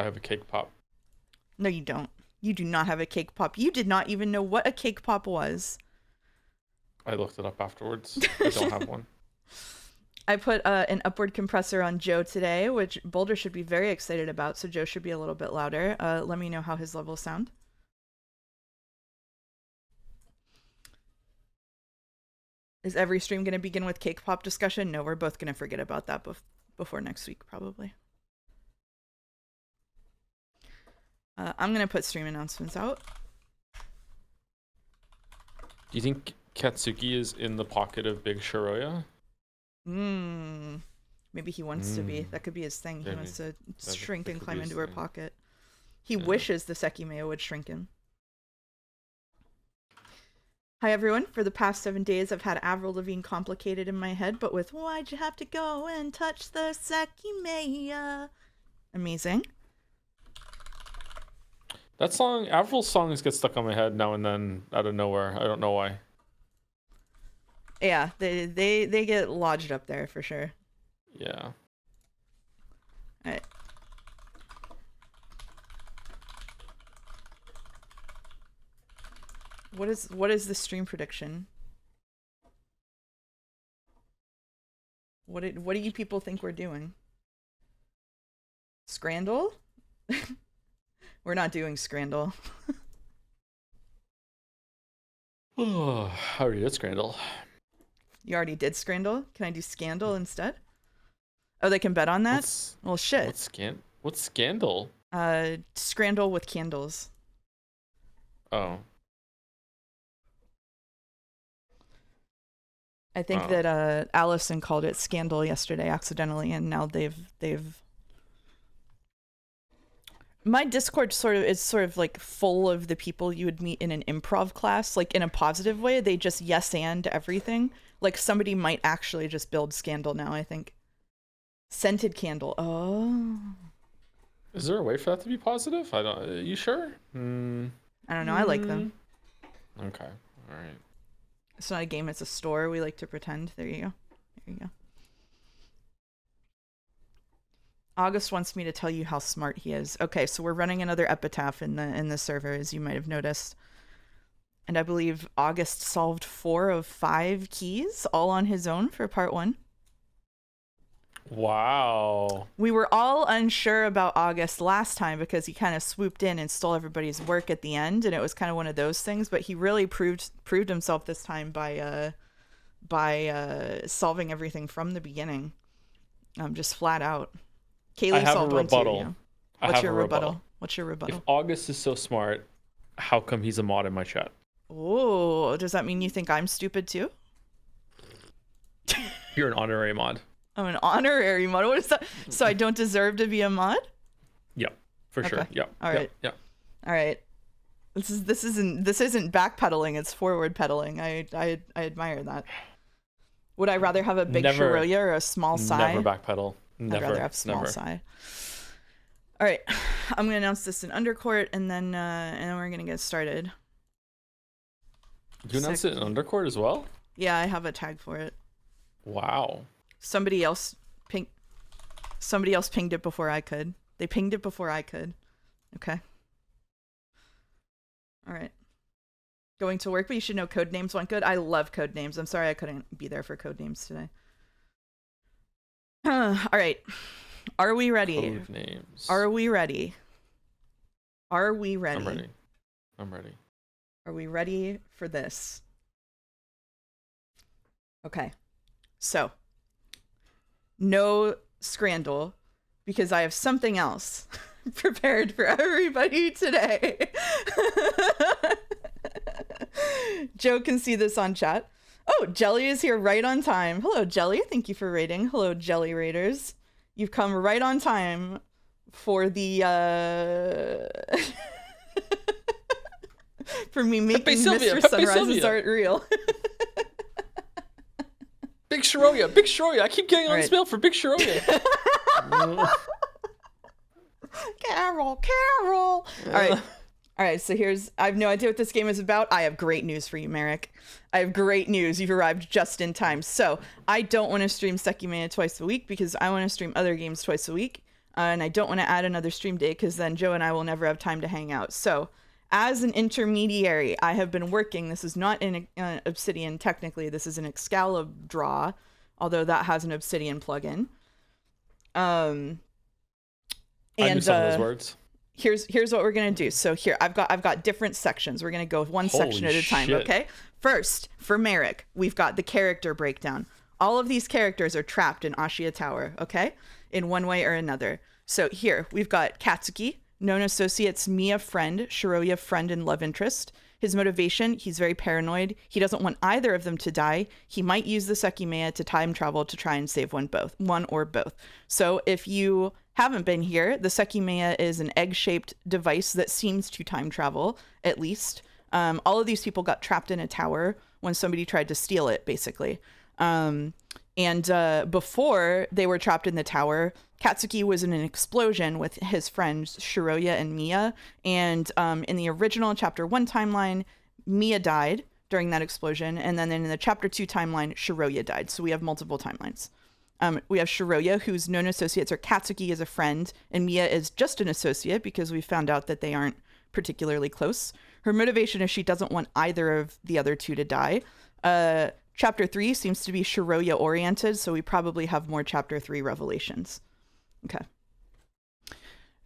have a cake pop. No, you don't. You do not have a cake pop. You did not even know what a cake pop was. I looked it up afterwards. I don't have one. I put an upward compressor on Joe today, which Boulder should be very excited about, so Joe should be a little bit louder. Let me know how his levels sound. Is every stream going to begin with cake pop discussion? No, we're both going to forget about that before next week, probably. I'm going to put stream announcements out. Do you think Katsuki is in the pocket of Big Shiroya? Maybe he wants to be. That could be his thing. He Maybe. wants to That shrink and could climb be his into her thing. pocket. He Yeah. wishes the Sekimeiya would shrink him. Hi everyone. For the past 7 days, I've had Avril Lavigne complicated in my head, but with "Why'd you have to go and touch the Sekimeiya?" Amazing. That song, Avril's songs get stuck on my head now and then out of nowhere. I don't know why. Yeah, they get lodged up there for sure. Yeah. All right. What is the stream prediction? What do you people think we're doing? Scrandle? We're not doing Scrandle. Oh, I already did Scrandle. You already did Scrandle? Can I do Scandal instead? Oh, they can bet on that? Well, shit. What's Scandal? Scrandle with candles. Oh. I think that Allison called it Scandal yesterday accidentally, and now they've my Discord is sort of like full of the people you would meet in an improv class, like in a positive way. They just yes and everything. Like somebody might actually just build Scandal now, I think. Scented candle. Oh. Is there a way for that to be positive? Are you sure? I don't know. I like them. Okay. All right. It's not a game, it's a store. We like to pretend. There you go. There you go. August wants me to tell you how smart he is. Okay, so we're running another epitaph in the server, as you might have noticed. And I believe August solved 4 of 5 keys, all on his own for part 1. Wow. We were all unsure about August last time because he kind of swooped in and stole everybody's work at the end, and it was kind of one of those things. But he really proved himself this time by solving everything from the beginning, just flat out. Kaylee solved one too. Yeah. What's your rebuttal? What's your rebuttal? If August is so smart, how come he's a mod in my chat? Oh, does that mean you think I'm stupid too? You're an honorary mod. I'm an honorary mod. What is that? So I don't deserve to be a mod? Yep, for sure. Yep. All right. Yep. All right. This isn't backpedaling. It's forward pedaling. I admire that. Would I rather have a big Shiroya or a small Sai? Never backpedal. Never. I'd rather have small Sai. All right. I'm gonna announce this in Undercourt, and then we're gonna get started. You announced it in Undercourt as well? Yeah, I have a tag for it. Wow. Somebody else pinged it before I could. They pinged it before I could. Okay. All right. Going to work, but you should know code names went good. I love code names. I'm sorry I couldn't be there for code names today. All right. Are we ready? Code names. Are we ready? Are we ready? I'm ready. Are we ready for this? Okay. So, no Scrandle, because I have something else prepared for everybody today. Joe can see this on chat. Oh, Jelly is here right on time. Hello, Jelly. Thank you for raiding. Hello, Jelly Raiders. You've come right on time for the for me making Mr. Sunrise's art real. Big Shiroya. I keep getting on this mail for Big Shiroya. Carol. All right. So I have no idea what this game is about. I have great news for you, Merrick. I have great news. You've arrived just in time. So I don't want to stream Sekimeiya twice a week because I want to stream other games twice a week. and I don't want to add another stream day because then Joe and I will never have time to hang out. So as an intermediary, I have been working. This is not in Obsidian technically. This is an Excalibur draw, although that has an Obsidian plugin. I knew some of those words. Here's what we're gonna do. So here I've got different sections. We're gonna go one section at a time. Shit. Okay. First, for Merrick, we've got the character breakdown. All of these characters are trapped in Ashia Tower. Okay, in one way or another. So here we've got Katsuki, known associates Mia friend, Shiroya friend and love interest. His motivation, he's very paranoid. He doesn't want either of them to die. He might use the Sekimeiya to time travel to try and save one or both. So if you haven't been here, the Sekimeiya is an egg-shaped device that seems to time travel, at least. All of these people got trapped in a tower when somebody tried to steal it, basically. Before they were trapped in the tower, Katsuki was in an explosion with his friends Shiroya and Mia. And in the original Chapter 1 timeline, Mia died during that explosion. And then in the Chapter 2 timeline, Shiroya died. So we have multiple timelines. We have Shiroya, whose known associates are Katsuki as a friend, and Mia is just an associate because we found out that they aren't particularly close. Her motivation is she doesn't want either of the other two to die. Chapter 3 seems to be Shiroya oriented, so we probably have more Chapter 3 revelations. Okay.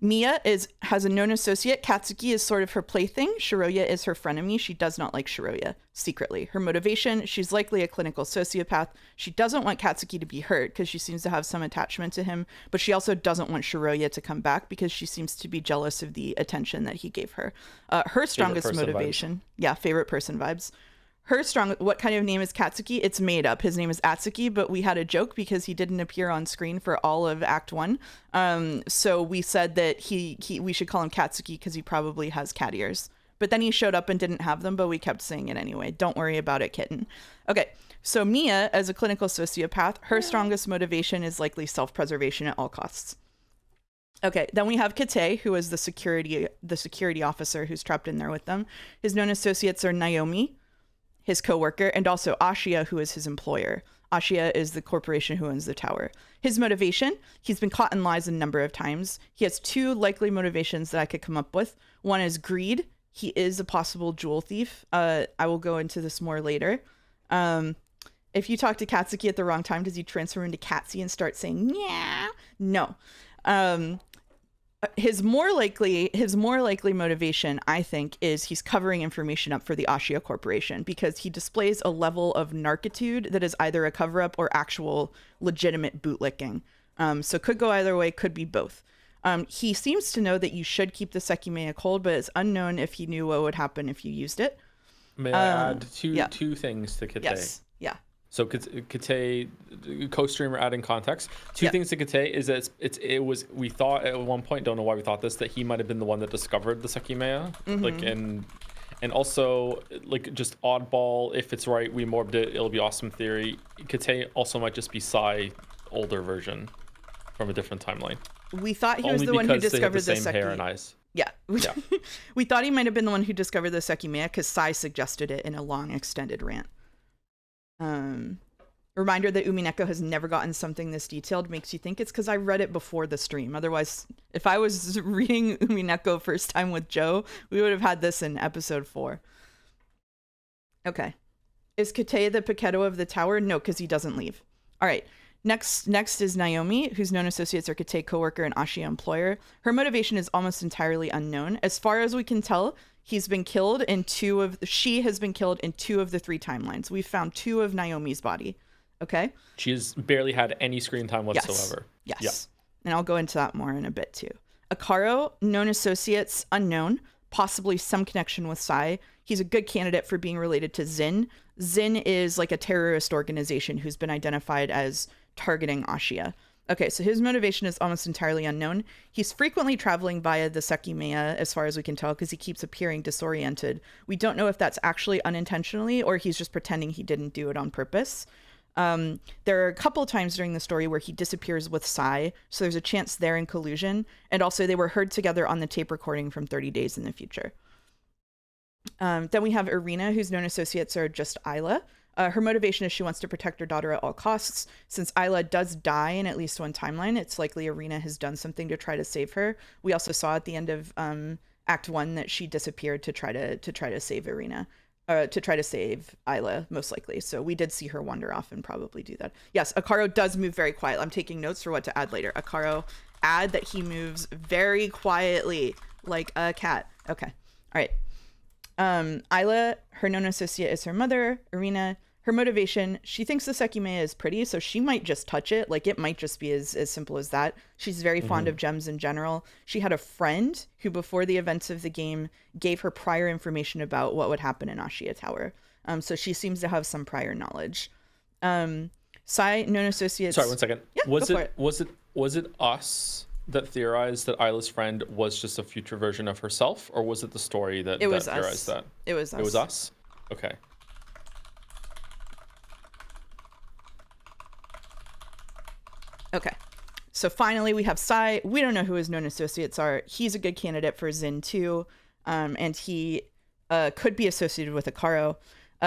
Mia has a known associate. Katsuki is sort of her plaything. Shiroya is her frenemy. She does not like Shiroya, secretly. Her motivation, she's likely a clinical sociopath. She doesn't want Katsuki to be hurt because she seems to have some attachment to him, but she also doesn't want Shiroya to come back because she seems to be jealous of the attention that he gave her. Her strongest motivation, favorite person vibes. What kind of name is Katsuki? It's made up. His name is Atsuki, but we had a joke because he didn't appear on screen for all of Act 1. So we said that we should call him Katsuki because he probably has cat ears. But then he showed up and didn't have them, but we kept saying it anyway. Don't worry about it, kitten. Okay, so Mia, as a clinical sociopath, her strongest motivation is likely self-preservation at all costs. Okay, then we have Kate, who is the security officer who's trapped in there with them. His known associates are Naomi, his co-worker, and also Ashia, who is his employer. Ashia is the corporation who owns the tower. His motivation, he's been caught in lies a number of times. He has two likely motivations that I could come up with. One is greed. He is a possible jewel thief. I will go into this more later. If you talk to Katsuki at the wrong time, does he transform into Katsy and start saying, yeah? No. His more likely motivation, I think, is he's covering information up for the Ashia Corporation because he displays a level of narkitude that is either a cover-up or actual legitimate bootlicking. So could go either way, could be both. He seems to know that you should keep the Sekimeiya cold, but it's unknown if he knew what would happen if you used it. May I add two things to Kate? Yes. Yeah. So Kate, co-streamer adding context. Two things to Kate is that we thought at one point, don't know why we thought this, that he might have been the one that discovered the Sekimeiya. Mm-hmm. And also just oddball, if it's right, we morbed it, it'll be awesome theory. Kate also might just be Sai older version from a different timeline. We thought he was the one who discovered the same hair and eyes. Yeah. We thought he might have been the one who discovered the Sekimeiya because Sai suggested it in a long extended rant. Reminder that Umineko has never gotten something this detailed makes you think it's because I read it before the stream. Otherwise, if I was reading Umineko first time with Joe, we would have had this in episode 4. Okay. Is Kate the Paketo of the tower? No, because he doesn't leave. All right. Next is Naomi, whose known associates are Kate co-worker and Ashia employer. Her motivation is almost entirely unknown. As far as we can tell, she has been killed in 2 of the 3 timelines. We've found 2 of Naomi's body. Okay? She has barely had any screen time whatsoever. Yes. Yeah. And I'll go into that more in a bit too. Akaro, known associates, unknown, possibly some connection with Sai. He's a good candidate for being related to Zin. Zin is like a terrorist organization who's been identified as targeting Ashia. Okay, so his motivation is almost entirely unknown. He's frequently traveling via the Sekimeiya, as far as we can tell, because he keeps appearing disoriented. We don't know if that's actually unintentionally or he's just pretending he didn't do it on purpose. There are a couple of times during the story where he disappears with Sai, so there's a chance they're in collusion. And also they were heard together on the tape recording from 30 days in the future. Then we have Irina, whose known associates are just Isla. Her motivation is she wants to protect her daughter at all costs. Since Isla does die in at least one timeline, it's likely Irina has done something to try to save her. We also saw at the end of Act 1 that she disappeared to try to save Irina. To try to save Isla, most likely. So we did see her wander off and probably do that. Yes, Akaro does move very quietly. I'm taking notes for what to add later. Akaro, add that he moves very quietly, like a cat. Okay. All right. Isla, her known associate is her mother. Irina, her motivation, she thinks the Sekimeiya is pretty, so she might just touch it. Like, it might just be as simple as that. She's very fond of gems in general. She had a friend who, before the events of the game, gave her prior information about what would happen in Ashiya Tower. So she seems to have some prior knowledge. Sai, known associates... Sorry, 1 second. Yeah, was it us that theorized that Isla's friend was just a future version of herself, or was it the story that theorized that? It was us. It was us? Okay. Okay. So finally we have Sai. We don't know who his known associates are. He's a good candidate for Zin too. And he could be associated with Akaro.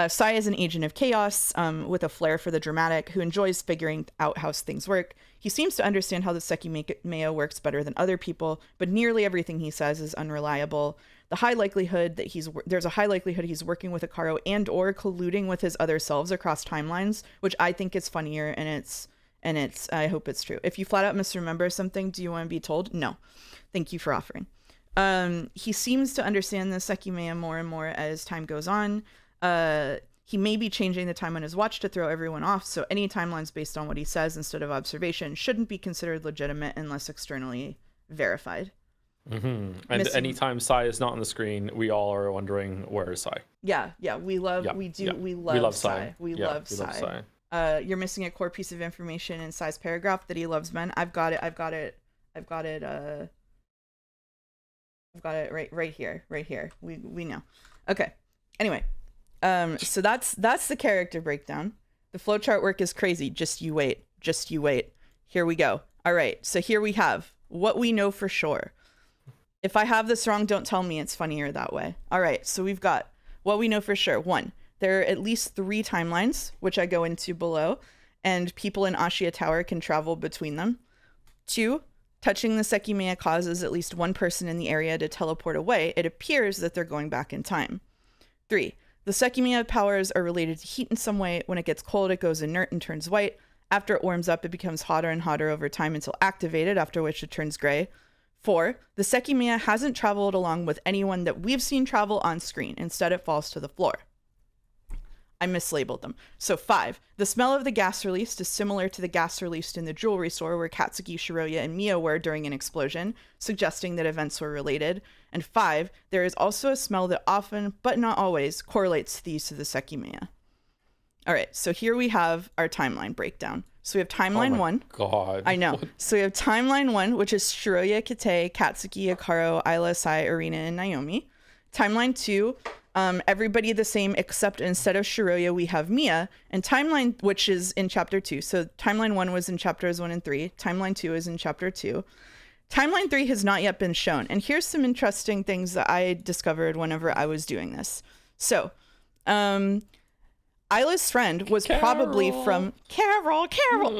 Sai is an agent of chaos with a flair for the dramatic who enjoys figuring out how things work. He seems to understand how the Sekimeiya works better than other people, but nearly everything he says is unreliable. There's a high likelihood he's working with Akaro and or colluding with his other selves across timelines, which I think is funnier, and it's I hope it's true. If you flat out misremember something, do you want to be told? No. Thank you for offering. He seems to understand the Sekimeiya more and more as time goes on. He may be changing the time on his watch to throw everyone off, so any timelines based on what he says instead of observation shouldn't be considered legitimate unless externally verified. And anytime Sai is not on the screen, we all are wondering, where is Sai? Yeah, we love Sai. We love Sai. You're missing a core piece of information in Sai's paragraph that he loves men. I've got it right here. We know. Okay. Anyway, so that's the character breakdown. The flowchart work is crazy. Just you wait. Here we go. All right. So here we have what we know for sure. If I have this wrong, don't tell me. It's funnier that way. All right. So we've got what we know for sure. 1, there are at least 3 timelines, which I go into below, and people in Ashiya Tower can travel between them. 2, touching the Sekimeiya causes at least one person in the area to teleport away. It appears that they're going back in time. 3, the Sekimeiya powers are related to heat in some way. When it gets cold, it goes inert and turns white. After it warms up, it becomes hotter and hotter over time until activated, after which it turns gray. 4, the Sekimeiya hasn't traveled along with anyone that we've seen travel on screen. Instead, it falls to the floor. I mislabeled them. So 5, the smell of the gas released is similar to the gas released in the jewelry store where Katsuki, Shiroya, and Mia were during an explosion, suggesting that events were related. And 5, there is also a smell that often, but not always, correlates the use of the Sekimeiya. All right, so here we have our timeline breakdown. So we have timeline 1. God. I know. So we have timeline 1, which is Shiroya, Kate, Katsuki, Akaro, Isla, Sai, Irina, and Naomi. Timeline 2, everybody the same, except instead of Shiroya, we have Mia. And timeline, which is in chapter 2. So timeline 1 was in chapters 1 and 3. Timeline 2 is in chapter 2. Timeline 3 has not yet been shown. And here's some interesting things that I discovered whenever I was doing this. So, Isla's friend was probably from Carol.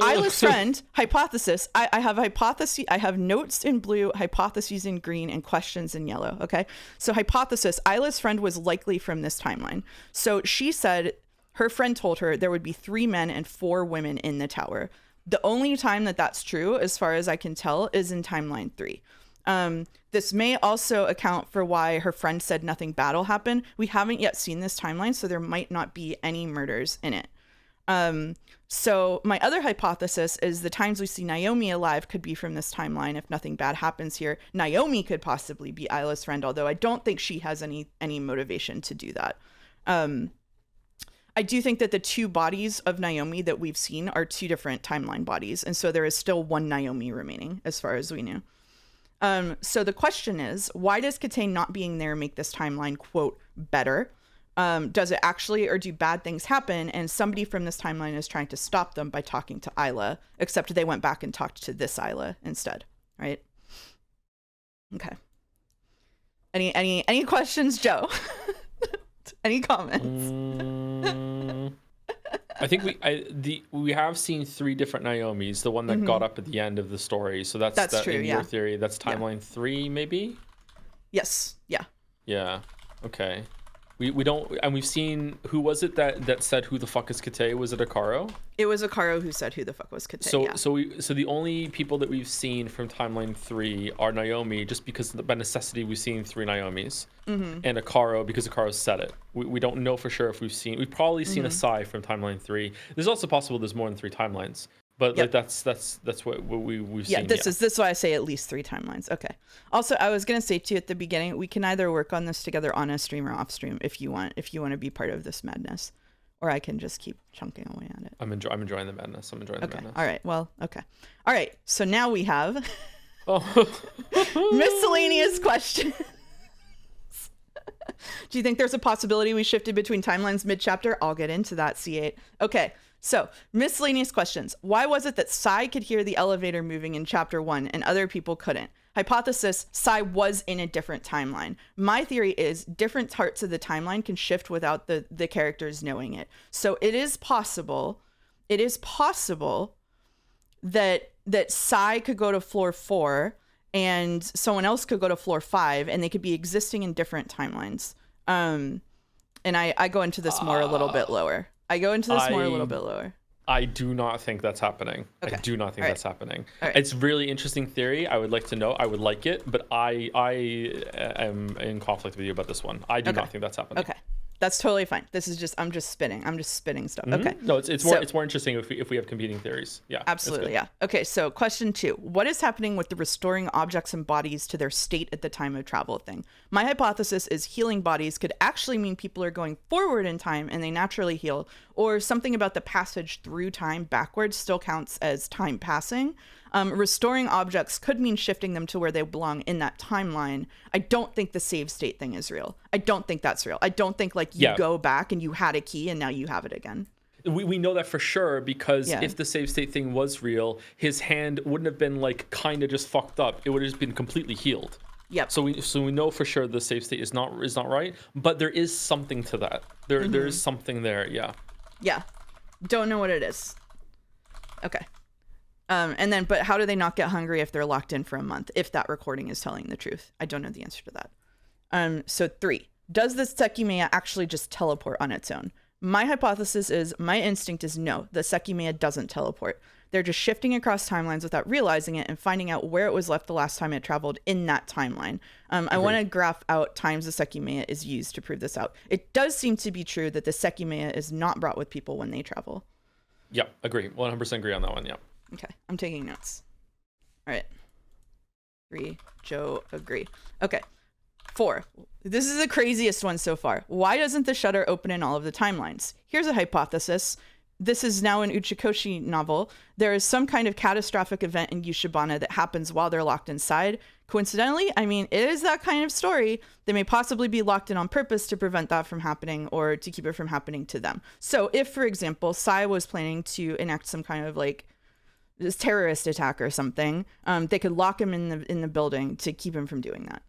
Isla's friend, hypothesis. I have hypothesis. I have notes in blue, hypotheses in green, and questions in yellow. Okay. So hypothesis, Isla's friend was likely from this timeline. So she said her friend told her there would be 3 men and 4 women in the tower. The only time that that's true, as far as I can tell, is in timeline 3. This may also account for why her friend said nothing bad will happen. We haven't yet seen this timeline, so there might not be any murders in it. So my other hypothesis is the times we see Naomi alive could be from this timeline. If nothing bad happens here, Naomi could possibly be Isla's friend, although I don't think she has any motivation to do that. I do think that the 2 bodies of Naomi that we've seen are 2 different timeline bodies, and so there is still 1 Naomi remaining, as far as we know. So the question is, why does Kate not being there make this timeline, quote, better? Does it actually, or do bad things happen? And somebody from this timeline is trying to stop them by talking to Isla, except they went back and talked to this Isla instead, right? Okay. Any questions, Joe? Any comments? I think we have seen 3 different Naomis. The one that got up at the end of the story. So that's true. In Yeah. your theory, that's timeline 3, maybe. Yes. Yeah. Yeah. Okay. We don't, and we've seen, who was it that said who the fuck is Kate? Was it Akaro? It was Akaro who said who the fuck was Kate. So the only people that we've seen from timeline 3 are Naomi, just because by necessity we've seen 3 Naomis, and Akaro because Akaro said it. We don't know for sure if we've probably seen a Sai from timeline 3. There's also possible there's more than 3 timelines. But like that's what we've seen. This is why I say at least 3 timelines. Okay. Also, I was gonna say to you at the beginning, we can either work on this together on a stream or off stream if you want to be part of this madness, or I can just keep chunking away at it. I'm enjoying the madness. The madness. All right. Well. Okay. All right. So now we have Oh. miscellaneous questions. Do you think there's a possibility we shifted between timelines mid-chapter? I'll get into that, C8. Okay. So, miscellaneous questions. Why was it that Sai could hear the elevator moving in chapter 1 and other people couldn't? Hypothesis, Sai was in a different timeline. My theory is different parts of the timeline can shift without the characters knowing it. So it is possible that Sai could go to floor 4 and someone else could go to floor 5 and they could be existing in different timelines. And I go into this more a little bit lower. I do not think that's happening. Okay. I do not think that's happening. Right. It's really interesting theory. I would like to know. I would like it, but I am in conflict with you about this one. I do not think that's happening. Okay. That's totally fine. This is just I'm just spinning stuff. Okay. No, it's more interesting if we have competing theories. Yeah. Absolutely. Yeah. Okay. So question 2, what is happening with the restoring objects and bodies to their state at the time of travel thing? My hypothesis is healing bodies could actually mean people are going forward in time and they naturally heal, or something about the passage through time backwards still counts as time passing. Restoring objects could mean shifting them to where they belong in that timeline. I don't think the save state thing is real. I don't think that's real. I don't think you go back and you had a key and now you have it again. We know that for sure because if the save state thing was real, his hand wouldn't have been kind of just fucked up. It would have just been completely healed. Yep. So we know for sure the save state is not right, but there is something to that. There is something there. Yeah. Yeah. Don't know what it is. Okay. But how do they not get hungry if they're locked in for a month? If that recording is telling the truth, I don't know the answer to that. So 3, does the Sekimeiya actually just teleport on its own? My hypothesis is, my instinct is no, the Sekimeiya doesn't teleport. They're just shifting across timelines without realizing it and finding out where it was left the last time it traveled in that timeline. I want to graph out times the Sekimeiya is used to prove this out. It does seem to be true that the Sekimeiya is not brought with people when they travel. Yeah, agree. 100% agree on that one. Yeah. Okay, I'm taking notes. All right. 3, Joe, agree. Okay. 4, this is the craziest one so far. Why doesn't the shutter open in all of the timelines? Here's a hypothesis. This is now an Uchikoshi novel. There is some kind of catastrophic event in Yushibana that happens while they're locked inside. Coincidentally, it is that kind of story. They may possibly be locked in on purpose to prevent that from happening or to keep it from happening to them. So if, for example, Sai was planning to enact some kind of this terrorist attack or something, they could lock him in the building to keep him from doing that.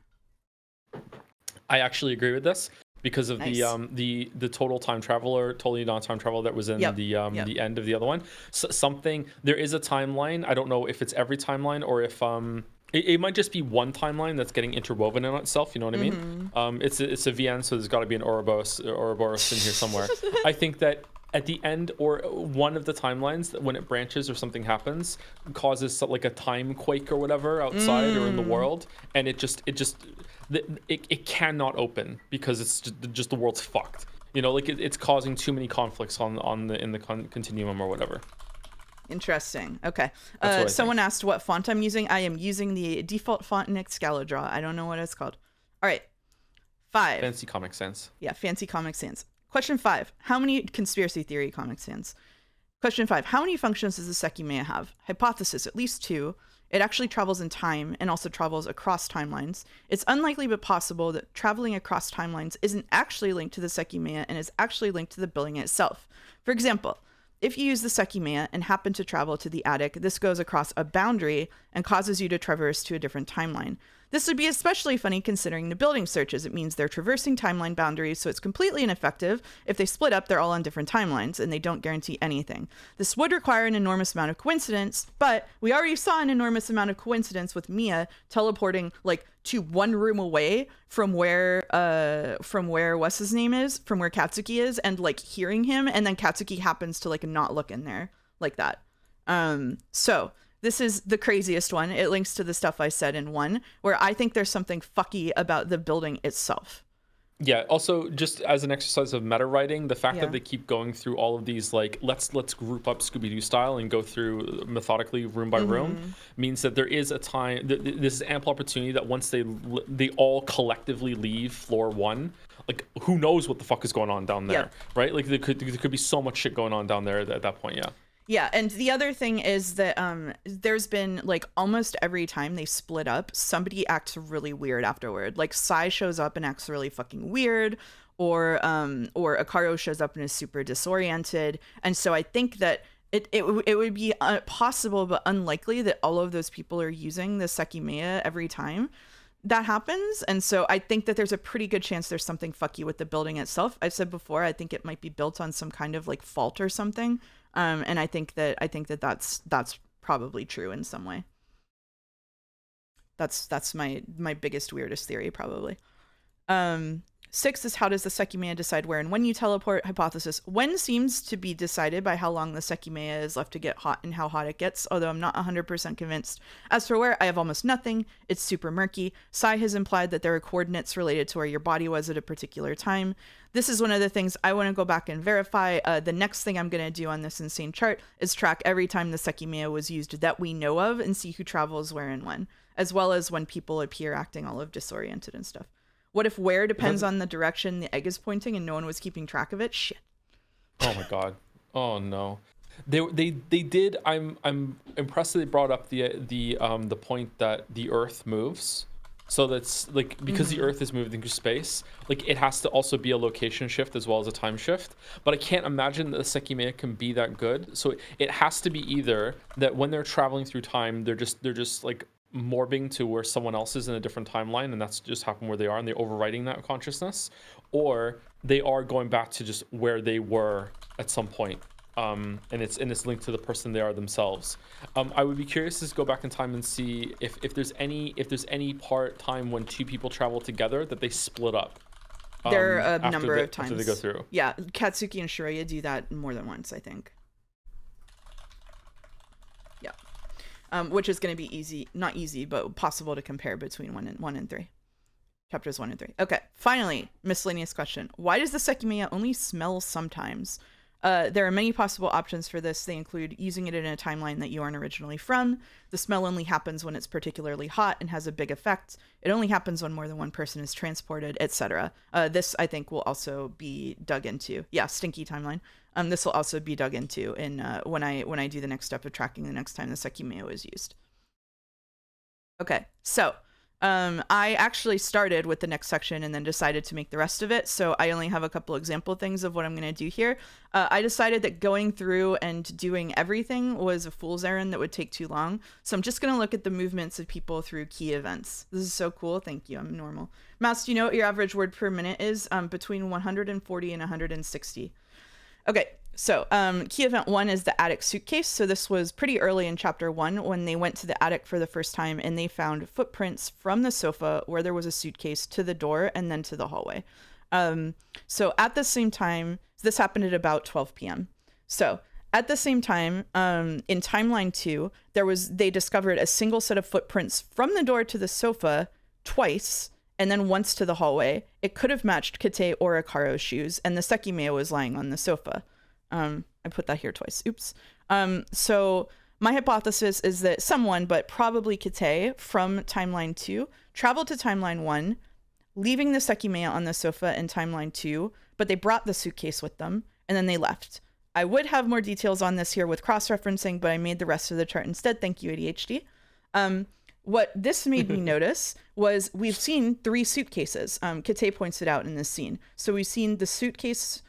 I actually agree with this because of Nice. the total time travel or totally non-time travel that was in the end of the other one. So there is a timeline. I don't know if it's every timeline or if it might just be one timeline that's getting interwoven in itself. You know what I mean? It's a VN, so there's got to be an Ouroboros in here somewhere. I think that at the end or one of the timelines, when it branches or something happens, causes a time quake or whatever outside or in the world, and it cannot open because it's just the world's fucked. It's causing too many conflicts in the continuum or whatever. Interesting. Okay. Someone asked what font I'm using. I am using the default font in Excalidraw. I don't know what it's called. All right. 5. Fancy Comic Sans. Yeah, fancy Comic Sans. Question 5. How many conspiracy theory Comic Sans? Question 5. How many functions does the Sekimeiya have? Hypothesis, at least 2. It actually travels in time and also travels across timelines. It's unlikely but possible that traveling across timelines isn't actually linked to the Sekimeiya and is actually linked to the building itself. For example, if you use the Sekimeiya and happen to travel to the attic, this goes across a boundary and causes you to traverse to a different timeline. This would be especially funny considering the building searches. It means they're traversing timeline boundaries, so it's completely ineffective. If they split up, they're all on different timelines, and they don't guarantee anything. This would require an enormous amount of coincidence, but we already saw an enormous amount of coincidence with Mia teleporting, like, to one room away from where what's his name is, from where Katsuki is, and, like, hearing him, and then Katsuki happens to, like, not look in there like that. So this is the craziest one. It links to the stuff I said in 1, where I think there's something fucky about the building itself. Yeah, also just as an exercise of meta writing, the fact that they keep going through all of these, like, let's group up Scooby-Doo style and go through methodically room by room, means that there is a time, this is ample opportunity that once they all collectively leave floor 1, like, who knows what the fuck is going on down there, right? Like, there could be so much shit going on down there at that point, Yeah, and the other thing is that there's been, like, almost every time they split up, somebody acts really weird afterward. Like, Sai shows up and acts really fucking weird, or Akaro shows up and is super disoriented. And so I think that it would be possible but unlikely that all of those people are using the Sekimeiya every time that happens. And so I think that there's a pretty good chance there's something fucky with the building itself. I've said before, I think it might be built on some kind of, like, fault or something. And I think that that's probably true in some way. That's my biggest, weirdest theory, probably. 6 is, how does the Sekimeiya decide where and when you teleport? Hypothesis: when seems to be decided by how long the Sekimeiya is left to get hot and how hot it gets, although I'm not 100% convinced. As for where, I have almost nothing. It's super murky. Sai has implied that there are coordinates related to where your body was at a particular time. This is one of the things I want to go back and verify. The next thing I'm going to do on this insane chart is track every time the Sekimeiya was used that we know of and see who travels where and when, as well as when people appear acting all of disoriented and stuff. What if where depends on the direction the egg is pointing and no one was keeping track of it? Shit. Oh my god. Oh no. They did. I'm impressed that they brought up the point that the Earth moves. So that's, like, because the Earth is moving through space, like, it has to also be a location shift as well as a time shift. But I can't imagine that the Sekimeiya can be that good. So it has to be either that when they're traveling through time, they're just like morbing to where someone else is in a different timeline, and that's just happened where they are, and they're overwriting that consciousness, or they are going back to just where they were at some point. And it's linked to the person they are themselves. I would be curious to go back in time and see if there's any part time when two people travel together that they split up. There are a number of times after they go through. Yeah, Katsuki and Shiraya do that more than once, I think. Yeah, which is going to be not easy, but possible to compare between 1 and 3. Chapters 1 and 3. Okay, finally, miscellaneous question: why does the Sekimeiya only smell sometimes? There are many possible options for this. They include using it in a timeline that you aren't originally from. The smell only happens when it's particularly hot and has a big effect. It only happens when more than one person is transported, etc. This, I think, will also be dug into. Yeah, stinky timeline. This will also be dug into in when I do the next step of tracking the next time the Sekimeiya was used. Okay, so I actually started with the next section and then decided to make the rest of it. So I only have a couple example things of what I'm going to do here. I decided that going through and doing everything was a fool's errand that would take too long. So I'm just going to look at the movements of people through key events. This is so cool. Thank you. I'm normal. Mouse, do you know what your average word per minute is? Between 140 and 160. Okay, so key event 1 is the attic suitcase. So this was pretty early in chapter 1 when they went to the attic for the first time and they found footprints from the sofa where there was a suitcase to the door and then to the hallway. So at the same time, this happened at about 12 p.m. So at the same time, in timeline 2, they discovered a single set of footprints from the door to the sofa twice, and then once to the hallway. It could have matched Kate or Akaro's shoes, and the Sekimeiya was lying on the sofa. I put that here twice. Oops. So my hypothesis is that someone, but probably Kate, from timeline 2, traveled to timeline 1, leaving the Sekimeiya on the sofa in timeline 2, but they brought the suitcase with them, and then they left. I would have more details on this here with cross-referencing, but I made the rest of the chart instead. Thank you, ADHD. What this made me notice was we've seen 3 suitcases. Kate points it out in this scene. So we've seen the suitcase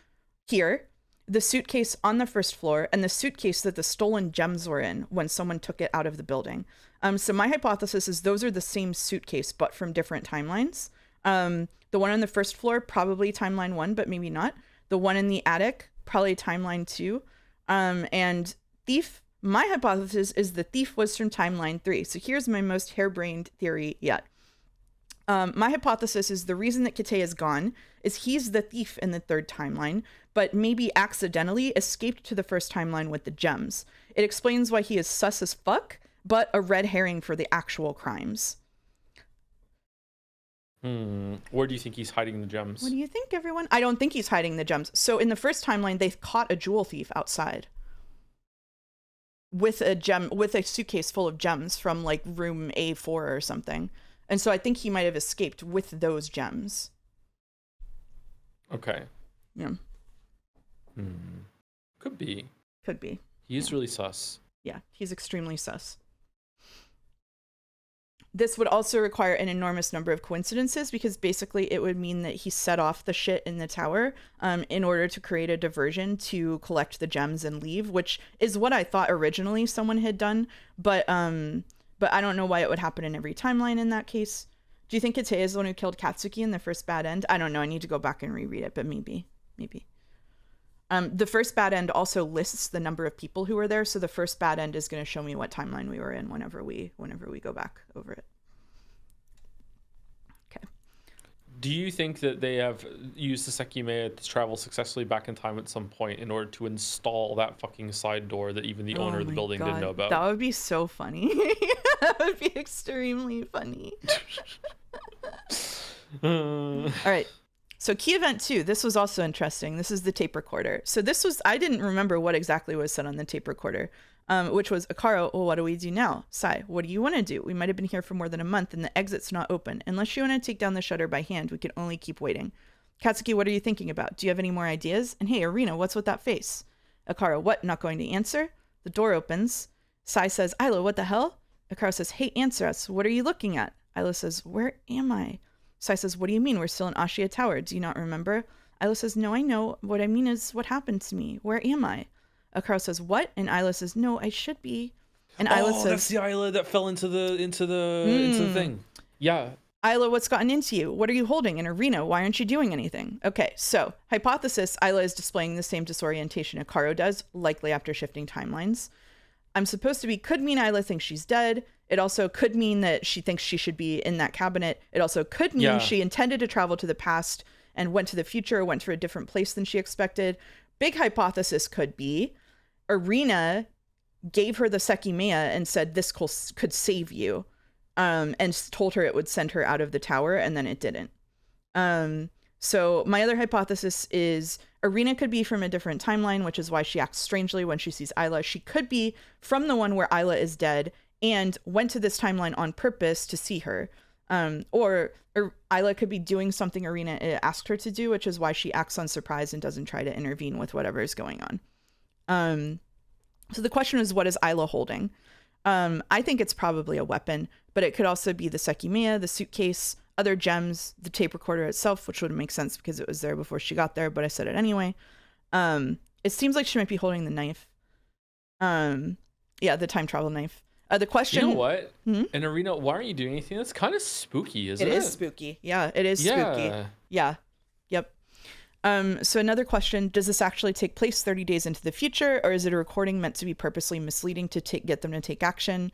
here, the suitcase on the first floor, and the suitcase that the stolen gems were in when someone took it out of the building. So my hypothesis is those are the same suitcase, but from different timelines. The one on the first floor, probably timeline 1, but maybe not. The one in the attic, probably timeline 2. And thief, my hypothesis is the thief was from timeline 3. So here's my most harebrained theory yet. My hypothesis is the reason that Kite is gone is he's the thief in the third timeline, but maybe accidentally escaped to the first timeline with the gems. It explains why he is sus as fuck, but a red herring for the actual crimes. Where do you think he's hiding the gems? What do you think, everyone? I don't think he's hiding the gems. So in the first timeline, they caught a jewel thief outside with a suitcase full of gems from like room A4 or something. And so I think he might have escaped with those gems. Okay. Yeah. Could be. He's really sus. Yeah, he's extremely sus. This would also require an enormous number of coincidences because basically it would mean that he set off the shit in the tower in order to create a diversion to collect the gems and leave, which is what I thought originally someone had done. But I don't know why it would happen in every timeline in that case. Do you think Kite is the one who killed Katsuki in the first bad end? I don't know. I need to go back and reread it, but maybe. The first bad end also lists the number of people who were there, so the first bad end is going to show me what timeline we were in whenever we go back over it. Okay. Do you think that they have used the Sekimeiya to travel successfully back in time at some point in order to install that fucking side door that even the owner of the building didn't know about? That would be so funny. That would be extremely funny. All right. So key event 2, this was also interesting. This is the tape recorder. So I didn't remember what exactly was said on the tape recorder, which was, Akaro, well, what do we do now? Sai, what do you want to do? We might have been here for more than a month and the exit's not open. Unless you want to take down the shutter by hand, we can only keep waiting. Katsuki, what are you thinking about? Do you have any more ideas? And hey, Arena, what's with that face? Akaro, what? Not going to answer? The door opens. Sai says, Isla, what the hell? Akaro says, hey, answer us. What are you looking at? Isla says, where am I? Sai says, what do you mean? We're still in Ashia Tower. Do you not remember? Isla says, no, I know. What I mean is what happened to me. Where am I? Akaro says, what? And Isla says, no, I should be. And Isla says, that's the Isla that fell into the thing. Yeah. Isla, what's gotten into you? What are you holding? In Arena, why aren't you doing anything? Okay, so hypothesis, Isla is displaying the same disorientation Akaro does, likely after shifting timelines. I'm supposed to be, could mean Isla thinks she's dead. It also could mean that she thinks she should be in that cabinet. It also could mean she intended to travel to the past and went to the future, went to a different place than she expected. Big hypothesis could be Arena gave her the Sekimeiya and said this could save you, and told her it would send her out of the tower, and then it didn't. So my other hypothesis is Arena could be from a different timeline, which is why she acts strangely when she sees Isla. She could be from the one where Isla is dead and went to this timeline on purpose to see her. Or Isla could be doing something Arena asked her to do, which is why she acts unsurprised and doesn't try to intervene with whatever is going on. So the question is, what is Isla holding? I think it's probably a weapon, but it could also be the Sekimeiya, the suitcase, other gems, the tape recorder itself, which would make sense because it was there before she got there, but I said it anyway. It seems like she might be holding the knife. Yeah, the time travel knife. The question... You know what? In Arena, why aren't you doing anything? That's kind of spooky, isn't it? It is spooky. Yeah, it is spooky. Yeah. Yep. So another question, does this actually take place 30 days into the future, or is it a recording meant to be purposely misleading to get them to take action?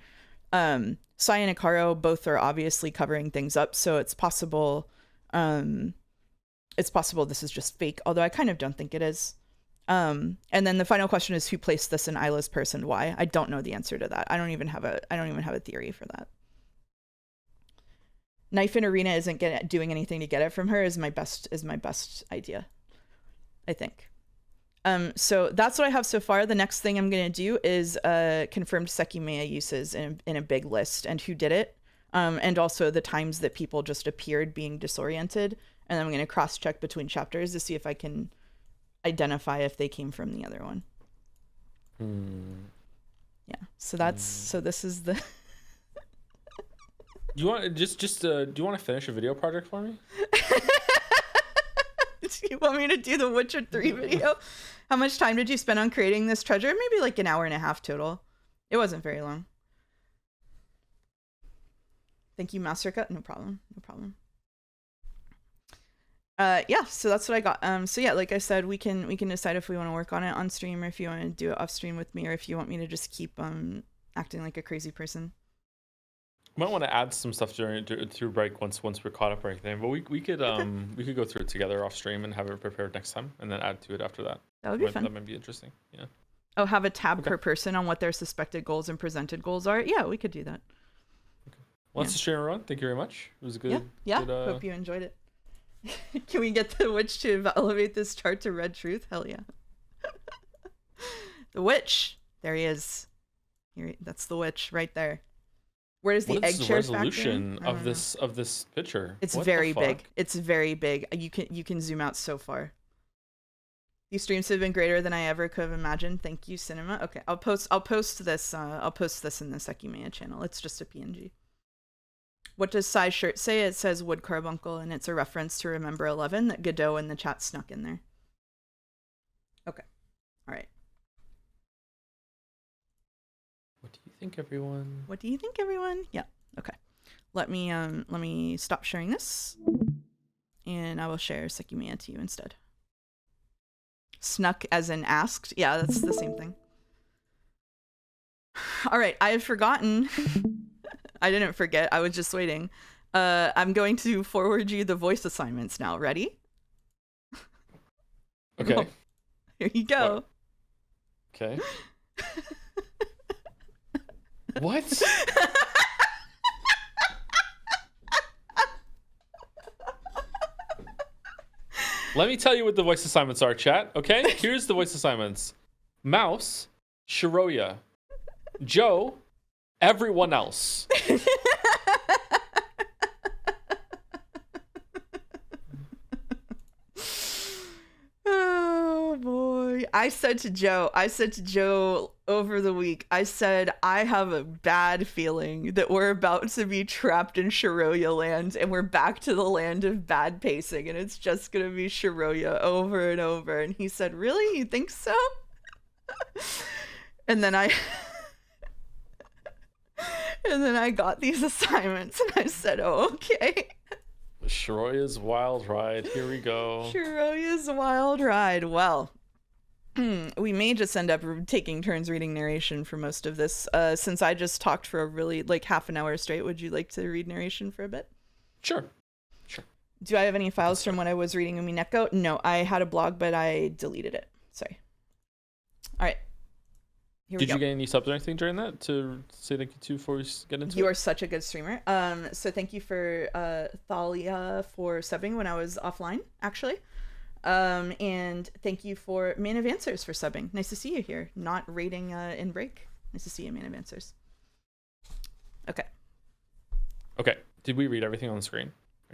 Sai and Akaro both are obviously covering things up, so it's possible this is just fake, although I kind of don't think it is. And then the final question is, who placed this in Isla's purse and why? I don't know the answer to that. I don't even have a theory for that. Knife in Arena isn't doing anything to get it from her is my best idea, I think. So that's what I have so far. The next thing I'm going to do is confirmed Sekimeiya uses in a big list and who did it, and also the times that people just appeared being disoriented. And I'm going to cross-check between chapters to see if I can identify if they came from the other one. Yeah. So that's so this is the. Do you want do you want to finish a video project for me? Do you want me to do the Witcher 3 video? How much time did you spend on creating this treasure? Maybe like an hour and a half total. It wasn't very long. Thank you, Mastercut. No problem. No problem. Yeah, so that's what I got. So yeah, like I said, we can decide if we want to work on it on stream or if you want to do it off stream with me, or if you want me to just keep acting like a crazy person. You might want to add some stuff through break once we're caught up or anything, but we could we could go through it together off stream and have it prepared next time and then add to it after that. That would be fun. That might be interesting. Yeah. Oh, have a tab per person on what their suspected goals and presented goals are. Yeah, we could do that. Okay. Well, that's the stream, everyone. Thank you very much. It was good. Yeah. Hope you enjoyed it. Can we get the witch to elevate this chart to red truth? Hell yeah. The witch. There he is. That's the witch right there. Where does the egg chair factor in? Resolution of this picture? It's very big. It's very big. You can zoom out so far. These streams have been greater than I ever could have imagined. Thank you, Cinema. Okay, I'll post this. I'll post this in the Sekimeiya channel. It's just a PNG. What does Sai's shirt say? It says Wood Carbuncle, and it's a reference to Remember 11 that Godot in the chat snuck in there. Okay. All right. What do you think, everyone? What do you think, everyone? Yeah. Okay. Let me stop sharing this, and I will share Sekimeiya to you instead. Snuck as in asked. Yeah, that's the same thing. All right. I have forgotten. I didn't forget. I was just waiting. I'm going to forward you the voice assignments now. Ready? Okay. Oh, here you go. What? Okay. What? Let me tell you what the voice assignments are, chat. Okay? Here's the voice assignments. Mouse, Shiroya. Joe, everyone else. Oh boy. I said to Joe over the week, I said, I have a bad feeling that we're about to be trapped in Shiroya land and we're back to the land of bad pacing and it's just going to be Shiroya over and over. And he said, really? You think so? And then I got these assignments and I said, oh, okay. Shiroya's Wild Ride. Here we go. Shiroya's Wild Ride. Well, we may just end up taking turns reading narration for most of this. Since I just talked for a really half an hour straight, would you like to read narration for a bit? Sure. Do I have any files from when I was reading Umineko? No, I had a blog, but I deleted it. Sorry. All right. Did you get any subs or anything during that to say thank you to before we get into it? You are such a good streamer. So thank you for Thalia for subbing when I was offline, actually. And thank you for Man of Answers for subbing. Nice to see you here. Not raiding in break. Nice to see you, Man of Answers. Okay. Okay. Did we read everything on the screen?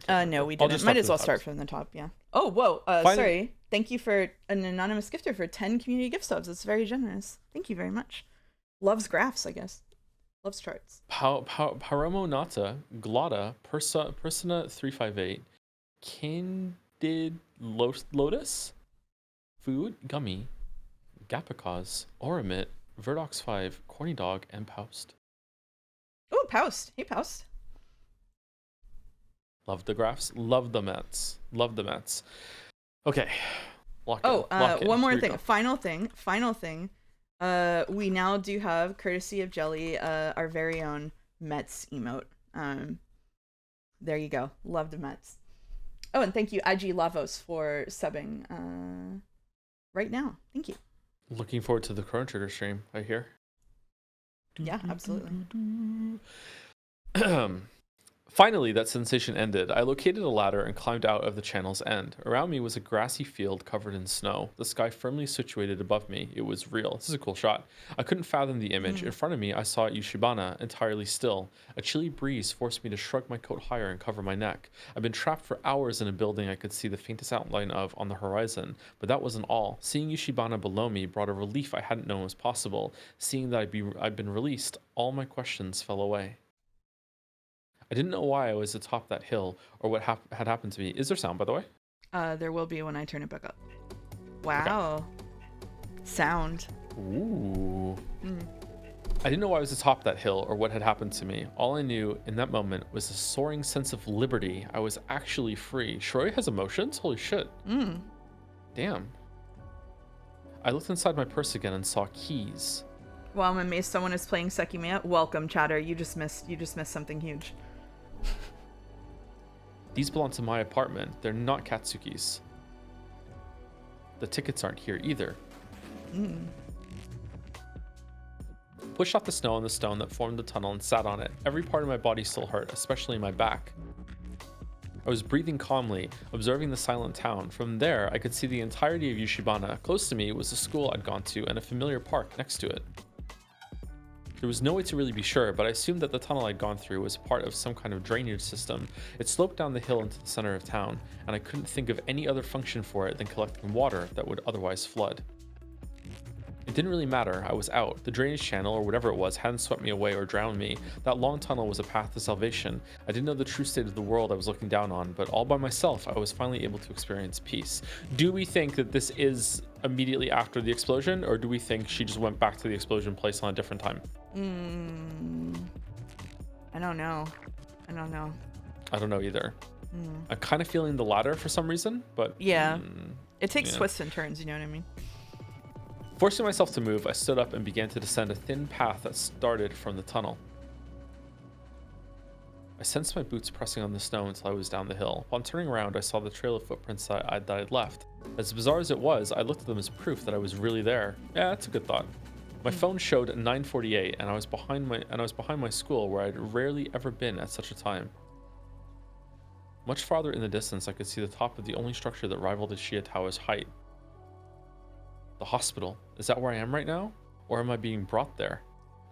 No, we didn't. Might as well start from the top, yeah. Oh, whoa. Sorry. Thank you for an anonymous gifter for 10 community gift subs. That's very generous. Thank you very much. Loves graphs, I guess. Loves charts. Paromo Nata, Glotta, Persona 358, Candid Lotus, Food, Gummy, Gapicause, Oramit, Verdox 5, Corny Dog, and Paust. Oh, Paust. Hey, Paust. Love the graphs. Love the Mets. Okay. Lock in. One more thing. Final thing. We now do have, courtesy of Jelly, our very own Mets emote. There you go. Love the Mets. Oh, and thank you, IG Lavos, for subbing right now. Thank you. Looking forward to the Chrono Trigger stream, I hear. Yeah, absolutely. Finally, that sensation ended. I located a ladder and climbed out of the channel's end. Around me was a grassy field covered in snow, the sky firmly situated above me. It was real. This is a cool shot. I couldn't fathom the image. In front of me, I saw Yushibana, entirely still. A chilly breeze forced me to shrug my coat higher and cover my neck. I've been trapped for hours in a building I could see the faintest outline of on the horizon, but that wasn't all. Seeing Yushibana below me brought a relief I hadn't known was possible. Seeing that I'd been released, all my questions fell away. I didn't know why I was atop that hill or what had happened to me. Is there sound, by the way? There will be when I turn it back up. Wow. Okay. Sound. Ooh. I didn't know why I was atop that hill or what had happened to me. All I knew in that moment was a soaring sense of liberty. I was actually free. Shiroi has emotions? Holy shit. Damn. I looked inside my purse again and saw keys. Well, I'm amazed someone is playing Sekimeiya. Welcome, chatter. You just missed something huge. These belong to my apartment. They're not Katsuki's. The tickets aren't here either. Pushed off the snow on the stone that formed the tunnel and sat on it. Every part of my body still hurt, especially my back. I was breathing calmly, observing the silent town. From there, I could see the entirety of Yushibana. Close to me was the school I'd gone to and a familiar park next to it. There was no way to really be sure, but I assumed that the tunnel I'd gone through was part of some kind of drainage system. It sloped down the hill into the center of town, and I couldn't think of any other function for it than collecting water that would otherwise flood. It didn't really matter, I was out. The drainage channel, or whatever it was, hadn't swept me away or drowned me. That long tunnel was a path to salvation. I didn't know the true state of the world I was looking down on, but all by myself, I was finally able to experience peace. Do we think that this is immediately after the explosion, or do we think she just went back to the explosion place on a different time? I don't know. I don't know either. I'm kind of feeling the latter for some reason, but... Yeah. It takes twists and turns, you know what I mean? Forcing myself to move, I stood up and began to descend a thin path that started from the tunnel. I sensed my boots pressing on the snow until I was down the hill. Upon turning around, I saw the trail of footprints that I'd left. As bizarre as it was, I looked at them as proof that I was really there. Yeah, that's a good thought. My phone showed 9:48, and I was behind my school, where I'd rarely ever been at such a time. Much farther in the distance, I could see the top of the only structure that rivaled the Shia Tower's height. The hospital. Is that where I am right now? Or am I being brought there?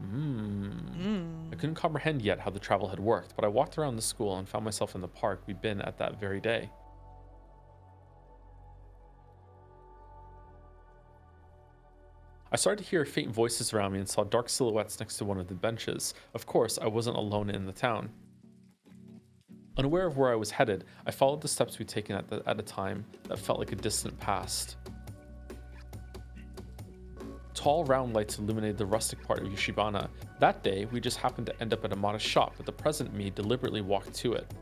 I couldn't comprehend yet how the travel had worked, but I walked around the school and found myself in the park we'd been at that very day. I started to hear faint voices around me and saw dark silhouettes next to one of the benches. Of course, I wasn't alone in the town. Unaware of where I was headed, I followed the steps we'd taken at a time that felt like a distant past. Tall round lights illuminated the rustic part of Yushibana. That day, we just happened to end up at a modest shop, but the present me deliberately walked to it.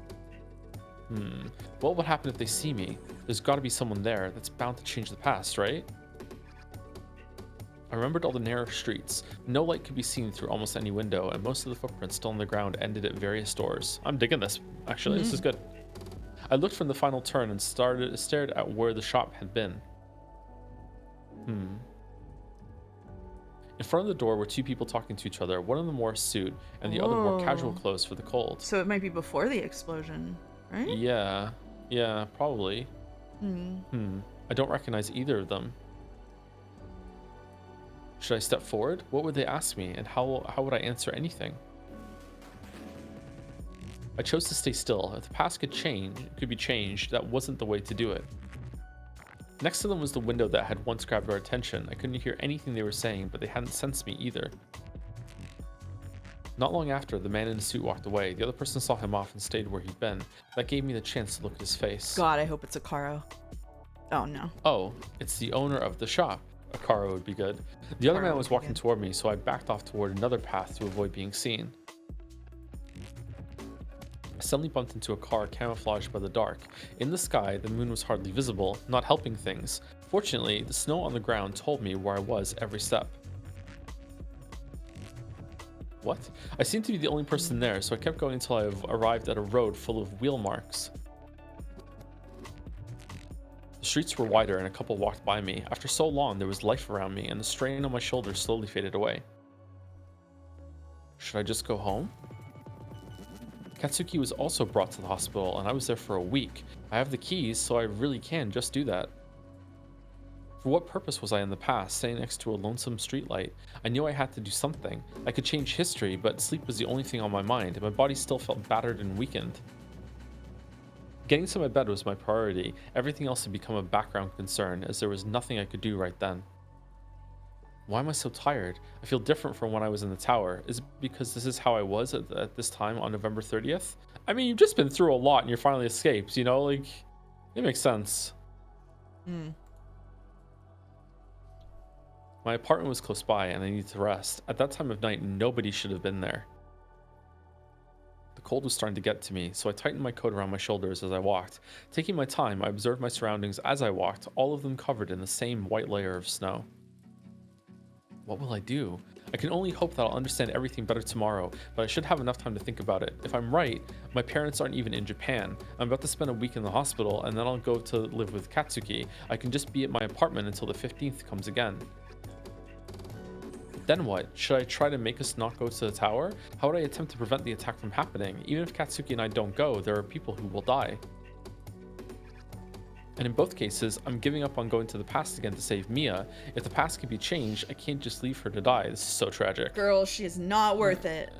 What would happen if they see me? There's gotta be someone there. That's bound to change the past, right? I remembered all the narrow streets. No light could be seen through almost any window, and most of the footprints still on the ground ended at various doors. I'm digging this. Actually, this is good. I looked from the final turn and stared at where the shop had been. In front of the door were two people talking to each other. One of them wore a suit, and the other wore casual clothes for the cold. So it might be before the explosion, right? Yeah, probably. I don't recognize either of them. Should I step forward? What would they ask me, and how would I answer anything? I chose to stay still. If the past could be changed, that wasn't the way to do it. Next to them was the window that had once grabbed our attention. I couldn't hear anything they were saying, but they hadn't sensed me either. Not long after, the man in the suit walked away. The other person saw him off and stayed where he'd been. That gave me the chance to look at his face. God, I hope it's Akaro. Oh, no. Oh, it's the owner of the shop. Akaro would be good. The other man was walking toward me, so I backed off toward another path to avoid being seen. I suddenly bumped into a car camouflaged by the dark. In the sky, the moon was hardly visible, not helping things. Fortunately, the snow on the ground told me where I was every step. What? I seemed to be the only person there, so I kept going until I arrived at a road full of wheel marks. The streets were wider and a couple walked by me. After so long, there was life around me, and the strain on my shoulders slowly faded away. Should I just go home? Katsuki was also brought to the hospital, and I was there for a week. I have the keys, so I really can just do that. For what purpose was I in the past, staying next to a lonesome streetlight? I knew I had to do something. I could change history, but sleep was the only thing on my mind, and my body still felt battered and weakened. Getting to my bed was my priority. Everything else had become a background concern, as there was nothing I could do right then. Why am I so tired? I feel different from when I was in the tower. Is it because this is how I was at this time on November 30th? I mean, you've just been through a lot and you're finally escaped, you know? Like, it makes sense. My apartment was close by, and I needed to rest. At that time of night, nobody should have been there. The cold was starting to get to me, so I tightened my coat around my shoulders as I walked. Taking my time, I observed my surroundings as I walked, all of them covered in the same white layer of snow. What will I do? I can only hope that I'll understand everything better tomorrow, but I should have enough time to think about it. If I'm right, my parents aren't even in Japan. I'm about to spend a week in the hospital, and then I'll go to live with Katsuki. I can just be at my apartment until the 15th comes again. Then what? Should I try to make us not go to the tower? How would I attempt to prevent the attack from happening? Even if Katsuki and I don't go, there are people who will die. And in both cases, I'm giving up on going to the past again to save Mia. If the past can be changed, I can't just leave her to die. This is so tragic. Girl, she is not worth it.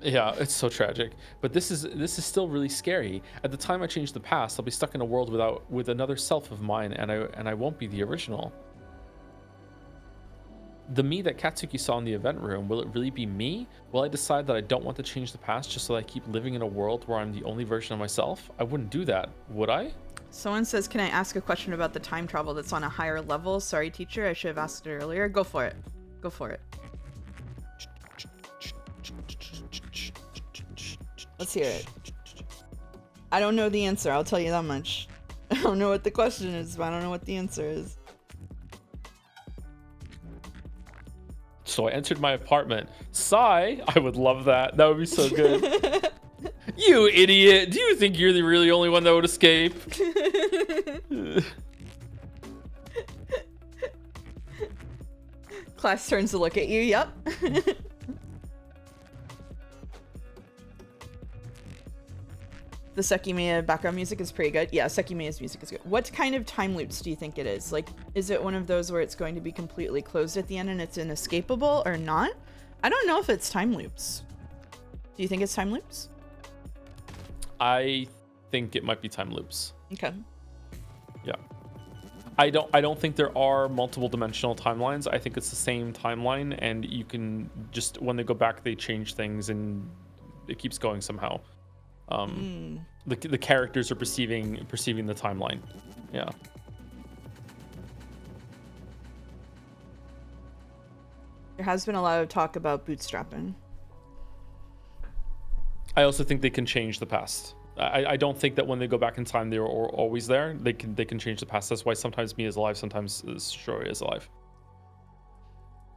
Yeah, it's so tragic. But this is still really scary. At the time I change the past, I'll be stuck in a world with another self of mine, and I won't be the original. The me that Katsuki saw in the event room, will it really be me? Will I decide that I don't want to change the past just so that I keep living in a world where I'm the only version of myself? I wouldn't do that, would I? Someone says, can I ask a question about the time travel that's on a higher level? Sorry, teacher, I should have asked it earlier. Go for it. Go for it. Let's hear it. I don't know the answer, I'll tell you that much. I don't know what the question is, but I don't know what the answer is. So I entered my apartment. Sigh, I would love that. That would be so good. You idiot! Do you think you're the really only one that would escape? Class turns to look at you, yep. The Sekimeiya background music is pretty good. Yeah, Sekimeiya's music is good. What kind of time loops do you think it is? Like, is it one of those where it's going to be completely closed at the end and it's inescapable or not? I don't know if it's time loops. Do you think it's time loops? I think it might be time loops. Okay. Yeah. I don't think there are multiple dimensional timelines. I think it's the same timeline, and you can just, when they go back, they change things and it keeps going somehow. The characters are perceiving the timeline. Yeah. There has been a lot of talk about bootstrapping. I also think they can change the past. I don't think that when they go back in time, they were always there. They can change the past. That's why sometimes me is alive, sometimes Shori is alive.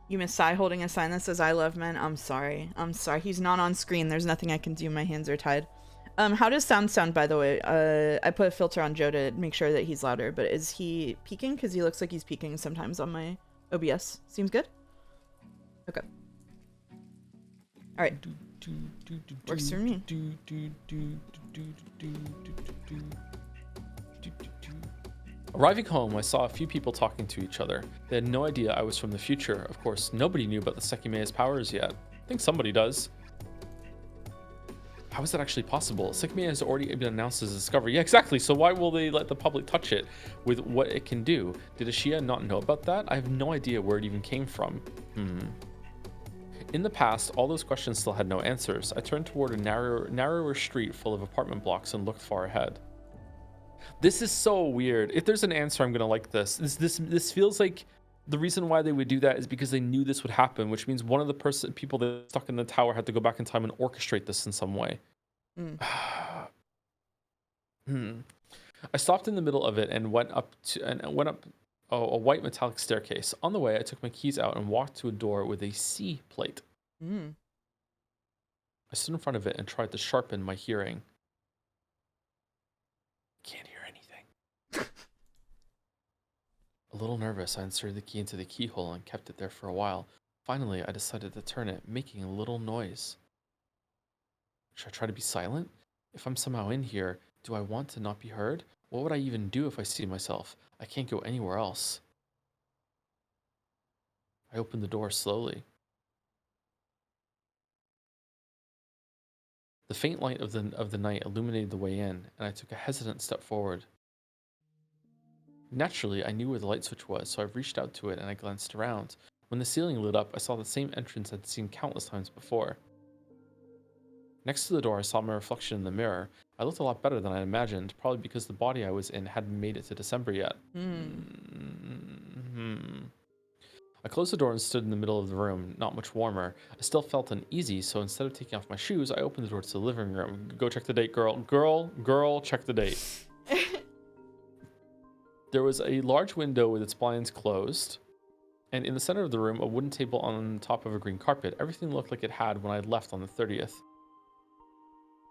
You miss Sai holding a sign that says "I love men." I'm sorry. I'm sorry. He's not on screen. There's nothing I can do. My hands are tied. How does sound, by the way? I put a filter on Joe to make sure that he's louder, but is he peaking? Because he looks like he's peaking sometimes on my OBS. Seems good? Okay. Alright. Works for me. Arriving home, I saw a few people talking to each other. They had no idea I was from the future. Of course, nobody knew about the Sekimeiya's powers yet. I think somebody does. How is that actually possible? Sekimeiya has already been announced as a discovery. Yeah, exactly. So why will they let the public touch it with what it can do? Did Ashiya not know about that? I have no idea where it even came from. In the past, all those questions still had no answers. I turned toward a narrower street full of apartment blocks and looked far ahead. This is so weird. If there's an answer, I'm gonna like this. This feels like the reason why they would do that is because they knew this would happen, which means one of the people that stuck in the tower had to go back in time and orchestrate this in some way. I stopped in the middle of it and went up a white metallic staircase. On the way, I took my keys out and walked to a door with a C plate. I stood in front of it and tried to sharpen my hearing. Can't hear anything. A little nervous, I inserted the key into the keyhole and kept it there for a while. Finally, I decided to turn it, making a little noise. Should I try to be silent? If I'm somehow in here, do I want to not be heard? What would I even do if I see myself? I can't go anywhere else. I opened the door slowly. The faint light of the night illuminated the way in, and I took a hesitant step forward. Naturally, I knew where the light switch was, so I reached out to it and I glanced around. When the ceiling lit up, I saw the same entrance I'd seen countless times before. Next to the door, I saw my reflection in the mirror. I looked a lot better than I imagined, probably because the body I was in hadn't made it to December yet. I closed the door and stood in the middle of the room, not much warmer. I still felt uneasy, so instead of taking off my shoes, I opened the door to the living room. Go check the date, girl. Girl, check the date. There was a large window with its blinds closed, and in the center of the room, a wooden table on top of a green carpet. Everything looked like it had when I left on the 30th.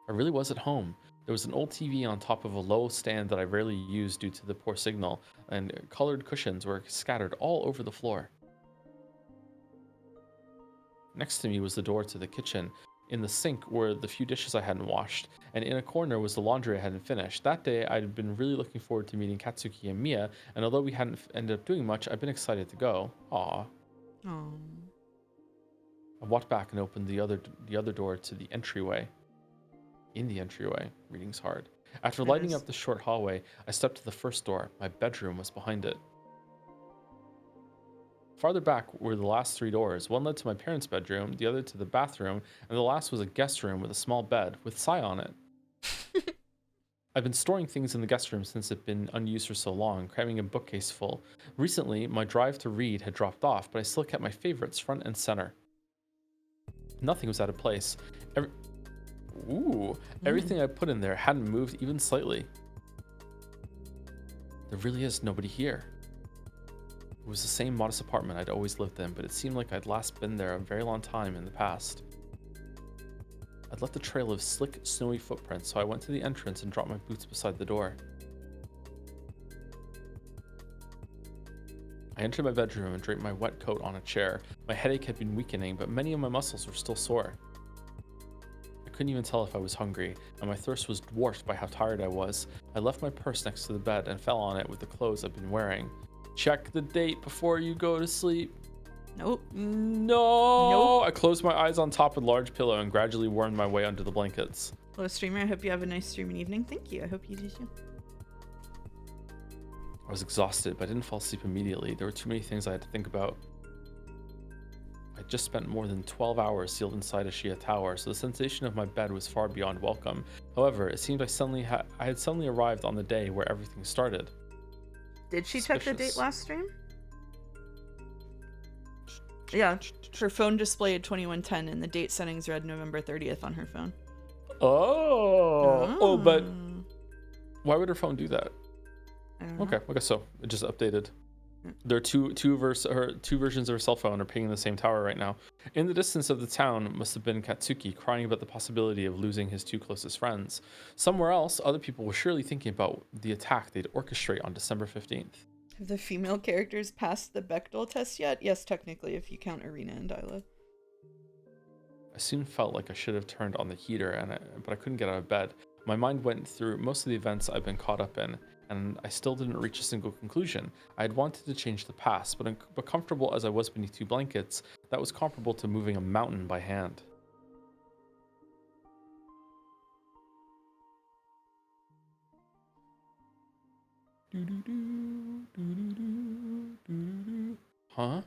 I really was at home. There was an old TV on top of a low stand that I rarely used due to the poor signal, and colored cushions were scattered all over the floor. Next to me was the door to the kitchen. In the sink were the few dishes I hadn't washed, and in a corner was the laundry I hadn't finished. That day, I'd been really looking forward to meeting Katsuki and Mia, and although we hadn't ended up doing much, I'd been excited to go. Aww. Aww. I walked back and opened the other door to the entryway. In the entryway, reading's hard. After lighting up the short hallway, I stepped to the first door. My bedroom was behind it. Farther back were the last 3 doors. One led to my parents' bedroom, the other to the bathroom, and the last was a guest room with a small bed with Sai on it. I've been storing things in the guest room since it'd been unused for so long, cramming a bookcase full. Recently, my drive to read had dropped off, but I still kept my favorites front and center. Nothing was out of place. Everything I put in there hadn't moved even slightly. There really is nobody here. It was the same modest apartment I'd always lived in, but it seemed like I'd last been there a very long time in the past. I'd left a trail of slick, snowy footprints, so I went to the entrance and dropped my boots beside the door. I entered my bedroom and draped my wet coat on a chair. My headache had been weakening, but many of my muscles were still sore. I couldn't even tell if I was hungry, and my thirst was dwarfed by how tired I was. I left my purse next to the bed and fell on it with the clothes I'd been wearing. Check the date before you go to sleep. Nope. No. Nope. I closed my eyes on top of a large pillow and gradually wormed my way under the blankets. Hello, streamer. I hope you have a nice streaming evening. Thank you. I hope you do too. I was exhausted, but I didn't fall asleep immediately. There were too many things I had to think about. I just spent more than 12 hours sealed inside a Shia tower, so the sensation of my bed was far beyond welcome. However, it seemed I had suddenly arrived on the day where everything started. Did she check the date last stream? Yeah, her phone displayed 2110 and the date settings read November 30th on her phone. Oh, but why would her phone do that? I don't know. Okay, I guess so. It just updated. There are two versions of her cell phone are pinging the same tower right now. In the distance of the town must have been Katsuki crying about the possibility of losing his 2 closest friends. Somewhere else, other people were surely thinking about the attack they'd orchestrate on December 15th. Have the female characters passed the Bechdel test yet? Yes, technically, if you count Arena and Dyla. I soon felt like I should have turned on the heater, but I couldn't get out of bed. My mind went through most of the events I've been caught up in, and I still didn't reach a single conclusion. I had wanted to change the past, but comfortable as I was beneath 2 blankets, that was comparable to moving a mountain by hand. Huh?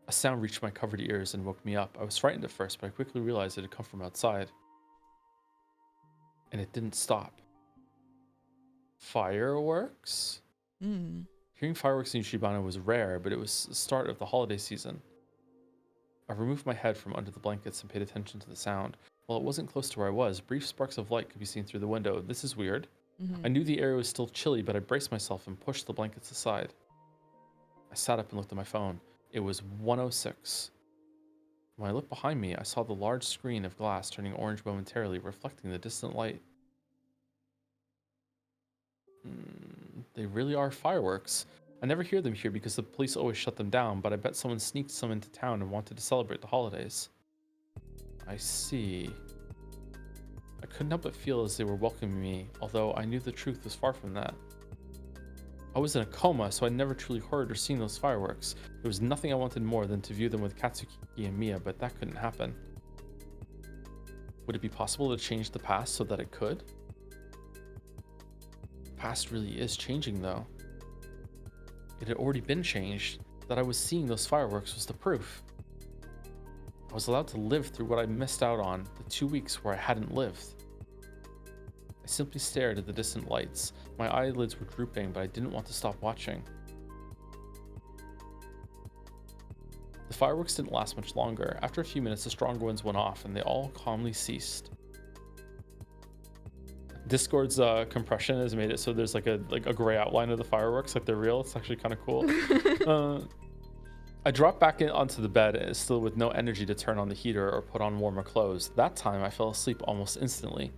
A sound reached my covered ears and woke me up. I was frightened at first, but I quickly realized it had come from outside. And it didn't stop. Fireworks? Hearing fireworks in Shibana was rare, but it was the start of the holiday season. I removed my head from under the blankets and paid attention to the sound. While it wasn't close to where I was, brief sparks of light could be seen through the window. This is weird. I knew the area was still chilly, but I braced myself and pushed the blankets aside. I sat up and looked at my phone. It was 1:06. When I looked behind me, I saw the large screen of glass turning orange momentarily, reflecting the distant light. They really are fireworks. I never hear them here because the police always shut them down, but I bet someone sneaked some into town and wanted to celebrate the holidays. I see. I couldn't help but feel as they were welcoming me, although I knew the truth was far from that. I was in a coma, so I never truly heard or seen those fireworks. There was nothing I wanted more than to view them with Katsuki and Mia, but that couldn't happen. Would it be possible to change the past so that it could? The past really is changing, though. It had already been changed. That I was seeing those fireworks was the proof. I was allowed to live through what I missed out on, the 2 weeks where I hadn't lived. I simply stared at the distant lights. My eyelids were drooping, but I didn't want to stop watching. The fireworks didn't last much longer. After a few minutes, the stronger ones went off, and they all calmly ceased. Discord's compression has made it so there's like a gray outline of the fireworks, like they're real. It's actually kind of cool. I dropped back onto the bed, still with no energy to turn on the heater or put on warmer clothes. That time, I fell asleep almost instantly.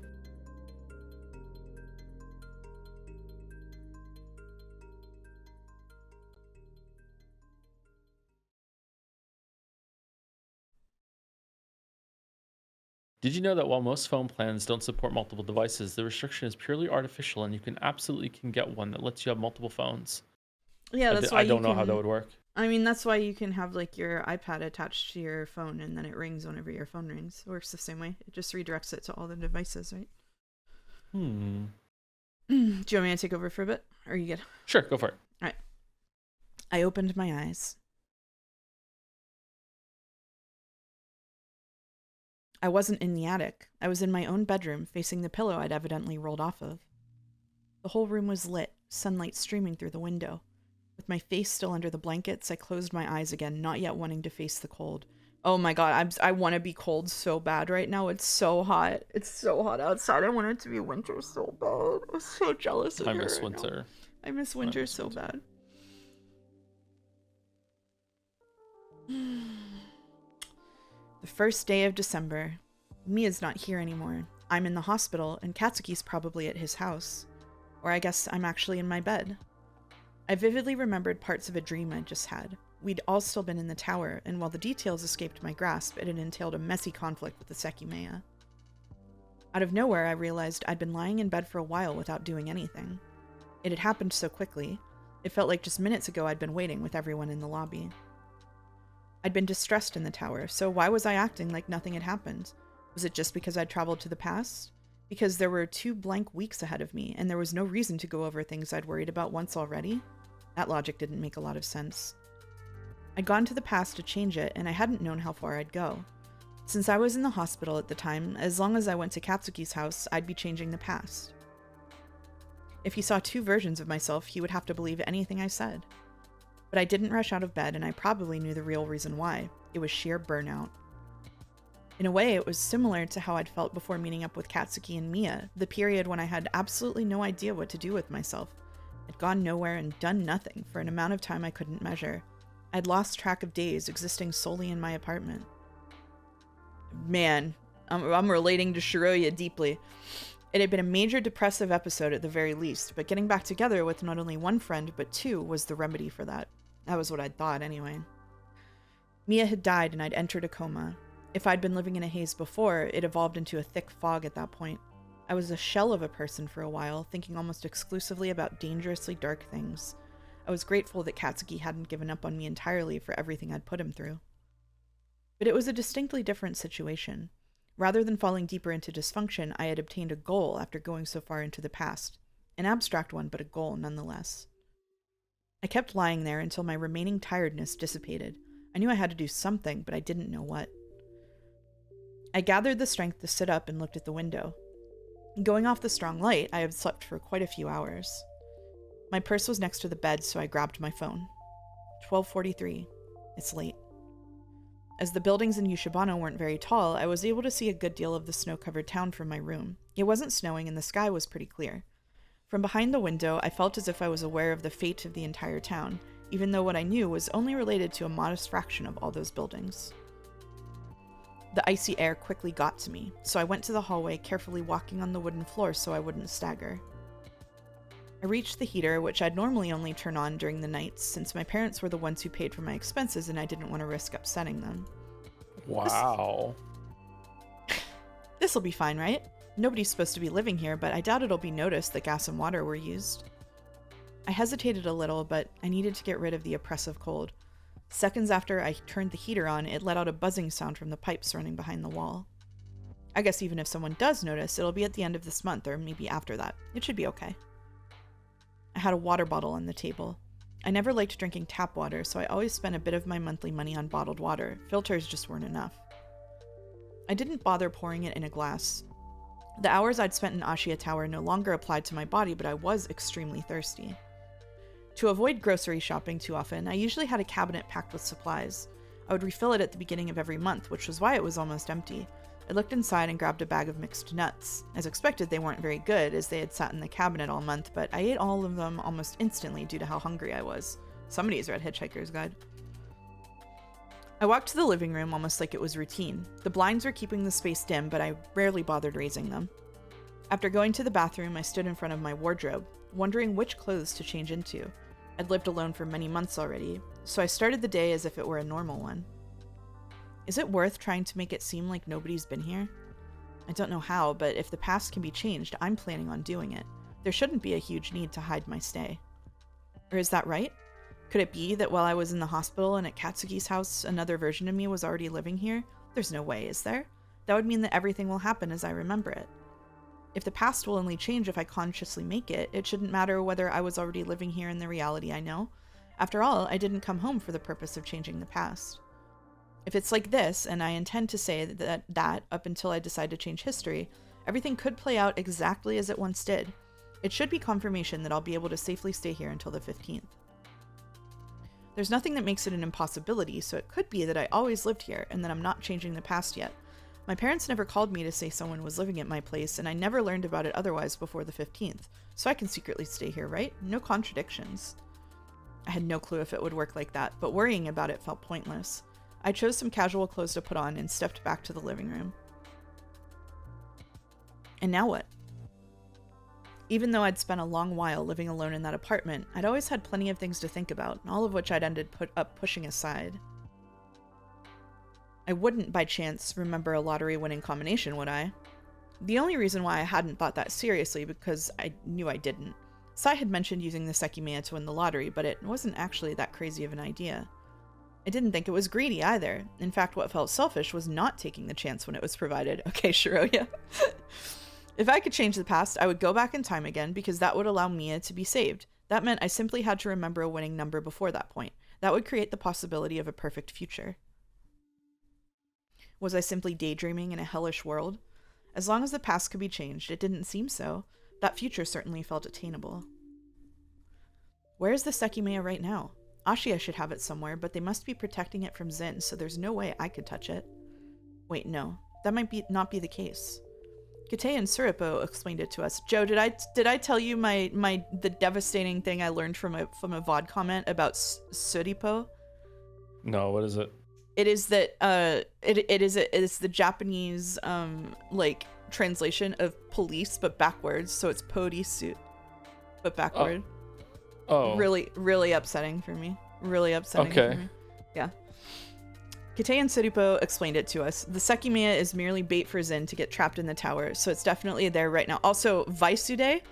Did you know that while most phone plans don't support multiple devices, the restriction is purely artificial, and you can get one that lets you have multiple phones? Yeah, that's why I don't know how that would work. I mean, that's why you can have like your iPad attached to your phone, and then it rings whenever your phone rings. It works the same way. It just redirects it to all the devices, right? Do you want me to take over for a bit? Or are you good? Sure, go for it. All right. I opened my eyes. I wasn't in the attic. I was in my own bedroom, facing the pillow I'd evidently rolled off of. The whole room was lit, sunlight streaming through the window. With my face still under the blankets, I closed my eyes again, not yet wanting to face the cold. Oh my god, I want to be cold so bad right now. It's so hot. It's so hot outside. I want it to be winter so bad. I'm so jealous of you. I miss winter. I miss winter so bad. The first day of December. Mia's not here anymore. I'm in the hospital, and Katsuki's probably at his house. Or I guess I'm actually in my bed. I vividly remembered parts of a dream I'd just had. We'd all still been in the tower, and while the details escaped my grasp, it had entailed a messy conflict with the Sekimeiya. Out of nowhere, I realized I'd been lying in bed for a while without doing anything. It had happened so quickly. It felt like just minutes ago I'd been waiting with everyone in the lobby. I'd been distressed in the tower, so why was I acting like nothing had happened? Was it just because I'd traveled to the past? Because there were 2 blank weeks ahead of me, and there was no reason to go over things I'd worried about once already? That logic didn't make a lot of sense. I'd gone to the past to change it, and I hadn't known how far I'd go. Since I was in the hospital at the time, as long as I went to Katsuki's house, I'd be changing the past. If he saw 2 versions of myself, he would have to believe anything I said. But I didn't rush out of bed, and I probably knew the real reason why. It was sheer burnout. In a way, it was similar to how I'd felt before meeting up with Katsuki and Mia, the period when I had absolutely no idea what to do with myself. I'd gone nowhere and done nothing for an amount of time I couldn't measure. I'd lost track of days, existing solely in my apartment. Man, I'm relating to Shiroya deeply. It had been a major depressive episode at the very least, but getting back together with not only one friend, but 2 was the remedy for that. That was what I'd thought, anyway. Mia had died and I'd entered a coma. If I'd been living in a haze before, it evolved into a thick fog at that point. I was a shell of a person for a while, thinking almost exclusively about dangerously dark things. I was grateful that Katsuki hadn't given up on me entirely for everything I'd put him through. But it was a distinctly different situation. Rather than falling deeper into dysfunction, I had obtained a goal after going so far into the past. An abstract one, but a goal nonetheless. I kept lying there until my remaining tiredness dissipated. I knew I had to do something, but I didn't know what. I gathered the strength to sit up and looked at the window. Going off the strong light, I had slept for quite a few hours. My purse was next to the bed, so I grabbed my phone. 12:43. It's late. As the buildings in Yushibano weren't very tall, I was able to see a good deal of the snow-covered town from my room. It wasn't snowing and the sky was pretty clear. From behind the window, I felt as if I was aware of the fate of the entire town, even though what I knew was only related to a modest fraction of all those buildings. The icy air quickly got to me, so I went to the hallway, carefully walking on the wooden floor so I wouldn't stagger. I reached the heater, which I'd normally only turn on during the nights, since my parents were the ones who paid for my expenses and I didn't want to risk upsetting them. Wow. This'll be fine, right? Nobody's supposed to be living here, but I doubt it'll be noticed that gas and water were used. I hesitated a little, but I needed to get rid of the oppressive cold. Seconds after I turned the heater on, it let out a buzzing sound from the pipes running behind the wall. I guess even if someone does notice, it'll be at the end of this month, or maybe after that. It should be okay. I had a water bottle on the table. I never liked drinking tap water, so I always spent a bit of my monthly money on bottled water. Filters just weren't enough. I didn't bother pouring it in a glass. The hours I'd spent in Ashiya Tower no longer applied to my body, but I was extremely thirsty. To avoid grocery shopping too often, I usually had a cabinet packed with supplies. I would refill it at the beginning of every month, which was why it was almost empty. I looked inside and grabbed a bag of mixed nuts. As expected, they weren't very good, as they had sat in the cabinet all month, but I ate all of them almost instantly due to how hungry I was. Somebody's read Hitchhiker's Guide. I walked to the living room almost like it was routine. The blinds were keeping the space dim, but I rarely bothered raising them. After going to the bathroom, I stood in front of my wardrobe, wondering which clothes to change into. I'd lived alone for many months already, so I started the day as if it were a normal one. Is it worth trying to make it seem like nobody's been here? I don't know how, but if the past can be changed, I'm planning on doing it. There shouldn't be a huge need to hide my stay. Or is that right? Could it be that while I was in the hospital and at Katsuki's house, another version of me was already living here? There's no way, is there? That would mean that everything will happen as I remember it. If the past will only change if I consciously make it, it shouldn't matter whether I was already living here in the reality I know. After all, I didn't come home for the purpose of changing the past. If it's like this, and I intend to say that up until I decide to change history, everything could play out exactly as it once did. It should be confirmation that I'll be able to safely stay here until the 15th. There's nothing that makes it an impossibility, so it could be that I always lived here and that I'm not changing the past yet. My parents never called me to say someone was living at my place, and I never learned about it otherwise before the 15th, so I can secretly stay here, right? No contradictions. I had no clue if it would work like that, but worrying about it felt pointless. I chose some casual clothes to put on and stepped back to the living room. And now what? Even though I'd spent a long while living alone in that apartment, I'd always had plenty of things to think about, all of which I'd ended up pushing aside. I wouldn't, by chance, remember a lottery-winning combination, would I? The only reason why I hadn't thought that seriously because I knew I didn't. Sai had mentioned using the Sekimeiya to win the lottery, but it wasn't actually that crazy of an idea. I didn't think it was greedy either. In fact, what felt selfish was not taking the chance when it was provided. Okay, Shiroya. If I could change the past, I would go back in time again because that would allow Mia to be saved. That meant I simply had to remember a winning number before that point. That would create the possibility of a perfect future. Was I simply daydreaming in a hellish world? As long as the past could be changed, it didn't seem so. That future certainly felt attainable. Where is the Sekimeiya right now? Ashiya should have it somewhere, but they must be protecting it from Zin, so there's no way I could touch it. Wait, no. That might not be the case. Kate and Suripo explained it to us. Joe, did I tell you the devastating thing I learned from a VOD comment about Suripo? No, what is it? It is that it is the Japanese like translation of police but backwards, so it's polisu but backward. Oh. Really upsetting for me. Really upsetting for me. Yeah. Kate and Suripo explained it to us. The Sekimeiya is merely bait for Zin to get trapped in the tower, so it's definitely there right now. Also, Vaisude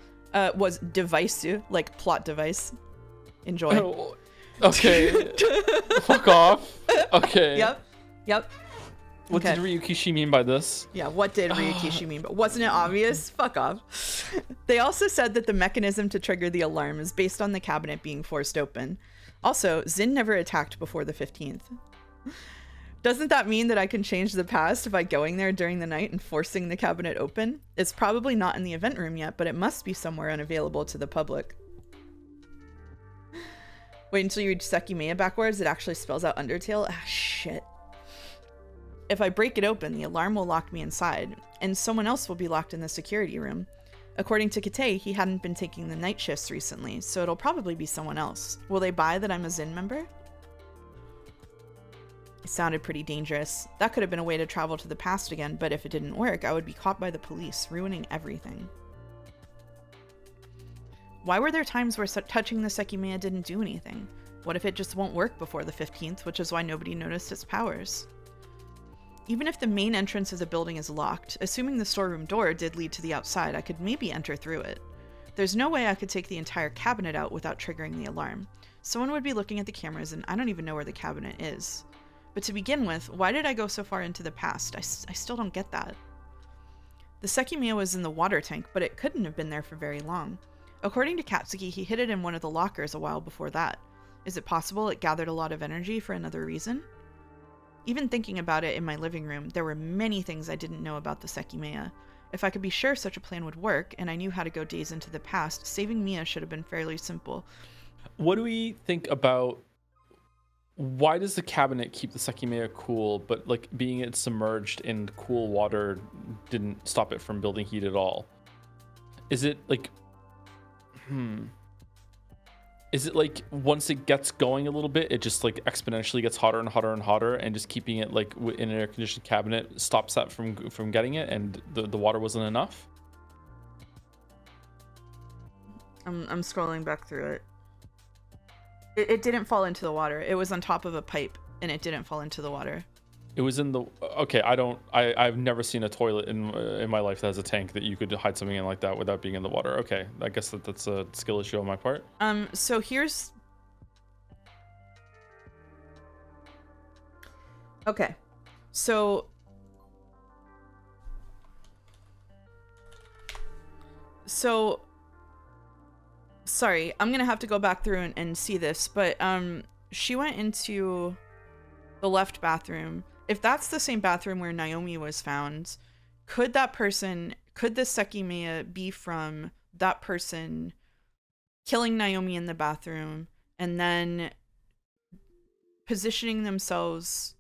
was devaisu, like plot device. Enjoy. Oh, okay. Fuck off. Okay. Yep. What did Ryukishi mean by this? Yeah, what did Ryukishi mean? But wasn't it obvious? Fuck off. They also said that the mechanism to trigger the alarm is based on the cabinet being forced open. Also, Zin never attacked before the 15th. Doesn't that mean that I can change the past by going there during the night and forcing the cabinet open? It's probably not in the event room yet, but it must be somewhere unavailable to the public. Wait until you read Sekimeiya backwards. It actually spells out Undertale. Ah, shit. If I break it open, the alarm will lock me inside, and someone else will be locked in the security room. According to Kate, he hadn't been taking the night shifts recently, so it'll probably be someone else. Will they buy that I'm a Zin member? It sounded pretty dangerous. That could have been a way to travel to the past again, but if it didn't work, I would be caught by the police, ruining everything. Why were there times where touching the Sekimeiya didn't do anything? What if it just won't work before the 15th, which is why nobody noticed its powers? Even if the main entrance of the building is locked, assuming the storeroom door did lead to the outside, I could maybe enter through it. There's no way I could take the entire cabinet out without triggering the alarm. Someone would be looking at the cameras, and I don't even know where the cabinet is. But to begin with, why did I go so far into the past? I still don't get that. The Sekimeiya was in the water tank, but it couldn't have been there for very long. According to Katsuki, he hid it in one of the lockers a while before that. Is it possible it gathered a lot of energy for another reason? Even thinking about it in my living room, there were many things I didn't know about the Sekimeiya. If I could be sure such a plan would work, and I knew how to go days into the past, saving Mia should have been fairly simple. What do we think about Why does the cabinet keep the Sekimeiya cool, but like being it submerged in cool water didn't stop it from building heat at all? Is it like, is it like once it gets going a little bit, it just like exponentially gets hotter and hotter and hotter, and just keeping it like in an air conditioned cabinet stops that from getting it, and the water wasn't enough? I'm scrolling back through it. It didn't fall into the water. It was on top of a pipe, and it didn't fall into the water. It was in the... Okay, I've never seen a toilet in my life that has a tank that you could hide something in like that without being in the water. Okay, I guess that's a skill issue on my part. So here's... Okay. So... Sorry, I'm gonna have to go back through and see this, but she went into the left bathroom. If that's the same bathroom where Naomi was found, could the Sekimeiya be from that person killing Naomi in the bathroom and then positioning themselves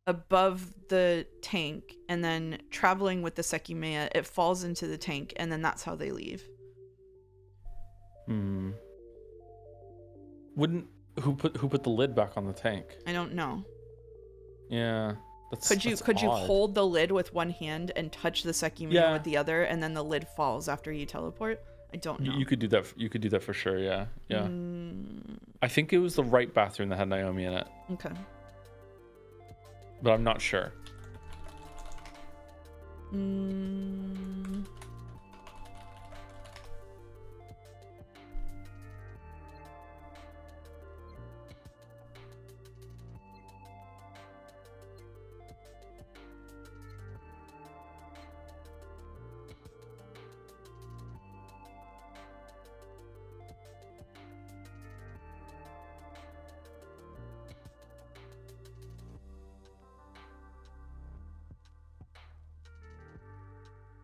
above the tank and then traveling with the Sekimeiya? It falls into the tank, and then that's how they leave. Who put the lid back on the tank? I don't know. Yeah, could you hold the lid with one hand and touch the Sekimeiya with the other, and then the lid falls after you teleport? I don't know. You could do that. You could do that for sure. Yeah. I think it was the right bathroom that had Naomi in it. Okay. But I'm not sure.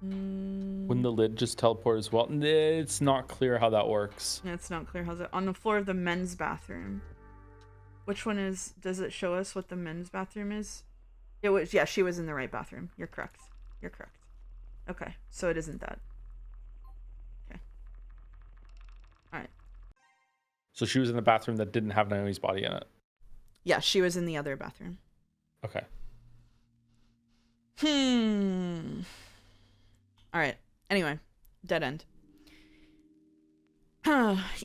Wouldn't the lid just teleport as well? It's not clear how that works. Yeah, it's not clear how's it on the floor of the men's bathroom. Which one is? Does it show us what the men's bathroom is? It was, yeah, she was in the right bathroom. You're correct. You're correct. Okay, so it isn't that. Okay. All right. So she was in the bathroom that didn't have Naomi's body in it. Yeah, she was in the other bathroom. Okay. All right. Anyway, dead end.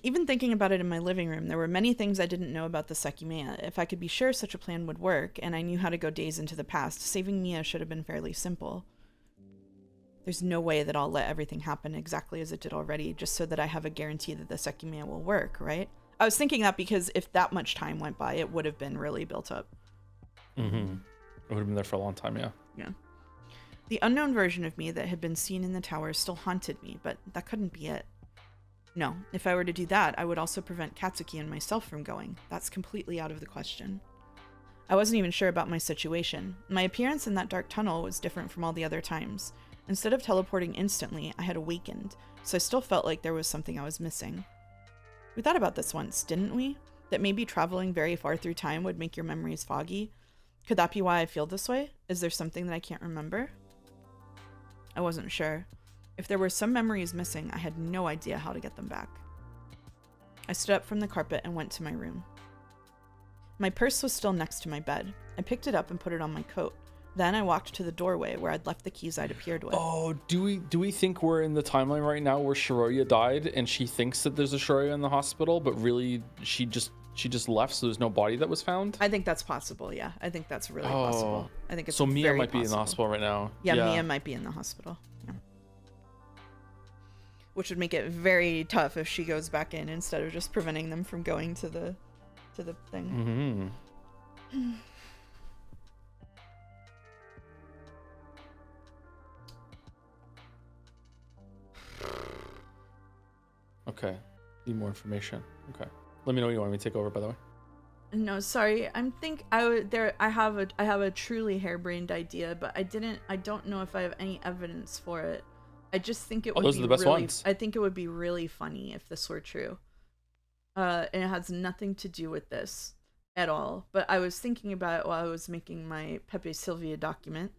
Even thinking about it in my living room, there were many things I didn't know about the Sekimeiya. If I could be sure such a plan would work, and I knew how to go days into the past, saving Mia should have been fairly simple. There's no way that I'll let everything happen exactly as it did already, just so that I have a guarantee that the Sekimeiya will work, right? I was thinking that because if that much time went by, it would have been really built up. It would have been there for a long time, yeah. Yeah. The unknown version of me that had been seen in the tower still haunted me, but that couldn't be it. No, if I were to do that, I would also prevent Katsuki and myself from going. That's completely out of the question. I wasn't even sure about my situation. My appearance in that dark tunnel was different from all the other times. Instead of teleporting instantly, I had awakened, so I still felt like there was something I was missing. We thought about this once, didn't we? That maybe traveling very far through time would make your memories foggy? Could that be why I feel this way? Is there something that I can't remember? I wasn't sure. If there were some memories missing, I had no idea how to get them back. I stood up from the carpet and went to my room. My purse was still next to my bed. I picked it up and put it on my coat. Then I walked to the doorway where I'd left the keys I'd appeared with. Oh, do we think we're in the timeline right now where Shiroya died and she thinks that there's a Shiroya in the hospital, but really she just left, so there's no body that was found? I think that's possible, yeah. I think that's really possible. I think it's so Mia very might be in the possible. hospital right now. Yeah, Mia might be in the hospital. Yeah. Which would make it very tough if she goes back in instead of just preventing them from going to the thing. Okay. Need more information. Okay. Let me know when you want me to take over, by the way. No, sorry. I have a truly harebrained idea, but I don't know if I have any evidence for it. I just think it would those be are the best really, ones. I think it would be really funny if this were true. And it has nothing to do with this. at all, but I was thinking about it while I was making my Pepe Sylvia document.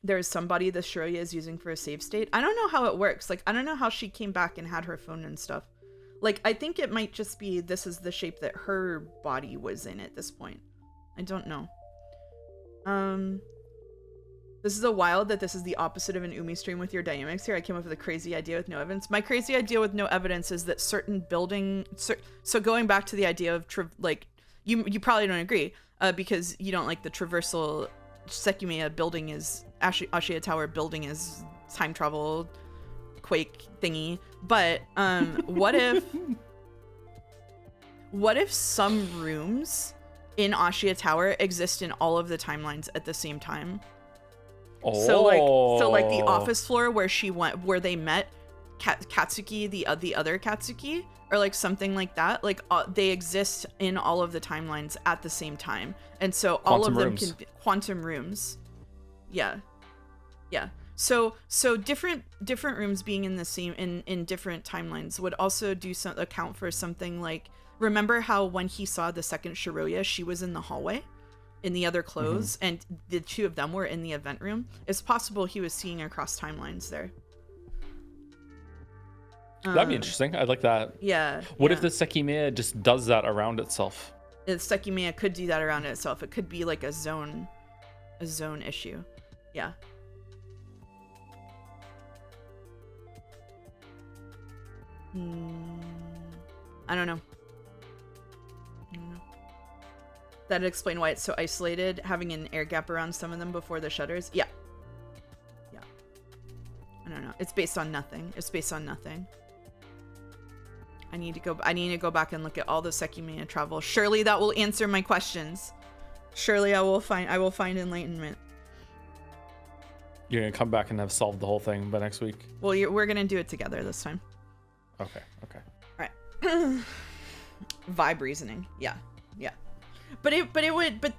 There's somebody the Shiroya is using for a save state. I don't know how it works. Like, I don't know how she came back and had her phone and stuff. Like, I think it might just be this is the shape that her body was in at this point. I don't know. This is a wild that this is the opposite of an Umi stream with your dynamics here. I came up with a crazy idea with no evidence. My crazy idea with no evidence is that certain building... So going back to the idea of, like, you probably don't agree, because you don't like the traversal Sekimeiya building is... Ashiya Tower building is time travel quake thingy. But, what if... What if some rooms in Ashiya Tower exist in all of the timelines at the same time? Oh. So like the office floor where she went, where they met Katsuki, the other Katsuki, or like something like that. Like they exist in all of the timelines at the same time, and so all of them can be quantum rooms. Yeah. So different rooms being in the same in different timelines would also account for something like, remember how when he saw the second Shiroya, she was in the hallway in the other clothes, and the two of them were in the event room. It's possible he was seeing across timelines there. That'd be interesting. I'd like that. Yeah. What if the Sekimeiya just does that around itself? The Sekimeiya could do that around itself. It could be like a zone issue. Yeah. I don't know. That'd explain why it's so isolated, having an air gap around some of them before the shutters. Yeah. I don't know. It's based on nothing. I need to go back and look at all the Sekimeiya travel. Surely that will answer my questions. Surely I will find enlightenment. You're gonna come back and have solved the whole thing by next week. Well, we're gonna do it together this time. Okay. All right. Vibe reasoning. Yeah. But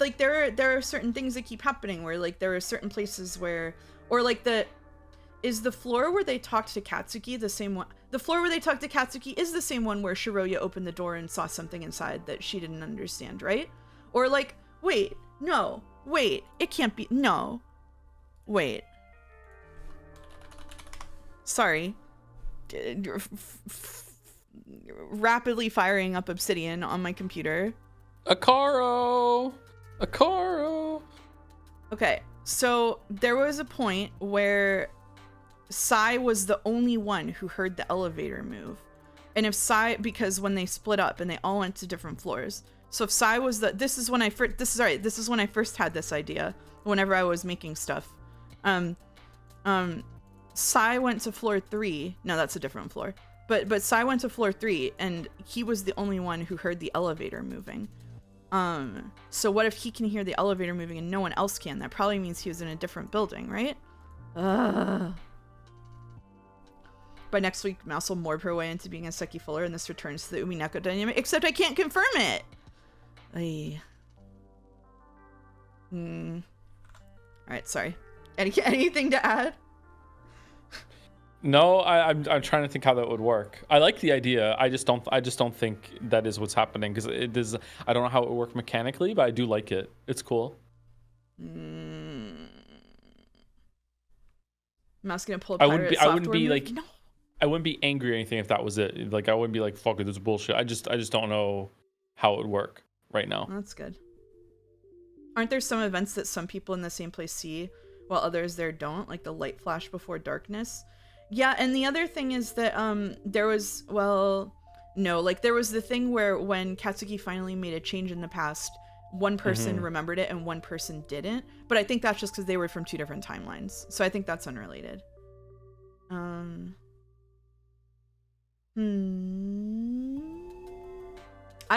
like there are certain things that keep happening where like there are certain places where, or like is the floor where they talked to Katsuki the same one? The floor where they talked to Katsuki is the same one where Shiroya opened the door and saw something inside that she didn't understand, right? Or like, wait, it can't be, no, wait. Sorry. Rapidly firing up Obsidian on my computer. Akaro. Okay, so there was a point where Sai was the only one who heard the elevator move. And if Sai, because when they split up and they all went to different floors. So if Sai was this is when I first had this idea whenever I was making stuff. Sai went to floor 3. No, that's a different floor. But Sai went to floor 3 and he was the only one who heard the elevator moving. So what if he can hear the elevator moving and no one else can? That probably means he was in a different building, right? By next week, Mouse will morph her way into being a Seki Fuller, and this returns to the Umineko dynamic, except I can't confirm it! Alright, sorry. Anything to add? No, I'm trying to think how that would work. I like the idea. I just don't think that is what's happening, because it is. I don't know how it would work mechanically, but I do like it. It's cool. Mouse gonna pull a pirate software. I wouldn't be like. No. I wouldn't be angry or anything if that was it. Like, I wouldn't be like, fuck it, this is bullshit. I just don't know how it would work right now. That's good. Aren't there some events that some people in the same place see while others there don't? Like the light flash before darkness? Yeah, and the other thing is that there was, well, no, like there was the thing where when Katsuki finally made a change in the past, one person remembered it and one person didn't. But I think that's just because they were from two different timelines. So I think that's unrelated. I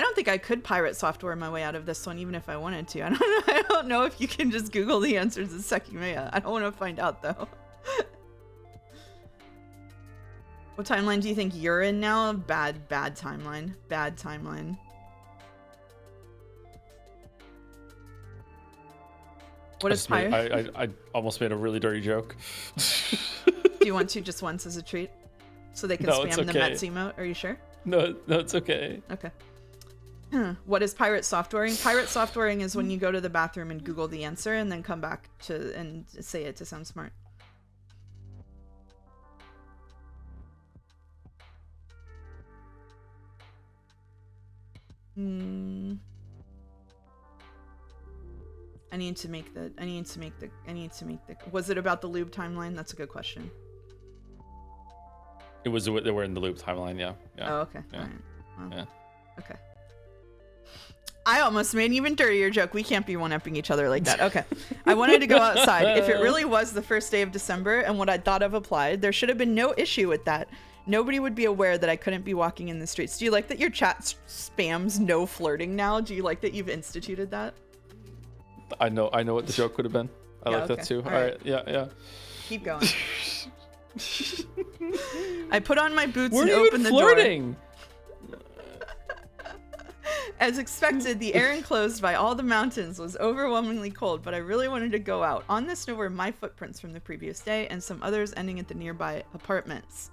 don't think I could pirate software my way out of this one, even if I wanted to. I don't know if you can just Google the answers to Sekimeiya. I don't want to find out though. What timeline do you think you're in now? Bad timeline. Bad timeline. What is pirate? I almost made a really dirty joke. Do you want to just once as a treat? So they can spam the Metz emote? Are you sure? No, it's okay. Okay. What is pirate softwaring? Pirate softwaring is when you go to the bathroom and Google the answer and then come back and say it to sound smart. I need to make the was it about the lube timeline? That's a good question. It was, they were in the loop timeline, yeah. Oh, okay. Yeah. All right. Well, Yeah. Okay. I almost made an even dirtier joke. We can't be one-upping each other like that. Okay. I wanted to go outside. If it really was the first day of December and what I thought of applied, there should have been no issue with that. Nobody would be aware that I couldn't be walking in the streets. Do you like that your chat spams no flirting now? Do you like that you've instituted that? I know what the joke would have been. I like that too. All right. Yeah. Keep going. I put on my boots and opened the flirting? door. As expected, the air enclosed by all the mountains was overwhelmingly cold, but I really wanted to go out. On the snow were my footprints from the previous day and some others ending at the nearby apartments.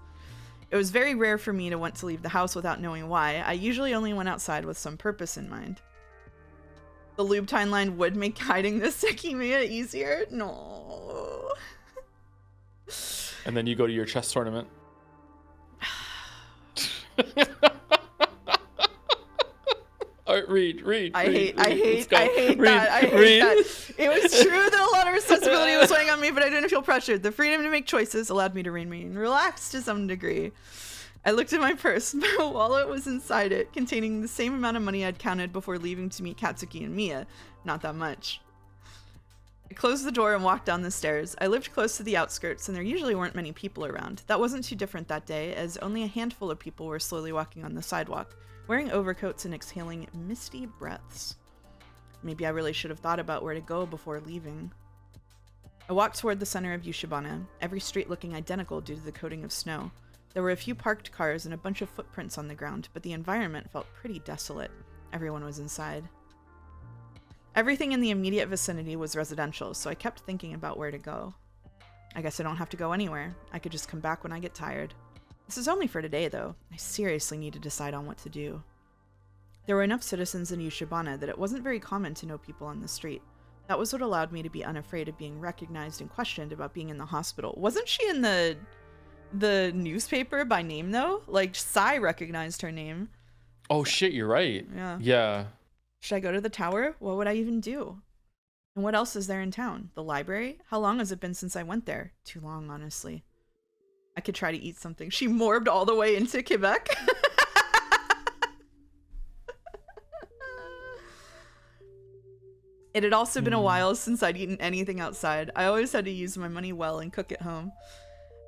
It was very rare for me to want to leave the house without knowing why. I usually only went outside with some purpose in mind. The lube timeline would make hiding the Sekimeiya easier? No. And then you go to your chess tournament. All right, read. I hate that. It was true that a lot of responsibility was weighing on me, but I didn't feel pressured. The freedom to make choices allowed me to remain relaxed to some degree. I looked at my purse. My wallet was inside it, containing the same amount of money I'd counted before leaving to meet Katsuki and Mia. Not that much. I closed the door and walked down the stairs. I lived close to the outskirts, and there usually weren't many people around. That wasn't too different that day, as only a handful of people were slowly walking on the sidewalk, wearing overcoats and exhaling misty breaths. Maybe I really should have thought about where to go before leaving. I walked toward the center of Yushibana, every street looking identical due to the coating of snow. There were a few parked cars and a bunch of footprints on the ground, but the environment felt pretty desolate. Everyone was inside. Everything in the immediate vicinity was residential, so I kept thinking about where to go. I guess I don't have to go anywhere. I could just come back when I get tired. This is only for today, though. I seriously need to decide on what to do. There were enough citizens in Yushibana that it wasn't very common to know people on the street. That was what allowed me to be unafraid of being recognized and questioned about being in the hospital. Wasn't she in the newspaper by name, though? Like, Sai recognized her name. Oh, shit, you're right. Yeah. Should I go to the tower? What would I even do? And what else is there in town? The library? How long has it been since I went there? Too long, honestly. I could try to eat something. She morbed all the way into Quebec. It had also been a while since I'd eaten anything outside. I always had to use my money well and cook at home.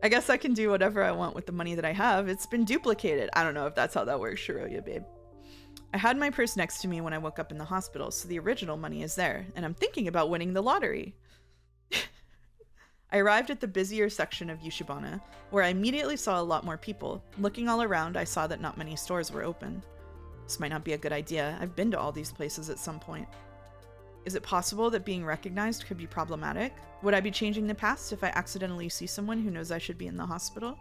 I guess I can do whatever I want with the money that I have. It's been duplicated. I don't know if that's how that works, Shiroya, babe. I had my purse next to me when I woke up in the hospital, so the original money is there, and I'm thinking about winning the lottery. I arrived at the busier section of Yushibana, where I immediately saw a lot more people. Looking all around, I saw that not many stores were open. This might not be a good idea. I've been to all these places at some point. Is it possible that being recognized could be problematic? Would I be changing the past if I accidentally see someone who knows I should be in the hospital?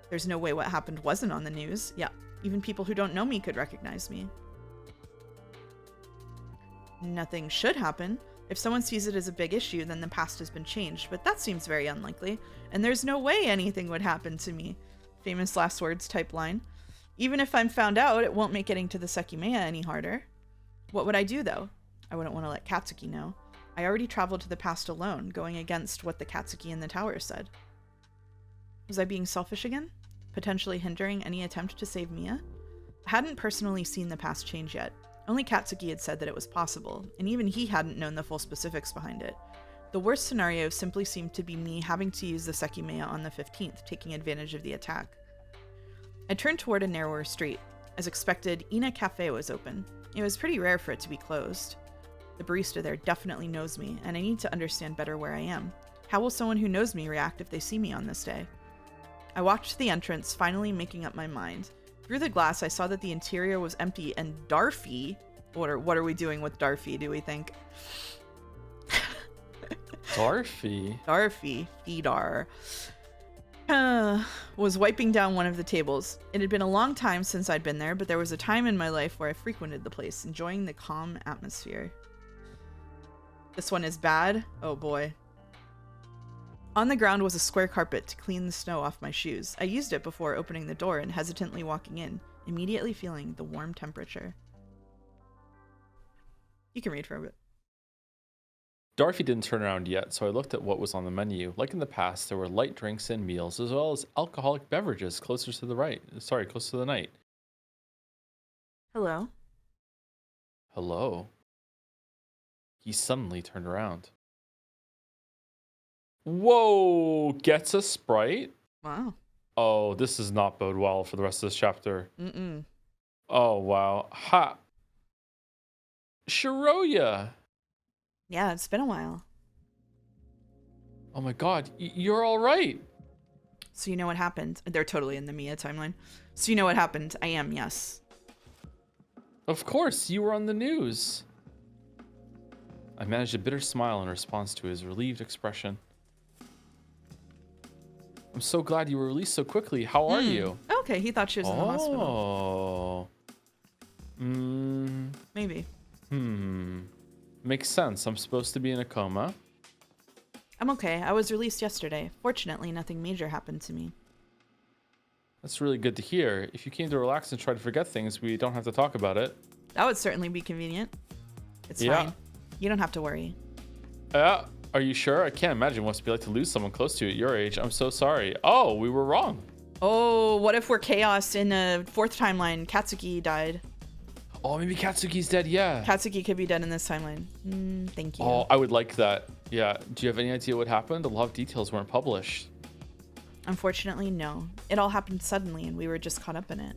There's no way what happened wasn't on the news. Yeah, even people who don't know me could recognize me. Nothing should happen. If someone sees it as a big issue, then the past has been changed, but that seems very unlikely, and there's no way anything would happen to me. Famous last words type line. Even if I'm found out, it won't make getting to the Sekimeiya any harder. What would I do, though? I wouldn't want to let Katsuki know. I already traveled to the past alone, going against what the Katsuki in the tower said. Was I being selfish again? Potentially hindering any attempt to save Mia? I hadn't personally seen the past change yet. Only Katsuki had said that it was possible, and even he hadn't known the full specifics behind it. The worst scenario simply seemed to be me having to use the Sekimeiya on the 15th, taking advantage of the attack. I turned toward a narrower street. As expected, Ina Cafe was open. It was pretty rare for it to be closed. The barista there definitely knows me, and I need to understand better where I am. How will someone who knows me react if they see me on this day? I walked to the entrance, finally making up my mind. Through the glass, I saw that the interior was empty, and Darfy... What are we doing with Darfy, do we think? Darfy? Darfy. Fedar. Was wiping down one of the tables. It had been a long time since I'd been there, but there was a time in my life where I frequented the place, enjoying the calm atmosphere. This one is bad. Oh boy. On the ground was a square carpet to clean the snow off my shoes. I used it before opening the door and hesitantly walking in, immediately feeling the warm temperature. You can read for a bit. Dorothy didn't turn around yet, so I looked at what was on the menu. Like in the past, there were light drinks and meals, as well as alcoholic beverages closer to the right. Sorry, close to the night. Hello? Hello? He suddenly turned around. Whoa! Gets a Sprite? Wow. Oh, this does not bode well for the rest of this chapter. Mm-mm. Oh, wow. Ha! Shiroya! Yeah, it's been a while. Oh my god, you're all right. So you know what happened? They're totally in the Mia timeline. So you know what happened? I am, yes. Of course, you were on the news. I managed a bitter smile in response to his relieved expression. I'm so glad you were released so quickly. How are you? Okay, he thought she was in the hospital. Maybe. Makes sense. I'm supposed to be in a coma. I'm okay. I was released yesterday. Fortunately, nothing major happened to me. That's really good to hear. If you came to relax and try to forget things, we don't have to talk about it. That would certainly be convenient. It's fine. You don't have to worry. Are you sure? I can't imagine what it'd be like to lose someone close to you at your age. I'm so sorry. Oh, we were wrong. Oh, what if we're chaos in a fourth timeline? Katsuki died. Oh, maybe Katsuki's dead, yeah. Katsuki could be dead in this timeline. Thank you. Oh, I would like that. Yeah. Do you have any idea what happened? A lot of details weren't published. Unfortunately, no. It all happened suddenly and we were just caught up in it.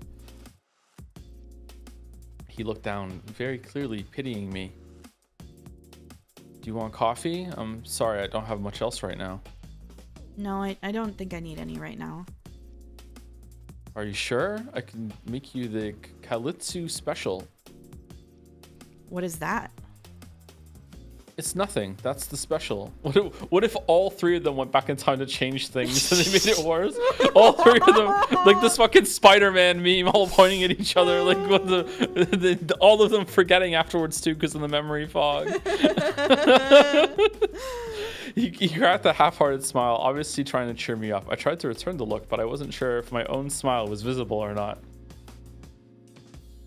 He looked down, very clearly pitying me. Do you want coffee? I'm sorry, I don't have much else right now. No, I don't think I need any right now. Are you sure? I can make you the Kalitsu special. What is that? It's nothing. That's the special. What if all three of them went back in time to change things and they made it worse? All three of them, like this fucking Spider-Man meme, all pointing at each other, like what all of them forgetting afterwards too because of the memory fog. He cracked a half-hearted smile, obviously trying to cheer me up. I tried to return the look, but I wasn't sure if my own smile was visible or not.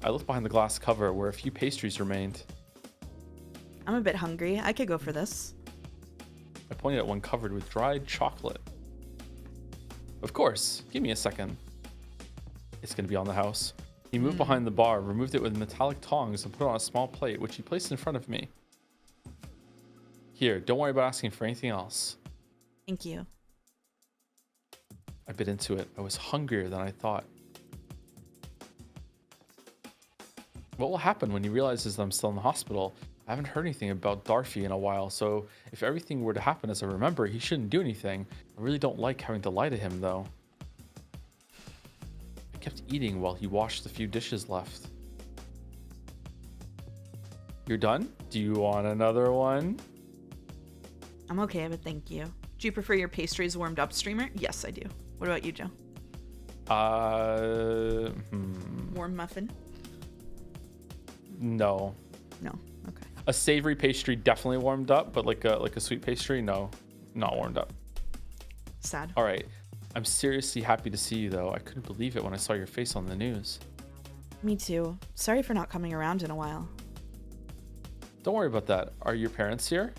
I looked behind the glass cover where a few pastries remained. I'm a bit hungry. I could go for this. I pointed at one covered with dried chocolate. Of course. Give me a second. It's going to be on the house. He moved behind the bar, removed it with metallic tongs, and put it on a small plate, which he placed in front of me. Here, don't worry about asking for anything else. Thank you. I bit into it. I was hungrier than I thought. What will happen when he realizes that I'm still in the hospital? I haven't heard anything about Darfi in a while, so if everything were to happen as I remember, he shouldn't do anything. I really don't like having to lie to him, though. I kept eating while he washed the few dishes left. You're done? Do you want another one? I'm okay, but thank you. Do you prefer your pastries warmed up, streamer? Yes, I do. What about you, Joe? Warm muffin? No. No. Okay. A savory pastry definitely warmed up, but like a sweet pastry, no, not warmed up. Sad. All right. I'm seriously happy to see you, though. I couldn't believe it when I saw your face on the news. Me too. Sorry for not coming around in a while. Don't worry about that. Are your parents here?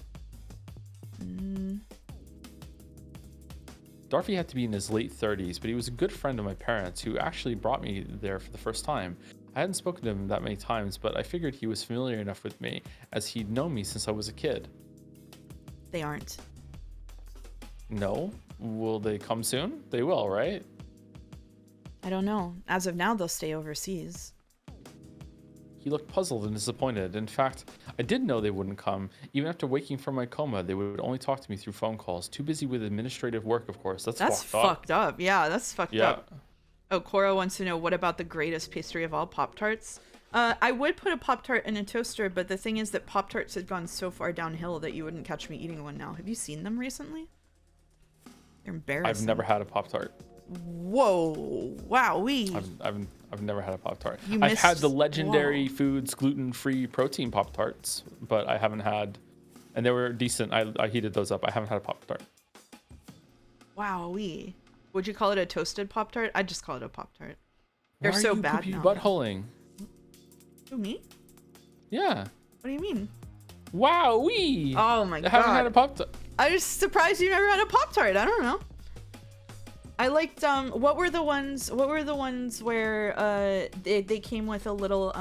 Darfi had to be in his late 30s, but he was a good friend of my parents who actually brought me there for the first time. I hadn't spoken to him that many times, but I figured he was familiar enough with me as he'd known me since I was a kid. They aren't. No? Will they come soon? They will, right? I don't know. As of now, they'll stay overseas. He looked puzzled and disappointed. In fact, I did know they wouldn't come. Even after waking from my coma, they would only talk to me through phone calls. Too busy with administrative work, of course. That's fucked up. Yeah, that's fucked up. Oh, Cora wants to know, what about the greatest pastry of all, Pop-Tarts? I would put a Pop-Tart in a toaster, but the thing is that Pop-Tarts had gone so far downhill that you wouldn't catch me eating one now. Have you seen them recently? They're embarrassing. I've never had a Pop-Tart. Whoa! Wowee! I've never had a Pop-Tart. You I've had the missed- legendary whoa. Foods gluten-free protein Pop-Tarts, but I haven't had, and they were decent. I heated those up. I haven't had a Pop-Tart. Wowee! Would you call it a toasted Pop-Tart? I'd just call it a Pop-Tart. They're Why are so you bad poopy now. buttholing? Who, me? Yeah. What do you mean? Wowee! Oh my I haven't had a god! Pop-Tart. I'm just surprised you never had a Pop-Tart. I don't know. I liked what were the ones where they came with a little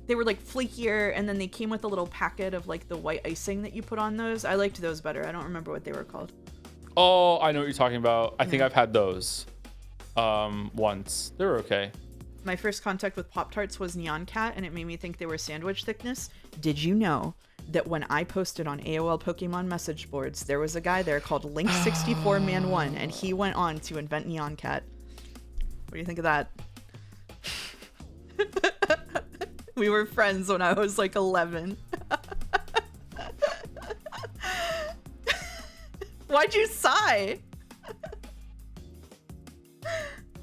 they were like flakier, and then they came with a little packet of like the white icing that you put on those. I liked those better. I don't remember what they were called. Oh, I know what you're talking about. I think I've had those once. They were okay. My first contact with Pop-Tarts was Neon Cat, and it made me think they were sandwich thickness. Did you know that when I posted on AOL Pokemon message boards, there was a guy there called Link64Man1, and he went on to invent Neon Cat? What do you think of that? We were friends when I was like 11. Why'd you sigh?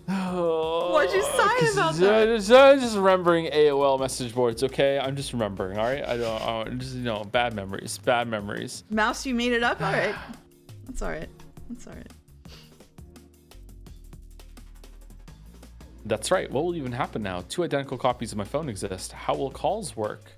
What'd you sigh about that? I'm just remembering AOL message boards, okay? I'm just remembering, all right? I don't, just, bad memories. Bad memories. Mouse, you made it up? All right. That's all right. That's all right. That's right. What will even happen now? 2 identical copies of my phone exist. How will calls work?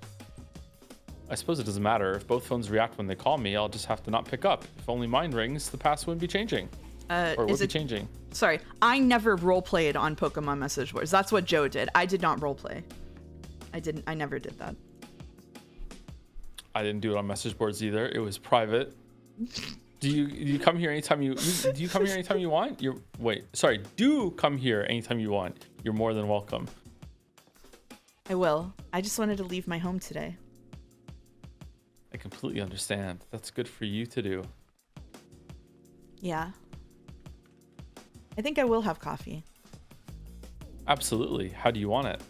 I suppose it doesn't matter. If both phones react when they call me, I'll just have to not pick up. If only mine rings, the past wouldn't be changing. Or would be changing. Sorry, I never roleplayed on Pokemon message boards. That's what Joe did. I did not roleplay. I never did that. I didn't do it on message boards either. It was private. Do you come here anytime you do you come here anytime you want? Do come here anytime you want. You're more than welcome. I will. I just wanted to leave my home today. I completely understand. That's good for you to do. Yeah. I think I will have coffee. Absolutely. How do you want it?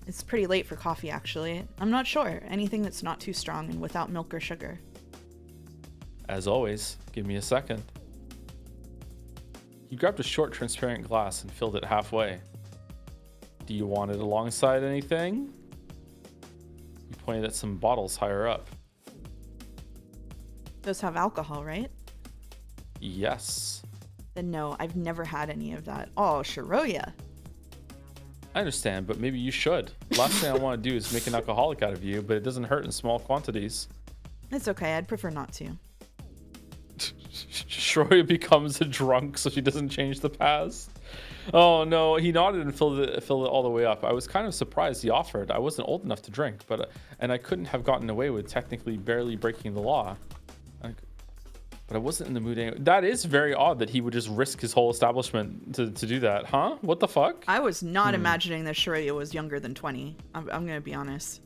It's pretty late for coffee, actually. I'm not sure. Anything that's not too strong and without milk or sugar. As always, give me a second. He grabbed a short, transparent glass and filled it halfway. Do you want it alongside anything? He pointed at some bottles higher up. Those have alcohol, right? Yes. Then no, I've never had any of that. Oh, Shiroya. I understand, but maybe you should. Last thing I want to do is make an alcoholic out of you, but it doesn't hurt in small quantities. It's okay. I'd prefer not to. Shroya becomes a drunk so she doesn't change the past. Oh no, he nodded and filled it all the way up. I was kind of surprised he offered. I wasn't old enough to drink, and I couldn't have gotten away with technically barely breaking the law. But I wasn't in the mood anyway. That is very odd that he would just risk his whole establishment to do that, huh? What the fuck? I was not imagining that Shiroya was younger than 20. I'm gonna be honest.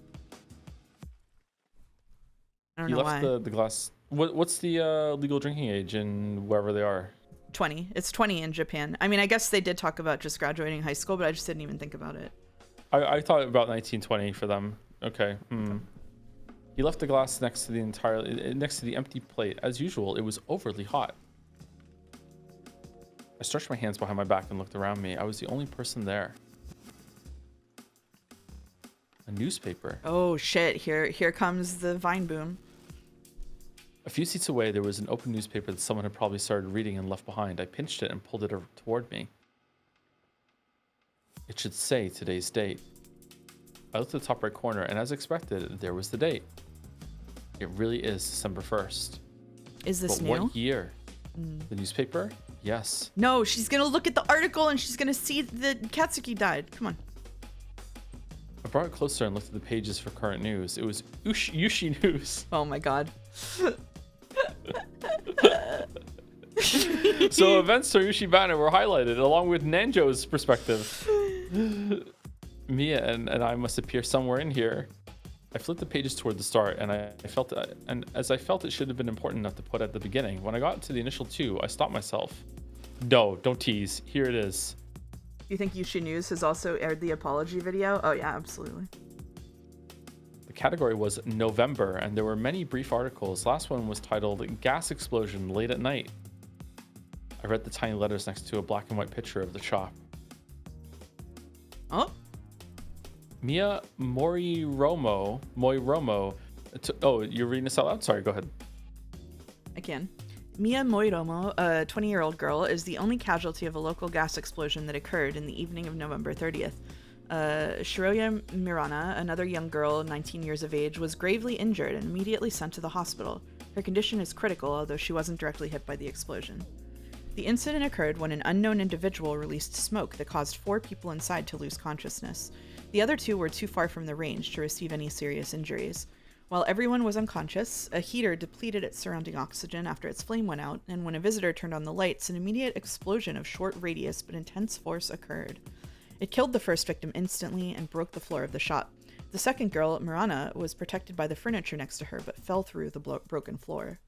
I don't know why. He left the glass. What's the legal drinking age in wherever they are? 20. It's 20 in Japan. I mean, I guess they did talk about just graduating high school, but I just didn't even think about it. I thought about 1920 for them. Okay. He left the glass next to the empty plate. As usual, it was overly hot. I stretched my hands behind my back and looked around me. I was the only person there. A newspaper. Oh shit! Here comes the Vine boom. A few seats away, there was an open newspaper that someone had probably started reading and left behind. I pinched it and pulled it toward me. It should say today's date. I looked at the top right corner, and as expected, there was the date. It really is December 1st. Is this but new? What year? The newspaper? Yes. No, she's gonna look at the article and she's gonna see that Katsuki died. Come on. I brought it closer and looked at the pages for current news. It was Yushi News. Oh my god. So events for Yushibana were highlighted along with Nanjo's perspective. Mia and I must appear somewhere in here. I flipped the pages toward the start, and as I felt it should have been important enough to put at the beginning. When I got to the initial 2, I stopped myself. No, don't tease. Here it is. You think Yushi News has also aired the apology video? Oh yeah, absolutely. The category was November, and there were many brief articles. Last one was titled "Gas Explosion Late at Night." I read the tiny letters next to a black and white picture of the shop. Oh. Mia Moiromo. Oh, you're reading this out loud? Sorry, go ahead. I can. Mia Moiromo, a 20-year-old girl, is the only casualty of a local gas explosion that occurred in the evening of November 30th. Shiroya Mirana, another young girl, 19 years of age, was gravely injured and immediately sent to the hospital. Her condition is critical, although she wasn't directly hit by the explosion. The incident occurred when an unknown individual released smoke that caused 4 people inside to lose consciousness. The other 2 were too far from the range to receive any serious injuries. While everyone was unconscious, a heater depleted its surrounding oxygen after its flame went out, and when a visitor turned on the lights, an immediate explosion of short radius but intense force occurred. It killed the first victim instantly and broke the floor of the shop. The second girl, Mirana, was protected by the furniture next to her but fell through the broken floor.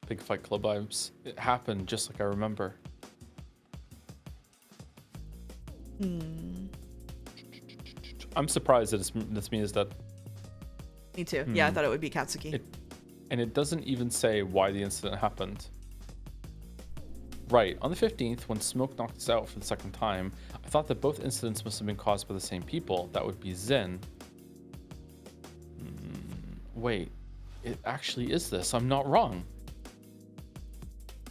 Big Fight Club vibes. It happened just like I remember. I'm surprised that this means that. Me too. Yeah, I thought it would be Katsuki. And it doesn't even say why the incident happened. Right, on the 15th, when smoke knocked us out for the second time, I thought that both incidents must have been caused by the same people. That would be Zen. Wait, it actually is this. I'm not wrong.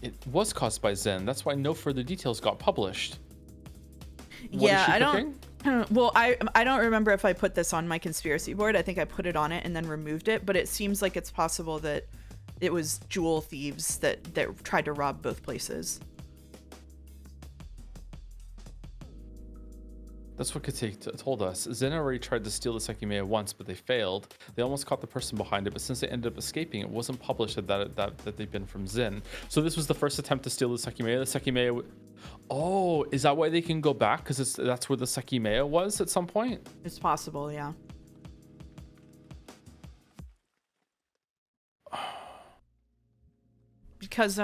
It was caused by Zen. That's why no further details got published. I don't. Well, I don't remember if I put this on my conspiracy board. I think I put it on it and then removed it. But it seems like it's possible that it was jewel thieves that tried to rob both places. That's what Katsuki told us. Zen already tried to steal the Sekimeiya once, but they failed. They almost caught the person behind it, but since they ended up escaping, it wasn't published that they'd been from Zen. So this was the first attempt to steal the Sekimeiya. The Sekimeiya... Oh, is that why they can go back? Because that's where the Sekimeiya was at some point? It's possible, yeah. Because,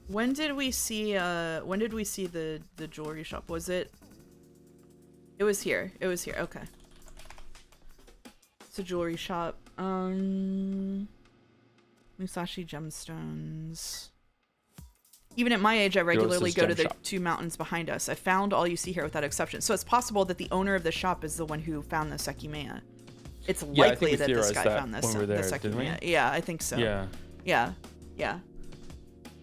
when did we see the jewelry shop? Was it was here. It was here. Okay. It's a jewelry shop. Musashi gemstones. Even at my age, I regularly go to the 2 mountains behind us. I found all you see here without exception. So it's possible that the owner of the shop is the one who found the Sekimeiya. It's likely that this guy found this the Sekimeiya. Yeah, I think so. Yeah.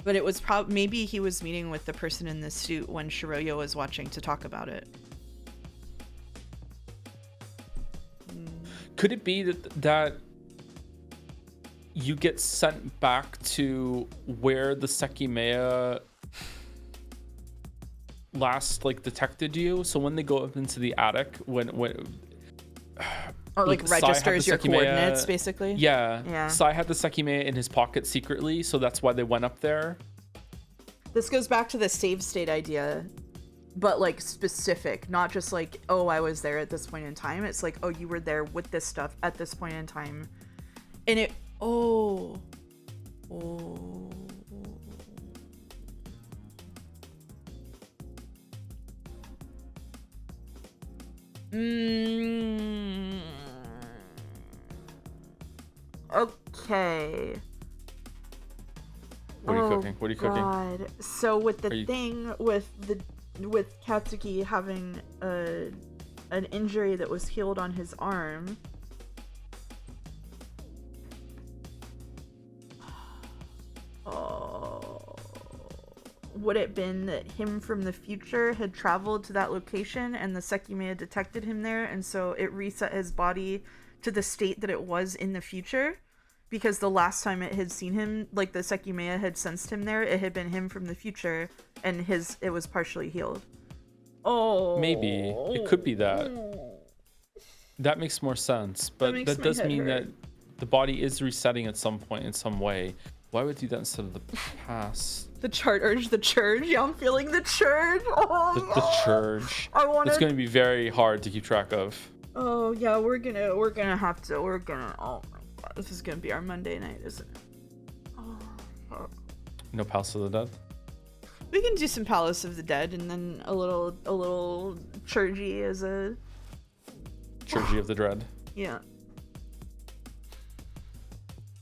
But it was maybe he was meeting with the person in the suit when Shiroya was watching to talk about it. Could it be that you get sent back to where the Sekimeiya last detected you? So when they go up into the attic, when or registers your coordinates, basically. Yeah. Sai had the Sekimeiya in his pocket secretly, so that's why they went up there. This goes back to the save state idea, but specific, not just oh, I was there at this point in time. It's oh, you were there with this stuff at this point in time, and it. Oh. Okay. What are you cooking? What are you cooking? God. So with the thing with Katsuki having an injury that was healed on his arm. Would it been that him from the future had traveled to that location and the Sekimeiya detected him there, and so it reset his body to the state that it was in the future? Because the last time it had seen him, the Sekimeiya had sensed him there, it had been him from the future, and it was partially healed. Oh. Maybe. It could be that. That makes more sense. But that does mean that The body is resetting at some point in some way. Why would it do that instead of the past? The church, the church. Yeah, I'm feeling the church. Oh, The church. I want It's going to be very hard to keep track of. Oh yeah, we're gonna have to. Oh my god, this is gonna be our Monday night, isn't it? Oh. No Palace of the Dead. We can do some Palace of the Dead and then a little churchy as a Churchy of the Dread. Yeah.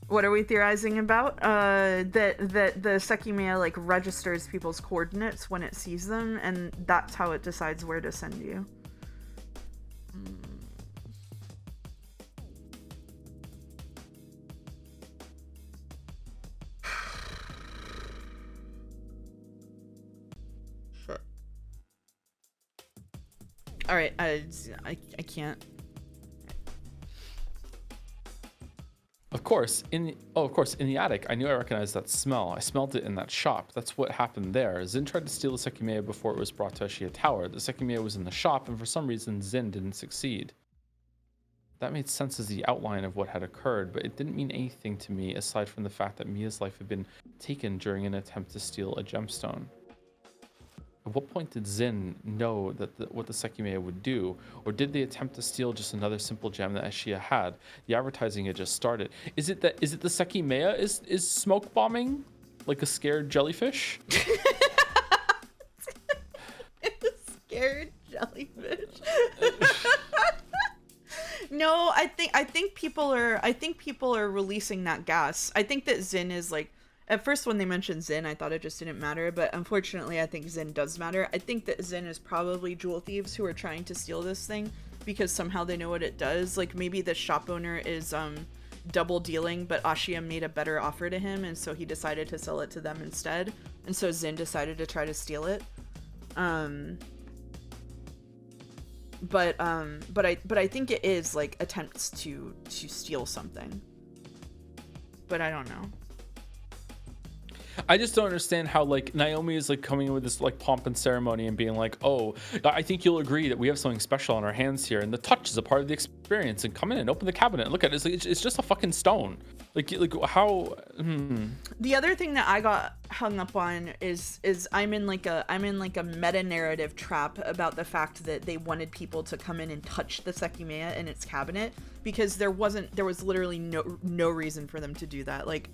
What are we theorizing about? That the Sekimeiya like registers people's coordinates when it sees them, and that's how it decides where to send you. Shit. All right, I can't. Of course, in the attic, I knew I recognized that smell. I smelled it in that shop. That's what happened there. Zin tried to steal the Sekimeiya before it was brought to Ashia Tower. The Sekimeiya was in the shop, and for some reason, Zin didn't succeed. That made sense as the outline of what had occurred, but it didn't mean anything to me aside from the fact that Mia's life had been taken during an attempt to steal a gemstone. At what point did Zin know that what the Sekimeiya would do? Or did they attempt to steal just another simple gem that Ashia had? The advertising had just started. Is it the Sekimeiya is smoke bombing? Like a scared jellyfish? Scared jellyfish. No, I think people are releasing that gas. I think that Zin is like, at first when they mentioned Zin, I thought it just didn't matter, but unfortunately I think Zin does matter. I think that Zin is probably jewel thieves who are trying to steal this thing because somehow they know what it does. Like maybe the shop owner is double dealing, but Ashia made a better offer to him, and so he decided to sell it to them instead. And so Zin decided to try to steal it. But I think it is like attempts to steal something. But I don't know. I just don't understand how like Naomi is like coming in with this like pomp and ceremony and being like, oh, I think you'll agree that we have something special on our hands here, and the touch is a part of the experience, and come in and open the cabinet and look at it. It's just a fucking stone. Like how? The other thing that I got hung up on is I'm in like a meta narrative trap about the fact that they wanted people to come in and touch the Sekimeiya in its cabinet, because there was literally no reason for them to do that. Like,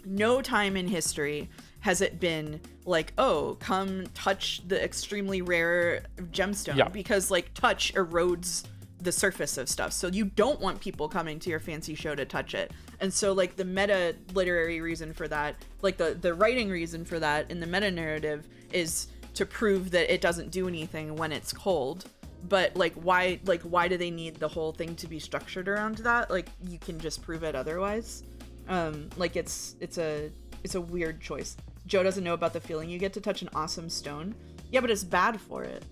no time in history has it been like, oh, come touch the extremely rare gemstone. Yeah. Because like touch erodes the surface of stuff, so you don't want people coming to your fancy show to touch it. And so like the meta literary reason for that, like the writing reason for that in the meta narrative, is to prove that it doesn't do anything when it's cold. But like why do they need the whole thing to be structured around that? Like you can just prove it otherwise. Like it's a weird choice. Joe doesn't know about the feeling you get to touch an awesome stone. Yeah, but it's bad for it.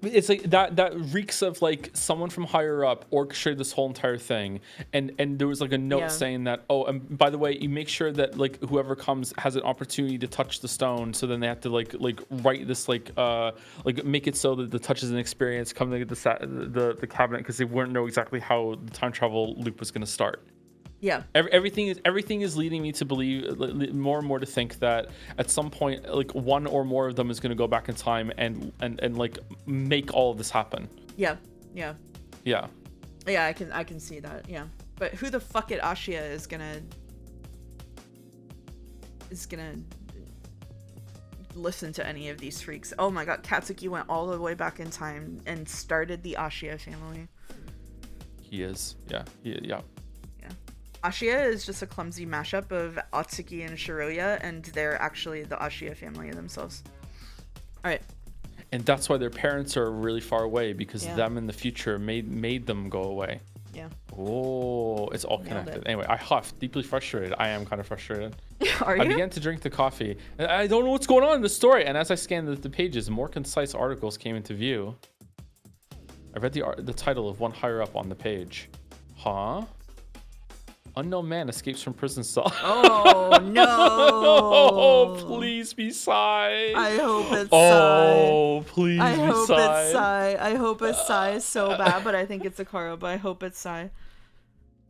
It's like that reeks of like someone from higher up orchestrated this whole entire thing, and there was like a note saying that, oh, and by the way, you make sure that like whoever comes has an opportunity to touch the stone, so then they have to like write this like make it so that the touch is an experience, come to get the cabinet, because they wouldn't know exactly how the time travel loop was going to start. Yeah. Everything is leading me to believe more and more to think that at some point, like one or more of them is going to go back in time and like make all of this happen. Yeah. Yeah, I can see that. Yeah. But who the fuck at Ashia is gonna listen to any of these freaks? Oh my god, Katsuki went all the way back in time and started the Ashia family. He is. Yeah. Ashia is just a clumsy mashup of Atsuki and Shiroya, and they're actually the Ashia family themselves. All right. And that's why their parents are really far away, because them in the future made them go away. Yeah. Oh, it's all connected. Anyway, I huffed, deeply frustrated. I am kind of frustrated. Are you? I began to drink the coffee. I don't know what's going on in the story. And as I scanned the pages, more concise articles came into view. I read the title of one higher up on the page. Huh? Unknown man escapes from prison cell. Oh no! Oh, please be Sai. I hope it's Sai. Oh, please be Sai. I hope it's Sai so bad, but I think it's Akaro, but I hope it's Sai.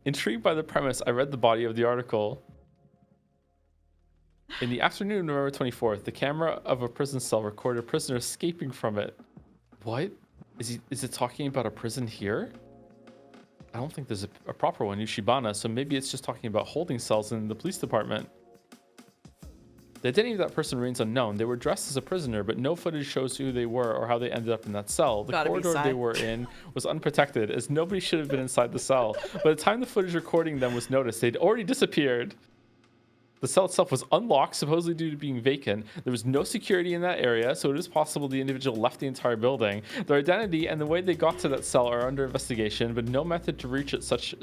Intrigued by the premise, I read the body of the article. In the afternoon of November 24th, the camera of a prison cell recorded a prisoner escaping from it. What? Is it talking about a prison here? I don't think there's a proper one, Yushibana, so maybe it's just talking about holding cells in the police department. The identity of that person remains unknown. They were dressed as a prisoner, but no footage shows who they were or how they ended up in that cell. The corridor they were in was unprotected, as nobody should have been inside the cell. By the time the footage recording them was noticed, they'd already disappeared. The cell itself was unlocked, supposedly due to being vacant. There was no security in that area, so it is possible the individual left the entire building. Their identity and the way they got to that cell are under investigation, but no method to reach it, such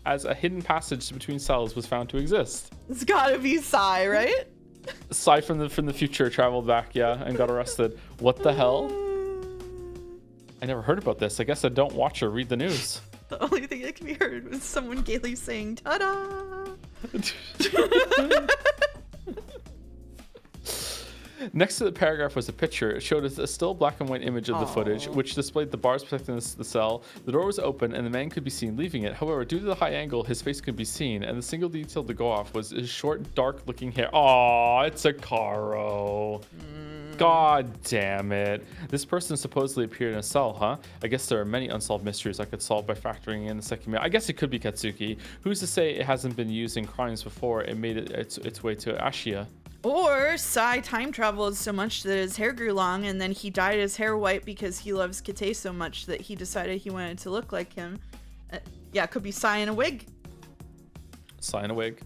as a hidden passage between cells, was found to exist. It's gotta be Sai, right? Sai from the future traveled back, yeah, and got arrested. What the hell? I never heard about this. I guess I don't watch or read the news. The only thing that can be heard was someone gaily saying, "Ta-da!" Next to the paragraph was a picture. It showed us a still black and white image of the footage, which displayed the bars protecting the cell. The door was open and the man could be seen leaving it. However, due to the high angle, his face could be seen, and the single detail to go off was his short, dark-looking hair. Aw, it's a Karo. God damn it. This person supposedly appeared in a cell, huh? I guess there are many unsolved mysteries I could solve by factoring in the Sekimeiya. I guess it could be Katsuki. Who's to say it hasn't been used in crimes before it made its way to Ashia? Or Sai time traveled so much that his hair grew long, and then he dyed his hair white because he loves Kate so much that he decided he wanted to look like him. Yeah, it could be Sai in a wig. Sai in a wig.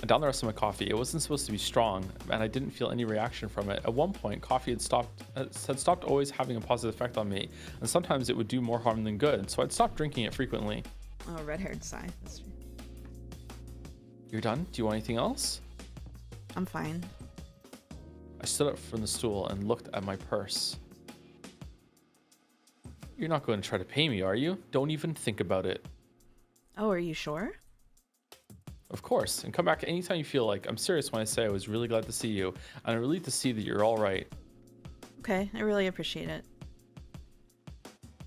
I downed the rest of my coffee. It wasn't supposed to be strong, and I didn't feel any reaction from it. At one point, coffee had stopped always having a positive effect on me, and sometimes it would do more harm than good, so I'd stopped drinking it frequently. Oh, red-haired Sai. That's true. You're done? Do you want anything else? I'm fine. I stood up from the stool and looked at my purse. You're not going to try to pay me, are you? Don't even think about it. Oh, are you sure? Of course, and come back anytime you feel like. I'm serious when I say I was really glad to see you, and I'm relieved to see that you're all right. Okay, I really appreciate it.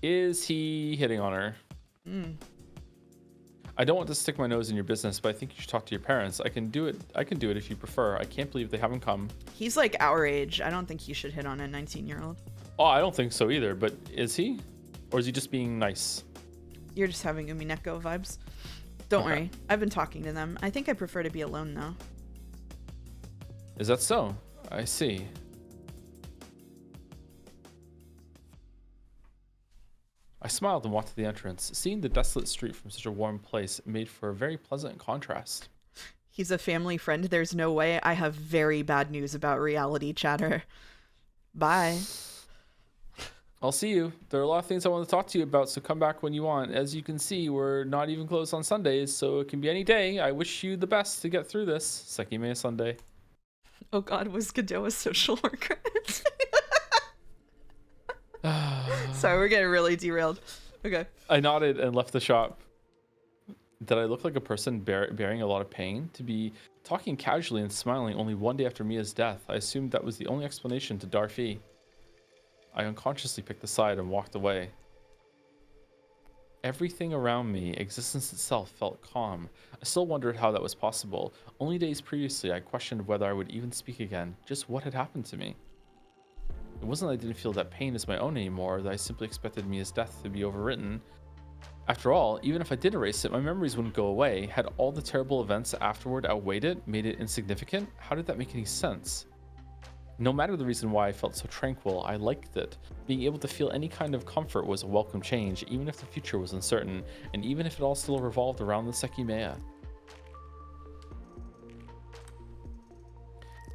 Is he hitting on her? I don't want to stick my nose in your business, but I think you should talk to your parents. I can do it if you prefer. I can't believe they haven't come. He's like our age. I don't think he should hit on a 19-year-old. Oh, I don't think so either, but is he? Or is he just being nice? You're just having Umineko vibes. Don't worry. I've been talking to them. I think I prefer to be alone, though. Is that so? I see. I smiled and walked to the entrance. Seeing the desolate street from such a warm place made for a very pleasant contrast. He's a family friend. There's no way. I have very bad news about reality chatter. Bye. I'll see you. There are a lot of things I want to talk to you about, so come back when you want. As you can see, we're not even closed on Sundays, so it can be any day. I wish you the best to get through this. Sekimeiya Sunday. Oh god, was Godot a social worker? Sorry, we're getting really derailed. Okay. I nodded and left the shop. Did I look like a person bearing a lot of pain? To be talking casually and smiling only one day after Mia's death, I assumed that was the only explanation to Darfi. I unconsciously picked a side and walked away. Everything around me, existence itself, felt calm. I still wondered how that was possible. Only days previously, I questioned whether I would even speak again. Just what had happened to me? It wasn't that I didn't feel that pain is my own anymore, that I simply expected Mia's death to be overwritten. After all, even if I did erase it, my memories wouldn't go away. Had all the terrible events afterward outweighed it, made it insignificant? How did that make any sense? No matter the reason why I felt so tranquil, I liked it. Being able to feel any kind of comfort was a welcome change, even if the future was uncertain, and even if it all still revolved around the Sekimeiya.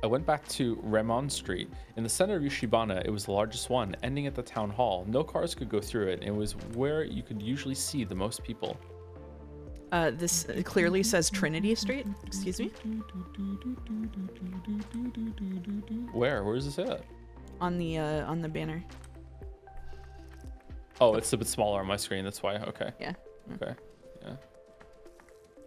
I went back to Remon Street. In the center of Yushibana, it was the largest one, ending at the town hall. No cars could go through it, and it was where you could usually see the most people. This clearly says Trinity Street. Excuse me? Where? Where does it say that? On the banner. Oh, it's a bit smaller on my screen. That's why. Okay. Yeah. Okay. Yeah.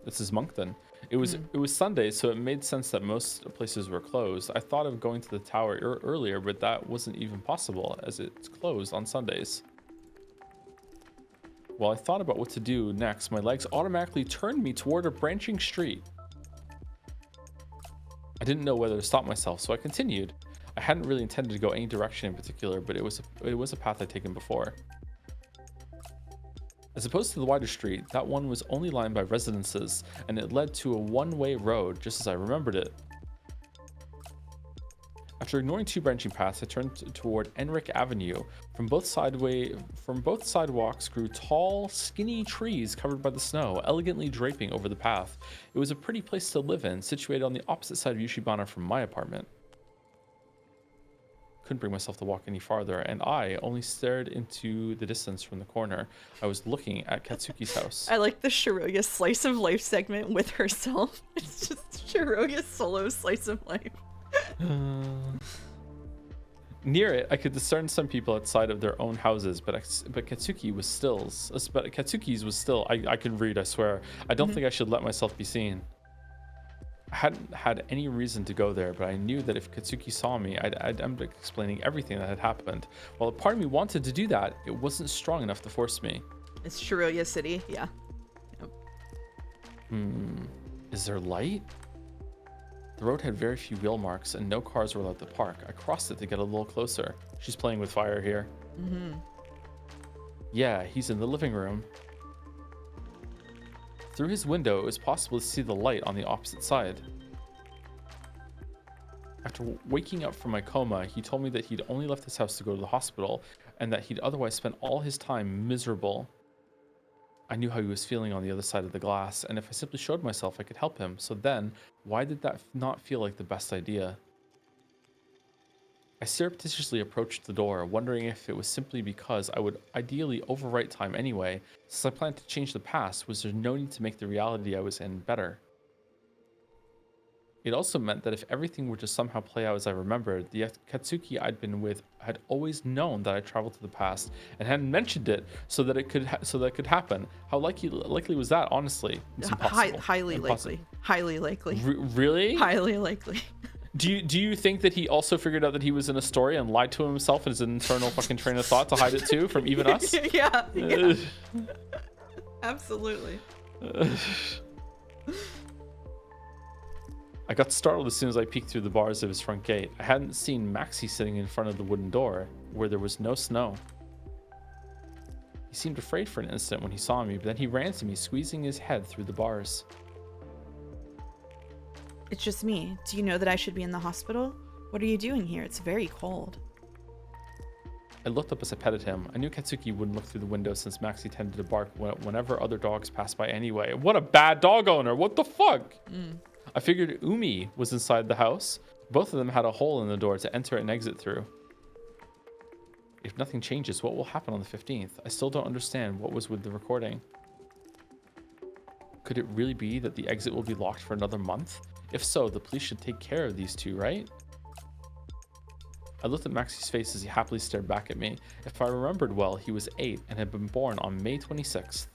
This is Moncton. It was Sunday, so it made sense that most places were closed. I thought of going to the tower earlier, but that wasn't even possible as it's closed on Sundays. While I thought about what to do next, my legs automatically turned me toward a branching street. I didn't know whether to stop myself, so I continued. I hadn't really intended to go any direction in particular, but it was a path I'd taken before. As opposed to the wider street, that one was only lined by residences, and it led to a one-way road, just as I remembered it. After ignoring two branching paths, I turned toward Enric Avenue. From both sidewalks grew tall, skinny trees covered by the snow, elegantly draping over the path. It was a pretty place to live in, situated on the opposite side of Yushibana from my apartment. Couldn't bring myself to walk any farther, and I only stared into the distance from the corner. I was looking at Katsuki's house. I like the Shiroya slice of life segment with herself. It's just Shiroya's solo slice of life. Near it, I could discern some people outside of their own houses, but Katsuki's was still. I can read, I swear. I don't think I should let myself be seen. I hadn't had any reason to go there, but I knew that if Katsuki saw me, I'd end up explaining everything that had happened. While a part of me wanted to do that, it wasn't strong enough to force me. It's Shiroya City, yeah. Yep. Is there light? The road had very few wheel marks, and no cars were allowed to park. I crossed it to get a little closer. She's playing with fire here. Yeah, he's in the living room. Through his window, it was possible to see the light on the opposite side. After waking up from my coma, he told me that he'd only left his house to go to the hospital, and that he'd otherwise spent all his time miserable. I knew how he was feeling on the other side of the glass, and if I simply showed myself, I could help him. So then, why did that not feel like the best idea? I surreptitiously approached the door, wondering if it was simply because I would ideally overwrite time anyway. Since I planned to change the past, was there no need to make the reality I was in better? It also meant that if everything were to somehow play out as I remembered, the Katsuki I'd been with had always known that I traveled to the past and hadn't mentioned it so that it could happen. How likely was that? Honestly, it's impossible. Highly likely. Highly likely. Really? Highly likely. Do you think that he also figured out that he was in a story and lied to himself and his internal fucking train of thought to hide it too from even us? Yeah. Absolutely. I got startled as soon as I peeked through the bars of his front gate. I hadn't seen Maxie sitting in front of the wooden door, where there was no snow. He seemed afraid for an instant when he saw me, but then he ran to me, squeezing his head through the bars. It's just me. Do you know that I should be in the hospital? What are you doing here? It's very cold. I looked up as I petted him. I knew Katsuki wouldn't look through the window since Maxie tended to bark whenever other dogs passed by anyway. What a bad dog owner. What the fuck? I figured Umi was inside the house. Both of them had a hole in the door to enter and exit through. If nothing changes, what will happen on the 15th? I still don't understand what was with the recording. Could it really be that the exit will be locked for another month? If so, the police should take care of these two, right? I looked at Maxie's face as he happily stared back at me. If I remembered well, he was 8 and had been born on May 26th.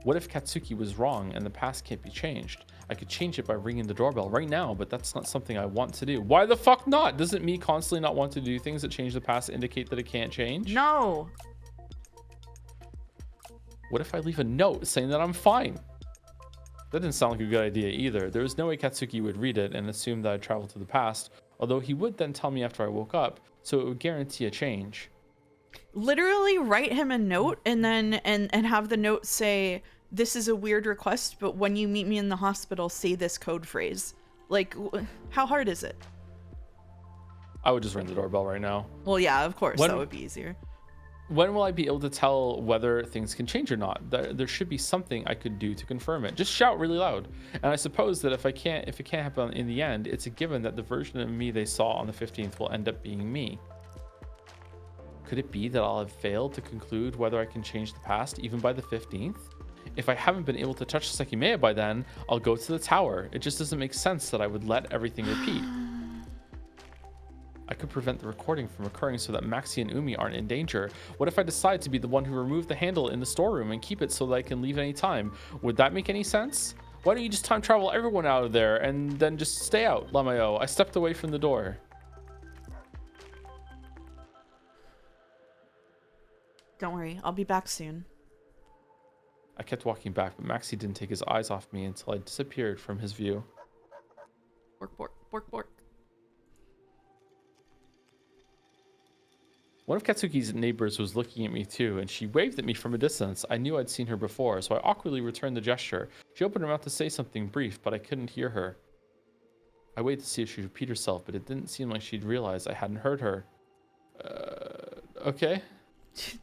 What if Katsuki was wrong and the past can't be changed? I could change it by ringing the doorbell right now, but that's not something I want to do. Why the fuck not? Doesn't me constantly not want to do things that change the past indicate that it can't change? No. What if I leave a note saying that I'm fine? That didn't sound like a good idea either. There was no way Katsuki would read it and assume that I traveled to the past, although he would then tell me after I woke up, so it would guarantee a change. Literally write him a note and then and have the note say, this is a weird request, but when you meet me in the hospital, say this code phrase. Like, how hard is it? I would just ring the doorbell right now. Well, yeah, of course, that would be easier. When will I be able to tell whether things can change or not? There should be something I could do to confirm it. Just shout really loud. And I suppose that if it can't happen in the end, it's a given that the version of me they saw on the 15th will end up being me. Could it be that I'll have failed to conclude whether I can change the past even by the 15th? If I haven't been able to touch Sekimeiya by then, I'll go to the tower. It just doesn't make sense that I would let everything repeat. I could prevent the recording from occurring so that Maxie and Umi aren't in danger. What if I decide to be the one who removed the handle in the storeroom and keep it so that I can leave any time? Would that make any sense? Why don't you just time travel everyone out of there and then just stay out, Lamayo? I stepped away from the door. Don't worry, I'll be back soon. I kept walking back, but Maxie didn't take his eyes off me until I disappeared from his view. Bork, bork, bork, bork. One of Katsuki's neighbors was looking at me too, and she waved at me from a distance. I knew I'd seen her before, so I awkwardly returned the gesture. She opened her mouth to say something brief, but I couldn't hear her. I waited to see if she'd repeat herself, but it didn't seem like she'd realized I hadn't heard her. Okay.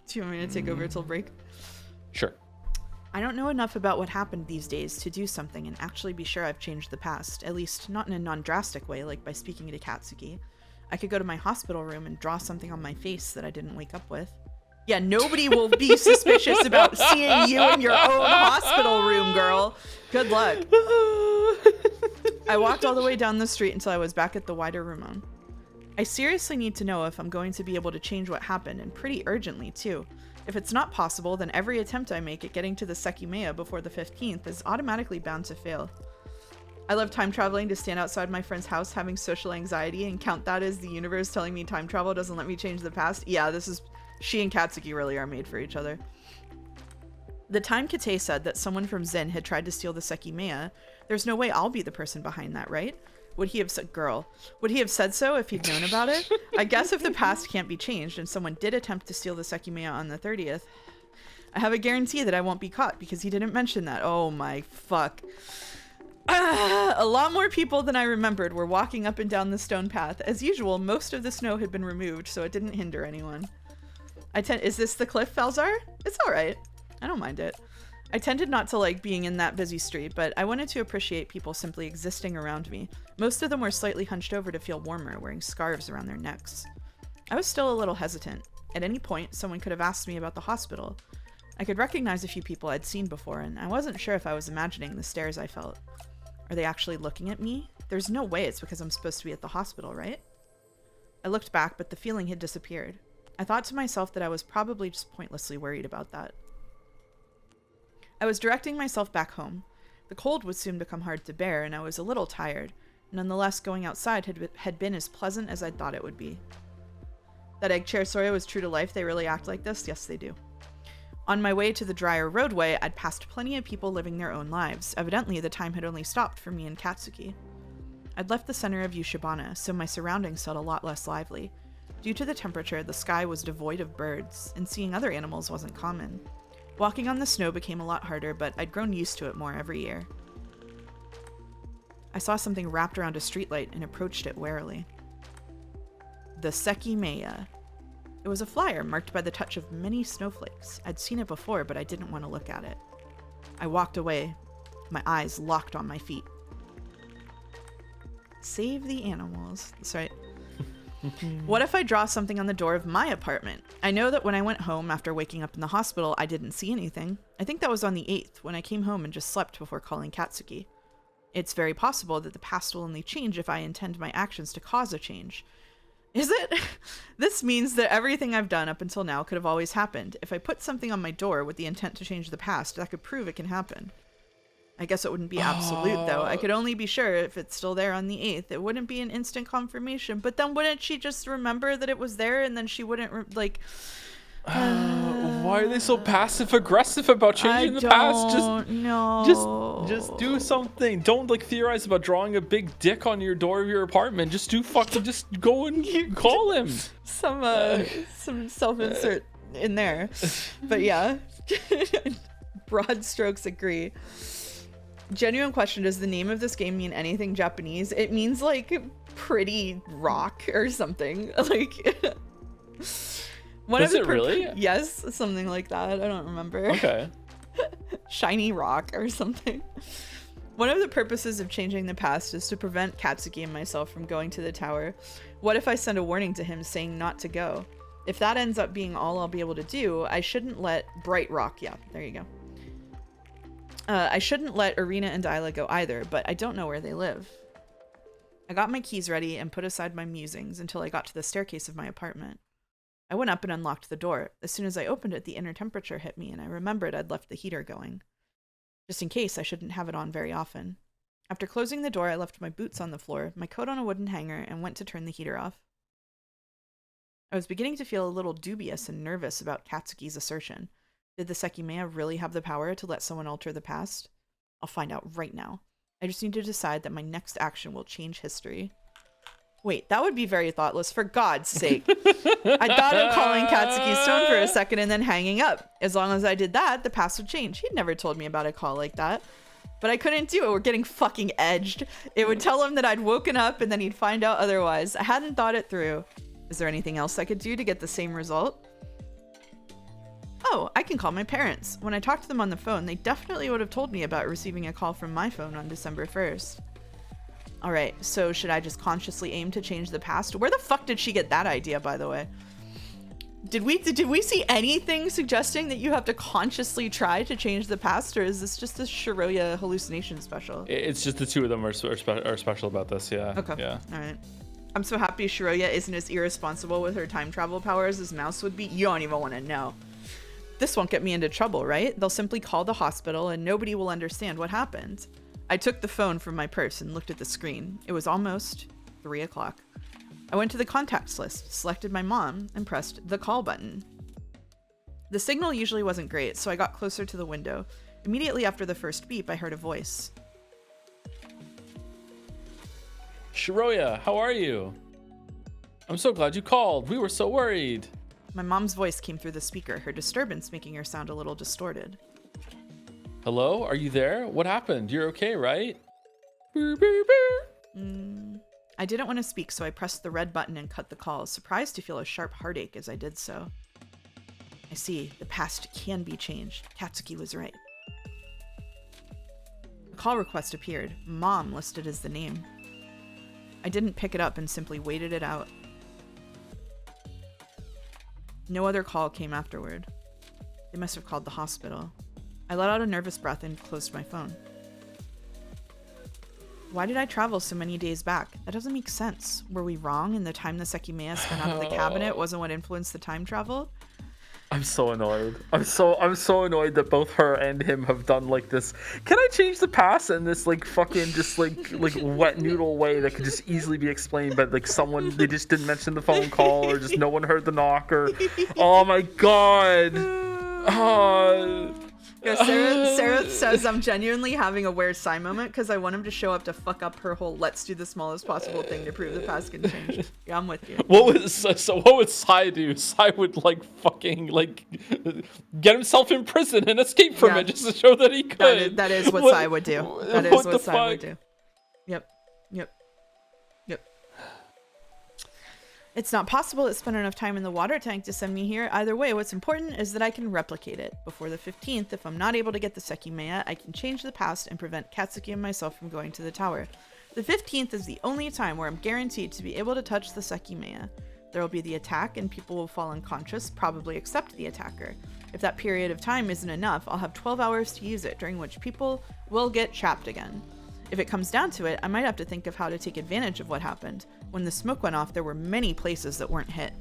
Do you want me to take over till break? Sure. I don't know enough about what happened these days to do something and actually be sure I've changed the past, at least not in a non-drastic way like by speaking to Katsuki. I could go to my hospital room and draw something on my face that I didn't wake up with. Yeah, nobody will be suspicious about seeing you in your own hospital room, girl. Good luck. I walked all the way down the street until I was back at the wider room. I seriously need to know if I'm going to be able to change what happened, and pretty urgently, too. If it's not possible, then every attempt I make at getting to the Sekimeiya before the 15th is automatically bound to fail. I love time traveling to stand outside my friend's house having social anxiety and count that as the universe telling me time travel doesn't let me change the past. Yeah, she and Katsuki really are made for each other. The time Kate said that someone from Zen had tried to steal the Sekimeiya, there's no way I'll be the person behind that, right? Would he have said so if he'd known about it? I guess if the past can't be changed and someone did attempt to steal the Sekimeiya on the 30th, I have a guarantee that I won't be caught because he didn't mention that. Oh my fuck. A lot more people than I remembered were walking up and down the stone path. As usual, most of the snow had been removed, so it didn't hinder anyone. Is this the cliff, Falzar? It's alright. I don't mind it. I tended not to like being in that busy street, but I wanted to appreciate people simply existing around me. Most of them were slightly hunched over to feel warmer, wearing scarves around their necks. I was still a little hesitant. At any point, someone could have asked me about the hospital. I could recognize a few people I'd seen before, and I wasn't sure if I was imagining the stares I felt. Are they actually looking at me? There's no way it's because I'm supposed to be at the hospital, right? I looked back, but the feeling had disappeared. I thought to myself that I was probably just pointlessly worried about that. I was directing myself back home. The cold would soon become hard to bear, and I was a little tired. Nonetheless, going outside had been as pleasant as I'd thought it would be. That egg chair story was true to life. They really act like this? Yes, they do. On my way to the drier roadway, I'd passed plenty of people living their own lives. Evidently, the time had only stopped for me and Katsuki. I'd left the center of Yushibana, so my surroundings felt a lot less lively. Due to the temperature, the sky was devoid of birds, and seeing other animals wasn't common. Walking on the snow became a lot harder, but I'd grown used to it more every year. I saw something wrapped around a streetlight and approached it warily. The Sekimeiya. It was a flyer marked by the touch of many snowflakes. I'd seen it before, but I didn't want to look at it. I walked away, my eyes locked on my feet. Save the animals. That's right. What if I draw something on the door of my apartment? I know that when I went home after waking up in the hospital, I didn't see anything. I think that was on the 8th, when I came home and just slept before calling Katsuki. It's very possible that the past will only change if I intend my actions to cause a change. Is it? This means that everything I've done up until now could have always happened. If I put something on my door with the intent to change the past, that could prove it can happen. I guess it wouldn't be absolute, though. I could only be sure if it's still there on the 8th. It wouldn't be an instant confirmation. But then wouldn't she just remember that it was there and then she wouldn't, why are they so passive-aggressive about changing the past? Just do something. Don't theorize about drawing a big dick on your door of your apartment. Just go and call him. Some self-insert in there. But yeah, broad strokes agree. Genuine question, does the name of this game mean anything Japanese? It means pretty rock or something. Does it really? Yes, something like that. I don't remember. Okay. Shiny rock or something. One of the purposes of changing the past is to prevent Katsuki and myself from going to the tower. What if I send a warning to him saying not to go? If that ends up being all I'll be able to do, I shouldn't let Bright Rock, yeah, there you go. I shouldn't let Arena and Isla go either, but I don't know where they live. I got my keys ready and put aside my musings until I got to the staircase of my apartment. I went up and unlocked the door. As soon as I opened it, the inner temperature hit me, and I remembered I'd left the heater going. Just in case, I shouldn't have it on very often. After closing the door, I left my boots on the floor, my coat on a wooden hanger, and went to turn the heater off. I was beginning to feel a little dubious and nervous about Katsuki's assertion. Did the Sekimeiya really have the power to let someone alter the past? I'll find out right now. I just need to decide that my next action will change history. Wait, that would be very thoughtless, for God's sake. I thought of calling Katsuki's phone for a second and then hanging up. As long as I did that, the past would change. He'd never told me about a call like that. But I couldn't do it. We're getting fucking edged. It would tell him that I'd woken up and then he'd find out otherwise. I hadn't thought it through. Is there anything else I could do to get the same result? Oh, I can call my parents. When I talked to them on the phone, they definitely would have told me about receiving a call from my phone on December 1st. Alright, so should I just consciously aim to change the past? Where the fuck did she get that idea, by the way? Did we see anything suggesting that you have to consciously try to change the past, or is this just a Shiroya hallucination special? It's just the two of them are special about this, yeah. Okay. Yeah. Alright. I'm so happy Shiroya isn't as irresponsible with her time travel powers as Mouse would be. You don't even want to know. This won't get me into trouble, right? They'll simply call the hospital and nobody will understand what happened. I took the phone from my purse and looked at the screen. It was almost 3 o'clock. I went to the contacts list, selected my mom, and pressed the call button. The signal usually wasn't great, so I got closer to the window. Immediately after the first beep, I heard a voice. Shiroya, how are you? I'm so glad you called. We were so worried. My mom's voice came through the speaker, her disturbance making her sound a little distorted. Hello? Are you there? What happened? You're okay, right? I didn't want to speak, so I pressed the red button and cut the call, surprised to feel a sharp heartache as I did so. I see. The past can be changed. Katsuki was right. A call request appeared. Mom listed as the name. I didn't pick it up and simply waited it out. No other call came afterward. They must have called the hospital. I let out a nervous breath and closed my phone. Why did I travel so many days back? That doesn't make sense. Were we wrong and the time the Sekimeiya spent out of the cabinet wasn't what influenced the time travel? I'm so annoyed. I'm so annoyed that both her and him have done like this. Can I change the past in this like fucking just like wet noodle way that could just easily be explained by like someone they just didn't mention the phone call or just no one heard the knock or oh my god. Yeah, Sarah says I'm genuinely having a where's Sai moment because I want him to show up to fuck up her whole let's do the smallest possible thing to prove the past can change. Yeah, I'm with you. What would Sai do? Sai would like fucking like get himself in prison and escape from it just to show that he could. That is what Sai would do. That is what Sai would do. Yep. It's not possible to spend enough time in the water tank to send me here. Either way, what's important is that I can replicate it. Before the 15th, if I'm not able to get the Sekimeiya, I can change the past and prevent Katsuki and myself from going to the tower. The 15th is the only time where I'm guaranteed to be able to touch the Sekimeiya. There will be the attack and people will fall unconscious, probably except the attacker. If that period of time isn't enough, I'll have 12 hours to use it, during which people will get trapped again. If it comes down to it, I might have to think of how to take advantage of what happened. When the smoke went off, there were many places that weren't hit.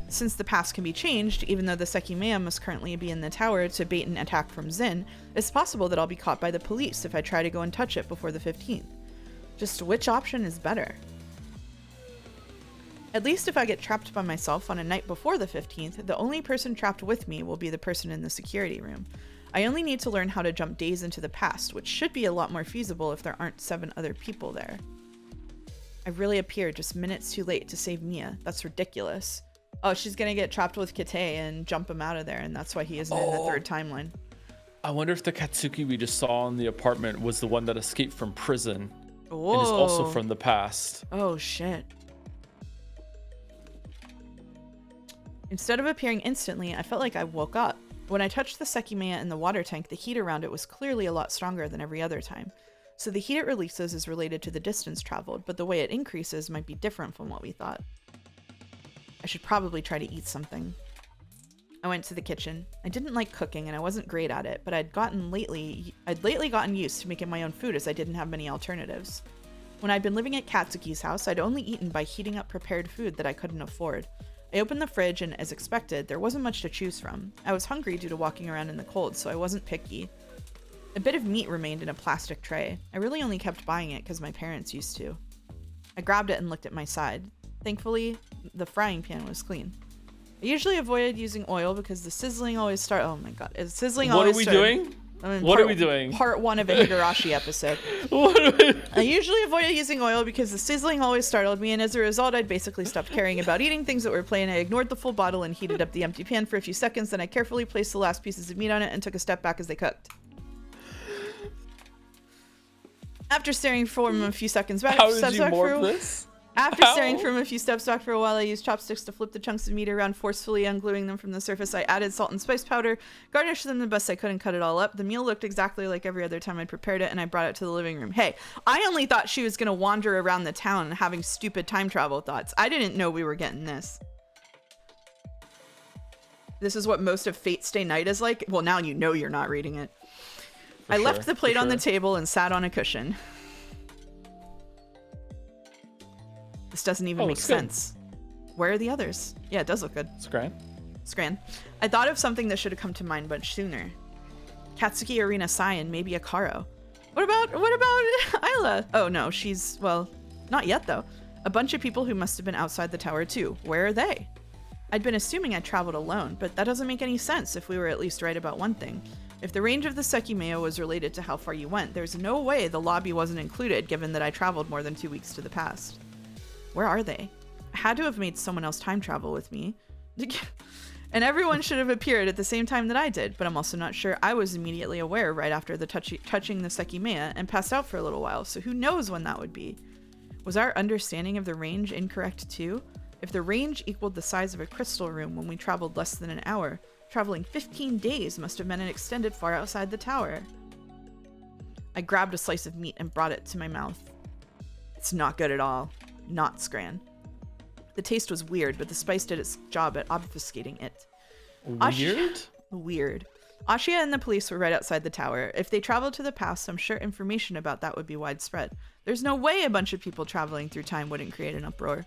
Since the past can be changed, even though the Sekimeiya must currently be in the tower to bait an attack from Zin, it's possible that I'll be caught by the police if I try to go and touch it before the 15th. Just which option is better? At least if I get trapped by myself on a night before the 15th, the only person trapped with me will be the person in the security room. I only need to learn how to jump days into the past, which should be a lot more feasible if there aren't 7 other people there. I really appeared just minutes too late to save Mia. That's ridiculous. Oh, she's gonna get trapped with Kate and jump him out of there, and that's why he isn't in the 3rd timeline. I wonder if the Katsuki we just saw in the apartment was the one that escaped from prison Whoa. and is also from the past. Oh, shit. Instead of appearing instantly, I felt like I woke up. When I touched the Sekimeiya in the water tank, the heat around it was clearly a lot stronger than every other time. So the heat it releases is related to the distance traveled, but the way it increases might be different from what we thought. I should probably try to eat something. I went to the kitchen. I didn't like cooking and I wasn't great at it, but I'd lately gotten used to making my own food as I didn't have many alternatives. When I'd been living at Katsuki's house, I'd only eaten by heating up prepared food that I couldn't afford. I opened the fridge and, as expected, there wasn't much to choose from. I was hungry due to walking around in the cold, so I wasn't picky. A bit of meat remained in a plastic tray. I really only kept buying it because my parents used to. I grabbed it and looked at my side. Thankfully, the frying pan was clean. I usually avoided using oil because the sizzling always started. Oh my god, sizzling always started. What are we doing? What are we doing? Part 1 of a Higurashi episode. I usually avoided using oil because the sizzling always startled me, and as a result, I'd basically stopped caring about eating things that were plain. I ignored the full bottle and heated up the empty pan for a few seconds. Then I carefully placed the last pieces of meat on it and took a step back as they cooked. After staring for a few seconds back, How did you morph this? After staring from a few steps back for a while, I used chopsticks to flip the chunks of meat around, forcefully ungluing them from the surface. I added salt and spice powder, garnished them the best I could, and cut it all up. The meal looked exactly like every other time I'd prepared it, and I brought it to the living room. Hey, I only thought she was going to wander around the town having stupid time travel thoughts. I didn't know we were getting this. This is what most of Fate Stay Night is like. Well, now you know you're not reading it. I left the plate on the table and sat on a cushion. This doesn't even make sense. Where are the others? Yeah, it does look good. Scran. I thought of something that should have come to mind much sooner. Katsuki, Arena, Sai, and maybe Akaro. What about Isla? Oh no, she's, well, not yet though. A bunch of people who must have been outside the tower too. Where are they? I'd been assuming I traveled alone, but that doesn't make any sense if we were at least right about one thing. If the range of the Sekimeiya was related to how far you went, there's no way the lobby wasn't included given that I traveled more than 2 weeks to the past. Where are they? I had to have made someone else time travel with me. And everyone should have appeared at the same time that I did, but I'm also not sure. I was immediately aware right after the touching the Sekimeiya and passed out for a little while, so who knows when that would be. Was our understanding of the range incorrect too? If the range equaled the size of a crystal room when we traveled less than an hour, traveling 15 days must have been extended far outside the tower. I grabbed a slice of meat and brought it to my mouth. It's not good at all. Not Scran. The taste was weird, but the spice did its job at obfuscating it. Weird. Ashia and the police were right outside the tower. If they traveled to the past, I'm sure information about that would be widespread. There's no way a bunch of people traveling through time wouldn't create an uproar.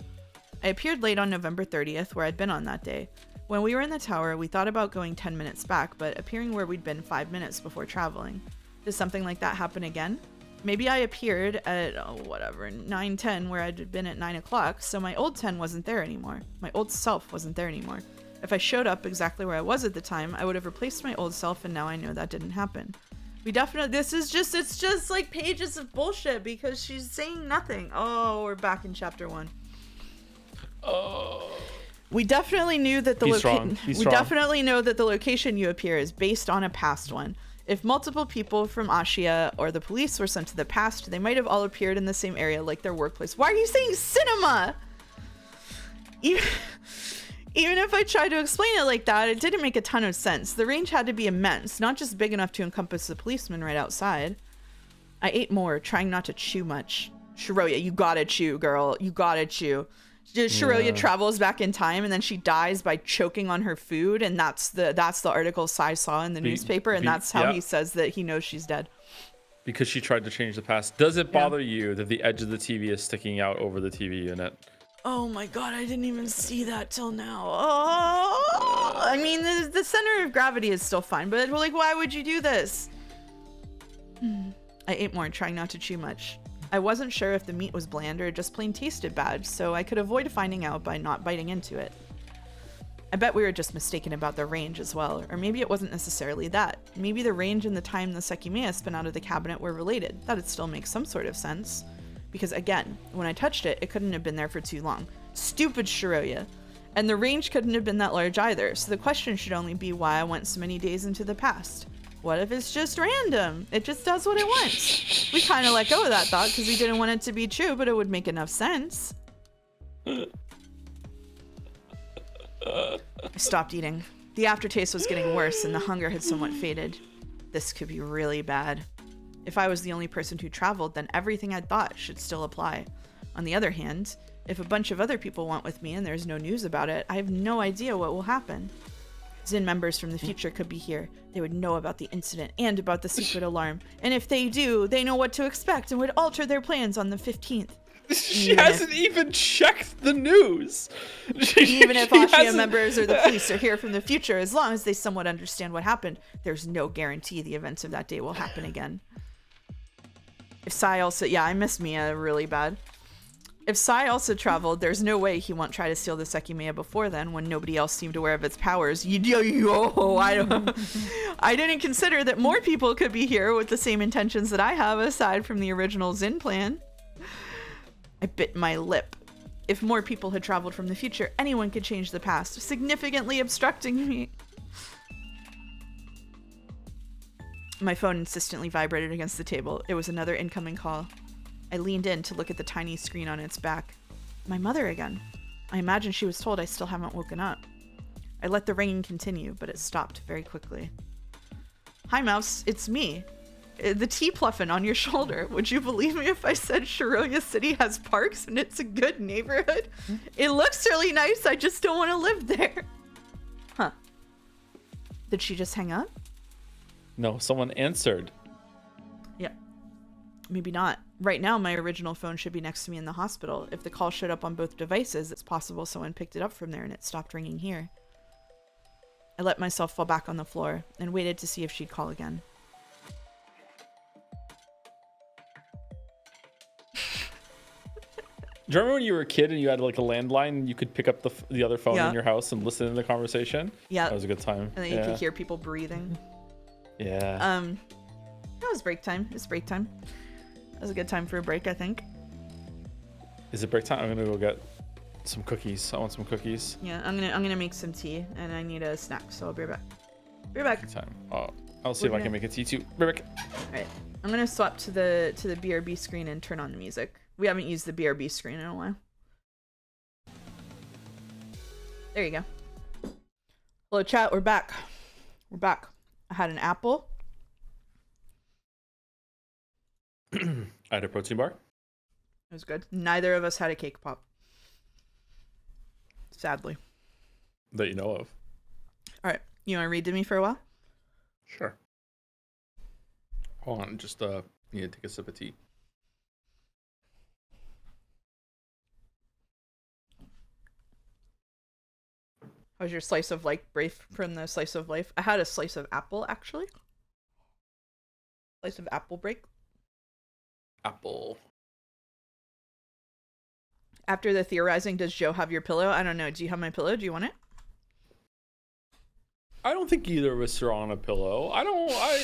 I appeared late on November 30th, where I'd been on that day. When we were in the tower, we thought about going 10 minutes back, but appearing where we'd been 5 minutes before traveling. Does something like that happen again? Maybe I appeared at, 9:10 where I'd been at 9 o'clock, so my old 10 wasn't there anymore. My old self wasn't there anymore. If I showed up exactly where I was at the time, I would have replaced my old self, and now I know that didn't happen. It's just like pages of bullshit because she's saying nothing. Oh, we're back in chapter 1. Oh. We definitely knew that definitely know that the location you appear is based on a past one. If multiple people from Ashia or the police were sent to the past, they might have all appeared in the same area, like their workplace. Why are you saying cinema? Even if I tried to explain it like that, it didn't make a ton of sense. The range had to be immense, not just big enough to encompass the policeman right outside. I ate more, trying not to chew much. Shiroya, you gotta chew, girl. You gotta chew. Shiroya travels back in time and then she dies by choking on her food, and that's the article Sai saw in the newspaper, and that's how he says that he knows she's dead. Because she tried to change the past. Does it bother you that the edge of the TV is sticking out over the TV unit? Oh my god, I didn't even see that till now. Oh, I mean, the center of gravity is still fine, but like, why would you do this? I ate more, trying not to chew much. I wasn't sure if the meat was bland or just plain tasted bad, so I could avoid finding out by not biting into it. I bet we were just mistaken about the range as well, or maybe it wasn't necessarily that. Maybe the range and the time the Sekimeiya spun out of the cabinet were related. That'd still make some sort of sense. Because again, when I touched it, it couldn't have been there for too long. Stupid Shiroya. And the range couldn't have been that large either, so the question should only be why I went so many days into the past. What if it's just random? It just does what it wants. We kind of let go of that thought because we didn't want it to be true, but it would make enough sense. I stopped eating. The aftertaste was getting worse and the hunger had somewhat faded. This could be really bad. If I was the only person who traveled, then everything I'd thought should still apply. On the other hand, if a bunch of other people went with me and there's no news about it, I have no idea what will happen. Zin members from the future could be here. They would know about the incident and about the secret alarm. And if they do, they know what to expect and would alter their plans on the 15th. She hasn't even checked the news. Even if Ashia members or the police are here from the future, as long as they somewhat understand what happened, there's no guarantee the events of that day will happen again. If Sai also... Yeah, I miss Mia really bad. If Sai also traveled, there's no way he won't try to steal the Sekimeiya before then, when nobody else seemed aware of its powers. I didn't consider that more people could be here with the same intentions that I have, aside from the original Zin plan. I bit my lip. If more people had traveled from the future, anyone could change the past, significantly obstructing me. My phone insistently vibrated against the table. It was another incoming call. I leaned in to look at the tiny screen on its back. My mother again. I imagine she was told I still haven't woken up. I let the ringing continue, but it stopped very quickly. Hi, Mouse. It's me. The tea pluffin on your shoulder. Would you believe me if I said Shiroya City has parks and it's a good neighborhood? It looks really nice. I just don't want to live there. Huh. Did she just hang up? No, someone answered. Yeah. Maybe not. Right now, my original phone should be next to me in the hospital. If the call showed up on both devices, it's possible someone picked it up from there and it stopped ringing here. I let myself fall back on the floor and waited to see if she'd call again. Do you remember when you were a kid and you had like a landline and you could pick up the other phone in your house and listen to the conversation? Yeah. That was a good time. And then you could hear people breathing. Yeah. That was break time. It's break time. That was a good time for a break, I think. Is it break time? I'm gonna go get some cookies. I want some cookies. Yeah, I'm gonna make some tea and I need a snack, so I'll be right back. Be right back. Time. Oh, I'll see if I can make a tea too. Be right back. Alright. I'm gonna swap to the BRB screen and turn on the music. We haven't used the BRB screen in a while. There you go. Hello chat, we're back. We're back. I had an apple. I had a protein bar. It was good. Neither of us had a cake pop. Sadly. That you know of. Alright. You wanna read to me for a while? Sure. Hold on, just need to take a sip of tea. How's your slice of life brief from the slice of life? I had a slice of apple, actually. Slice of apple break. Apple. After the theorizing, does Joe have your pillow? I don't know. Do you have my pillow? Do you want it? I don't think either of us are on a pillow.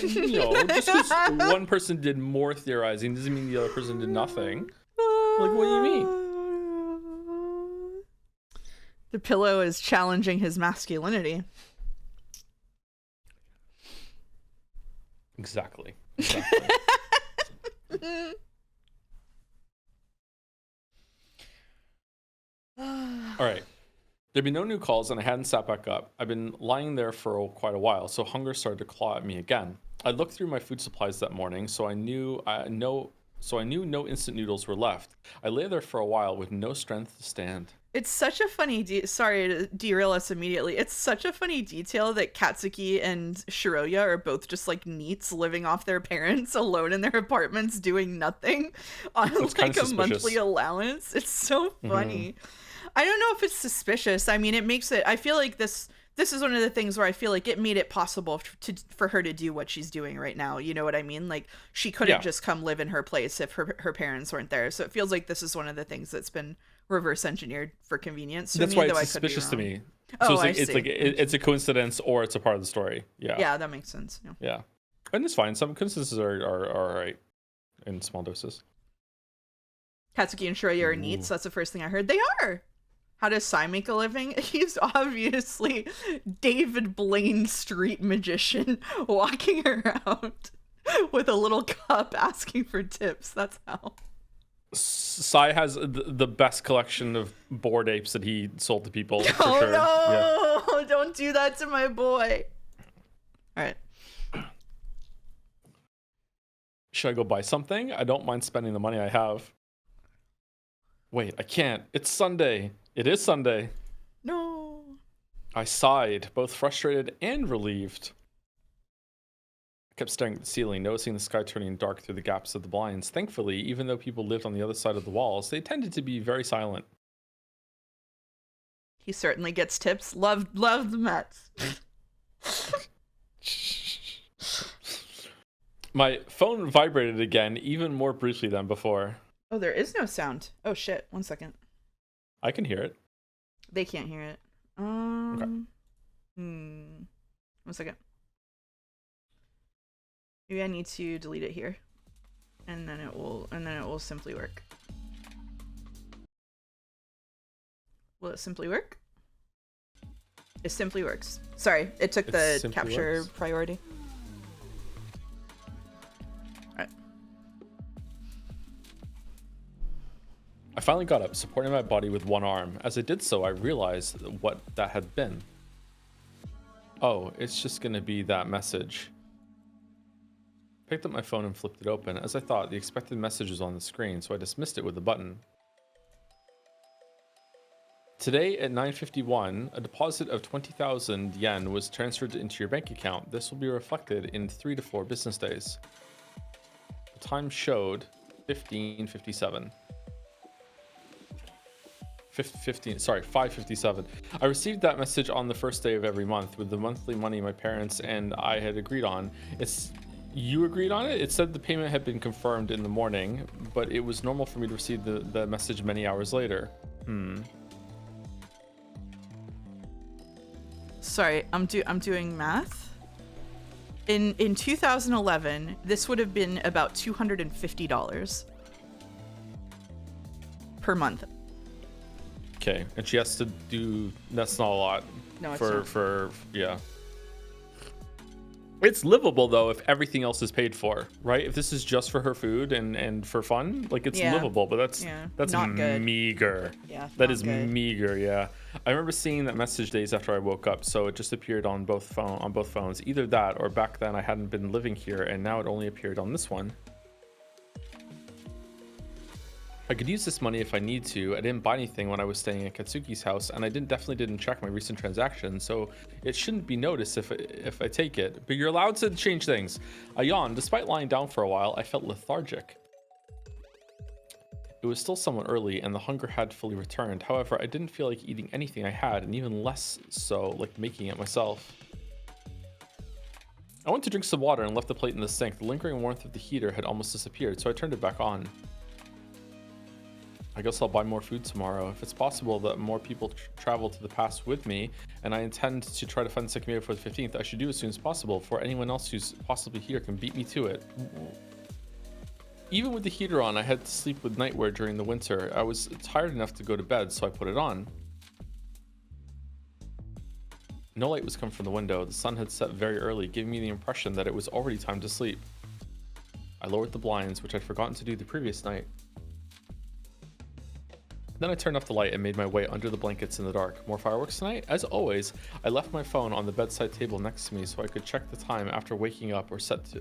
Just because one person did more theorizing doesn't mean the other person did nothing. Like, what do you mean? The pillow is challenging his masculinity. Exactly. All right. There'd be no new calls and I hadn't sat back up. I've been lying there for quite a while, so hunger started to claw at me again. I looked through my food supplies that morning, so I knew no instant noodles were left. I lay there for a while with no strength to stand. It's such a funny sorry to derail us immediately. It's such a funny detail that Katsuki and Shiroya are both just like neats living off their parents alone in their apartments doing nothing on like a monthly allowance. It's so funny. I don't know if it's suspicious. I mean, it makes it, I feel like this is one of the things where I feel like it made it possible for her to do what she's doing right now. You know what I mean? Like she couldn't just come live in her place if her parents weren't there. So it feels like this is one of the things that's been reverse engineered for convenience. That's why it's suspicious to me. So it's a coincidence or it's a part of the story. Yeah. Yeah, that makes sense. Yeah. And it's fine. Some coincidences are all right in small doses. Katsuki and Shiroya are neats. That's the first thing I heard. They are. How does Sai make a living? He's obviously David Blaine street magician walking around with a little cup asking for tips. That's how. Sai has the best collection of bored apes that he sold to people. For oh sure. No! Yeah. Don't do that to my boy. All right. Should I go buy something? I don't mind spending the money I have. Wait, I can't. It's Sunday. It is Sunday. No. I sighed, both frustrated and relieved. I kept staring at the ceiling, noticing the sky turning dark through the gaps of the blinds. Thankfully, even though people lived on the other side of the walls, they tended to be very silent. He certainly gets tips. Love the Mets. My phone vibrated again, even more briefly than before. Oh, there is no sound. Oh shit! 1 second. I can hear it. They can't hear it. Okay. 1 second. Maybe I need to delete it here, and then it will simply work. Will it simply work? It simply works. Sorry, it took the capture priority. Alright. I finally got up, supporting my body with one arm. As I did so, I realized what that had been. Oh, it's just gonna be that message. Picked up my phone and flipped it open. As I thought, the expected message was on the screen, so I dismissed it with a button. Today at 9:51, a deposit of 20,000 yen was transferred into your bank account. This will be reflected in 3 to 4 business days. The time showed 15:57. 5:57. I received that message on the first day of every month with the monthly money my parents and I had agreed on. You agreed on it? It said the payment had been confirmed in the morning, but it was normal for me to receive the message many hours later. Sorry, I'm doing math. In 2011, this would have been about $250 per month. Okay, and she has to do. That's not a lot. No, it's for yeah. It's livable though if everything else is paid for, right? If this is just for her food and for fun, like it's livable, but that's not good. Meager. Yeah, that is good. Meager. Yeah, I remember seeing that message days after I woke up, so it just appeared on both phones. Either that, or back then I hadn't been living here, and now it only appeared on this one. I could use this money if I need to. I didn't buy anything when I was staying at Katsuki's house, and I definitely didn't check my recent transactions, so it shouldn't be noticed if I take it. But you're allowed to change things. I yawned. Despite lying down for a while, I felt lethargic. It was still somewhat early, and the hunger had fully returned. However, I didn't feel like eating anything I had, and even less so like making it myself. I went to drink some water and left the plate in the sink. The lingering warmth of the heater had almost disappeared, so I turned it back on. I guess I'll buy more food tomorrow. If it's possible that more people travel to the past with me, and I intend to try to find Sekimeiya for the 15th, I should do as soon as possible before anyone else who's possibly here can beat me to it. Even with the heater on, I had to sleep with nightwear during the winter. I was tired enough to go to bed, so I put it on. No light was coming from the window. The sun had set very early, giving me the impression that it was already time to sleep. I lowered the blinds, which I'd forgotten to do the previous night. Then I turned off the light and made my way under the blankets in the dark. More fireworks tonight? As always, I left my phone on the bedside table next to me so I could check the time after waking up or set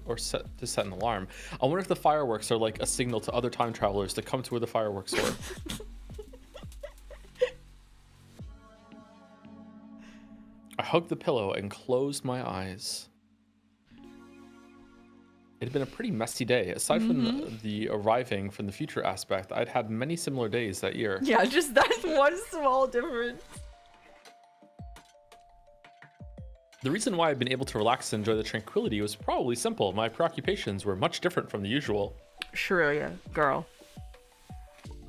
an alarm. I wonder if the fireworks are like a signal to other time travelers to come to where the fireworks were. I hugged the pillow and closed my eyes. It had been a pretty messy day. Aside from the arriving from the future aspect, I'd had many similar days that year. Yeah, just that one small difference. The reason why I've been able to relax and enjoy the tranquility was probably simple. My preoccupations were much different from the usual. Shiruya, girl.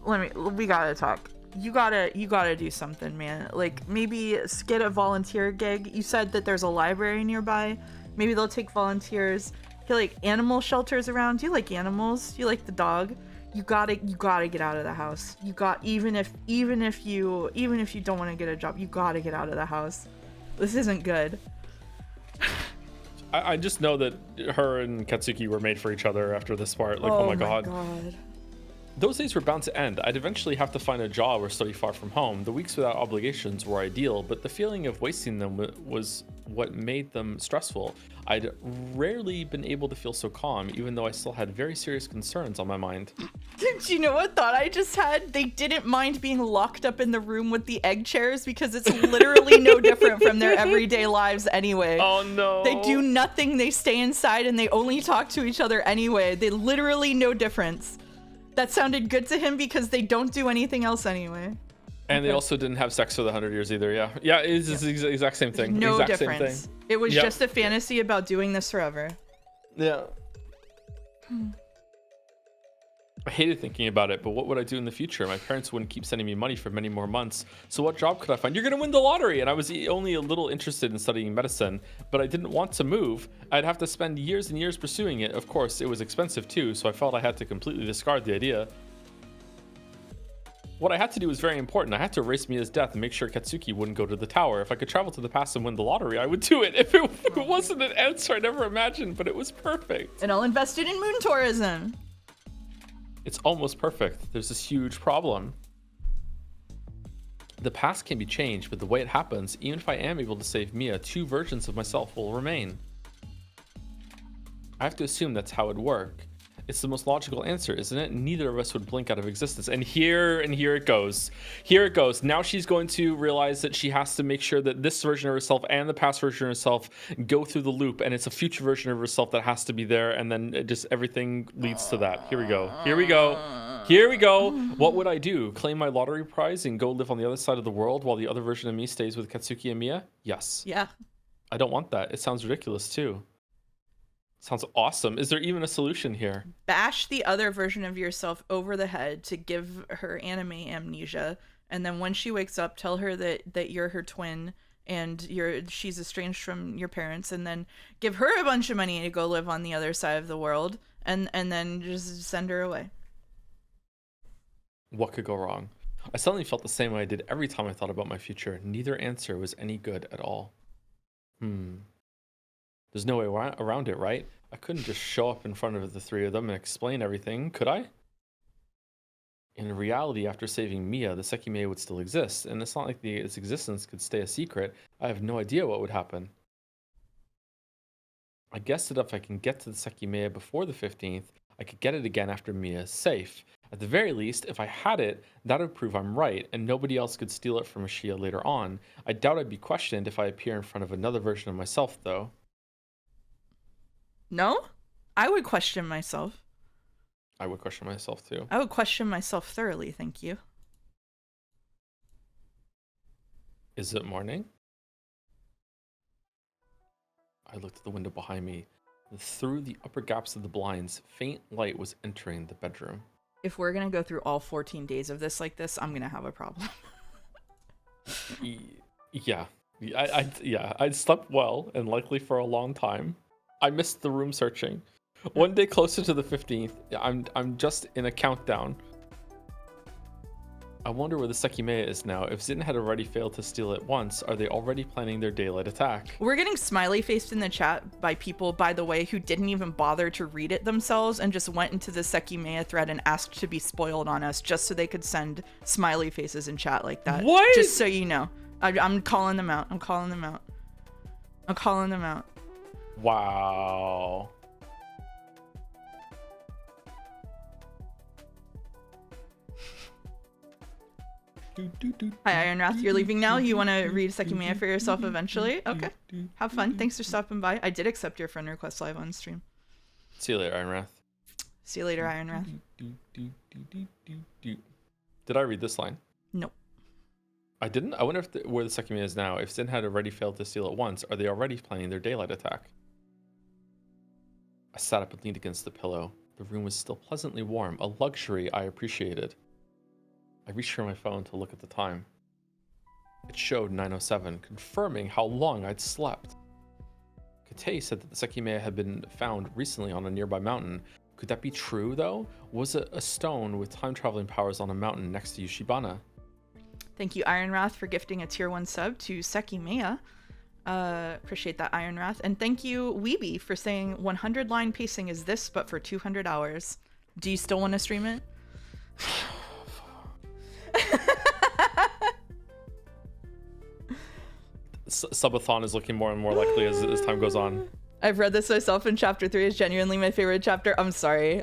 We gotta talk. You gotta do something, man. Like, maybe get a volunteer gig. You said that there's a library nearby. Maybe they'll take volunteers. You like animal shelters around. Do you like animals? Do you like the dog? You gotta get out of the house. Even if you don't want to get a job, you gotta get out of the house. This isn't good. I just know that her and Katsuki were made for each other after this part. Like, oh my god. Those days were bound to end. I'd eventually have to find a job or study far from home. The weeks without obligations were ideal, but the feeling of wasting them was what made them stressful. I'd rarely been able to feel so calm, even though I still had very serious concerns on my mind. Do you know what thought I just had? They didn't mind being locked up in the room with the egg chairs because it's literally no different from their everyday lives anyway. Oh no. They do nothing, they stay inside, and they only talk to each other anyway. They literally no difference. That sounded good to him because they don't do anything else anyway. And they also didn't have sex for the 100 years either, yeah. Yeah, it's the exact same thing. No exact difference. Same thing. It was just a fantasy about doing this forever. Yeah. I hated thinking about it, but what would I do in the future? My parents wouldn't keep sending me money for many more months. So what job could I find? You're going to win the lottery. And I was only a little interested in studying medicine, but I didn't want to move. I'd have to spend years and years pursuing it. Of course, it was expensive too, so I felt I had to completely discard the idea. What I had to do was very important. I had to erase Mia's death and make sure Katsuki wouldn't go to the tower. If I could travel to the past and win the lottery, I would do it. If it wasn't an answer I never imagined, but it was perfect. And I'll invest it in moon tourism. It's almost perfect. There's this huge problem. The past can be changed, but the way it happens, even if I am able to save Mia, 2 versions of myself will remain. I have to assume that's how it'd work. It's the most logical answer, isn't it? Neither of us would blink out of existence. And here it goes. Here it goes. Now she's going to realize that she has to make sure that this version of herself and the past version of herself go through the loop, and it's a future version of herself that has to be there, and then it just everything leads to that. Here we go. Here we go. Here we go. What would I do? Claim my lottery prize and go live on the other side of the world while the other version of me stays with Katsuki and Mia? Yes. Yeah. I don't want that. It sounds ridiculous too. Sounds awesome. Is there even a solution here? Bash the other version of yourself over the head to give her anime amnesia, and then when she wakes up, tell her that you're her twin and she's estranged from your parents, and then give her a bunch of money to go live on the other side of the world, and then just send her away. What could go wrong? I suddenly felt the same way I did every time I thought about my future. Neither answer was any good at all. There's no way around it, right? I couldn't just show up in front of the 3 of them and explain everything, could I? In reality, after saving Mia, the Sekimeiya would still exist, and it's not like its existence could stay a secret. I have no idea what would happen. I guess that if I can get to the Sekimeiya before the 15th, I could get it again after Mia is safe. At the very least, if I had it, that would prove I'm right, and nobody else could steal it from Ashia later on. I doubt I'd be questioned if I appear in front of another version of myself, though. No? I would question myself. I would question myself too. I would question myself thoroughly, thank you. Is it morning? I looked at the window behind me. Through the upper gaps of the blinds, faint light was entering the bedroom. If we're gonna go through all 14 days of this like this, I'm gonna have a problem. Yeah. I'd slept well and likely for a long time. I missed the room searching. One day closer to the 15th, I'm just in a countdown. I wonder where the Sekimeiya is now. If Zin had already failed to steal it once, are they already planning their daylight attack? We're getting smiley faced in the chat by people, by the way, who didn't even bother to read it themselves and just went into the Sekimeiya thread and asked to be spoiled on us just so they could send smiley faces in chat like that. What? Just so you know. I'm calling them out. I'm calling them out. I'm calling them out. Wow. Hi, Ironwrath. You're leaving now? You want to read Sekimeiya for yourself eventually? Okay. Have fun. Thanks for stopping by. I did accept your friend request live on stream. See you later, Ironwrath. See you later, Ironwrath. Did I read this line? Nope. I didn't? I wonder if where the Sekimeiya is now. If Zin had already failed to steal it once, are they already planning their daylight attack? I sat up and leaned against the pillow. The room was still pleasantly warm, a luxury I appreciated. I reached for my phone to look at the time. It showed 9:07, confirming how long I'd slept. Kate said that the Sekimeiya had been found recently on a nearby mountain. Could that be true, though? Was it a stone with time-traveling powers on a mountain next to Yushibana? Thank you, Ironwrath, for gifting a tier 1 sub to Sekimeiya. Appreciate that, Ironwrath. And thank you, Weeby, for saying 100 line pacing is this, but for 200 hours. Do you still want to stream it? Subathon is looking more and more likely as time goes on. I've read this myself, and chapter 3 is genuinely my favorite chapter. I'm sorry.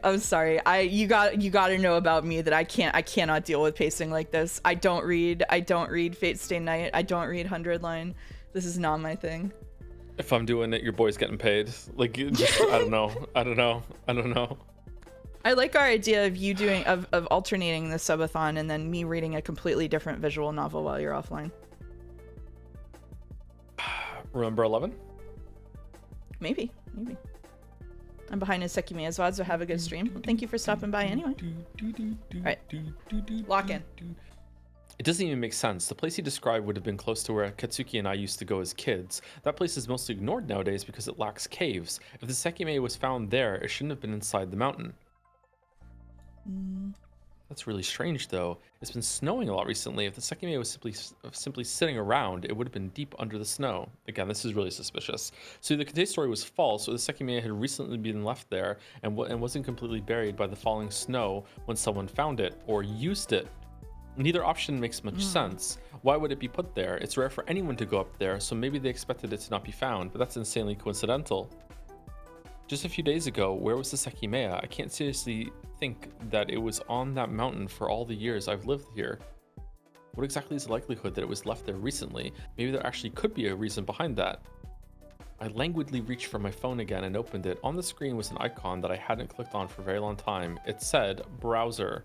You got to know about me that I cannot deal with pacing like this. I don't read Fate Stay Night. I don't read 100 line. This is not my thing. If I'm doing it, your boy's getting paid. Like, just, I don't know. I like our idea of you doing of alternating the subathon and then me reading a completely different visual novel while you're offline. Remember 11? Maybe. I'm behind his Sekimeiya VOD, so have a good stream. Well, thank you for stopping by anyway. Alright. Lock in. It doesn't even make sense. The place he described would have been close to where Katsuki and I used to go as kids. That place is mostly ignored nowadays because it lacks caves. If the Sekimeiya was found there, it shouldn't have been inside the mountain. That's really strange, though. It's been snowing a lot recently. If the Sekimeiya was simply sitting around, it would have been deep under the snow. Again, this is really suspicious. So the Kate story was false, or the Sekimeiya had recently been left there and wasn't completely buried by the falling snow when someone found it or used it. Neither option makes much sense. Why would it be put there? It's rare for anyone to go up there, so maybe they expected it to not be found, but that's insanely coincidental. Just a few days ago, where was the Sekimeiya? I can't seriously think that it was on that mountain for all the years I've lived here. What exactly is the likelihood that it was left there recently? Maybe there actually could be a reason behind that. I languidly reached for my phone again and opened it. On the screen was an icon that I hadn't clicked on for a very long time. It said, browser.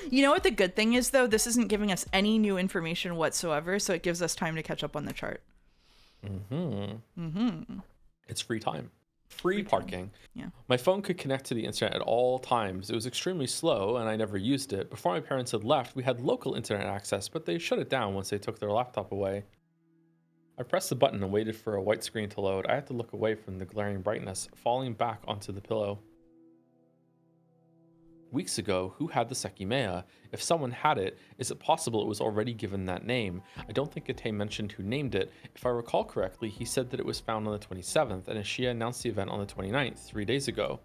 You know what the good thing is, though? This isn't giving us any new information whatsoever, so it gives us time to catch up on the chart. It's free time. Free parking. Yeah. My phone could connect to the internet at all times. It was extremely slow, and I never used it. Before my parents had left, we had local internet access, but they shut it down once they took their laptop away. I pressed the button and waited for a white screen to load. I had to look away from the glaring brightness, falling back onto the pillow. Weeks ago, who had the Sekimeiya? If someone had it, is it possible it was already given that name? I don't think Ate mentioned who named it. If I recall correctly, he said that it was found on the 27th, and Ashia announced the event on the 29th, 3 days ago.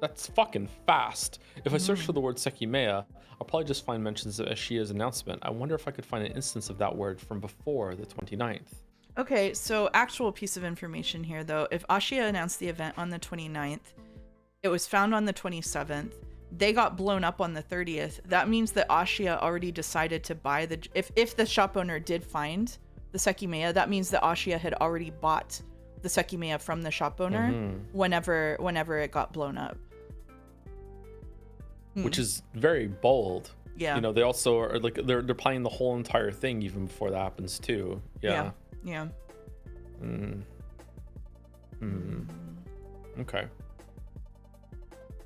That's fucking fast. If I search for the word Sekimeiya, I'll probably just find mentions of Ashia's announcement. I wonder if I could find an instance of that word from before the 29th. Okay, so actual piece of information here, though. If Ashia announced the event on the 29th, it was found on the 27th, they got blown up on the 30th. That means that Ashia already decided to buy the... If the shop owner did find the Sekimeiya, that means that Ashia had already bought the Sekimeiya from the shop owner whenever it got blown up. Which is very bold. Yeah. You know, they also are like they're planning the whole entire thing even before that happens too. Yeah. Okay.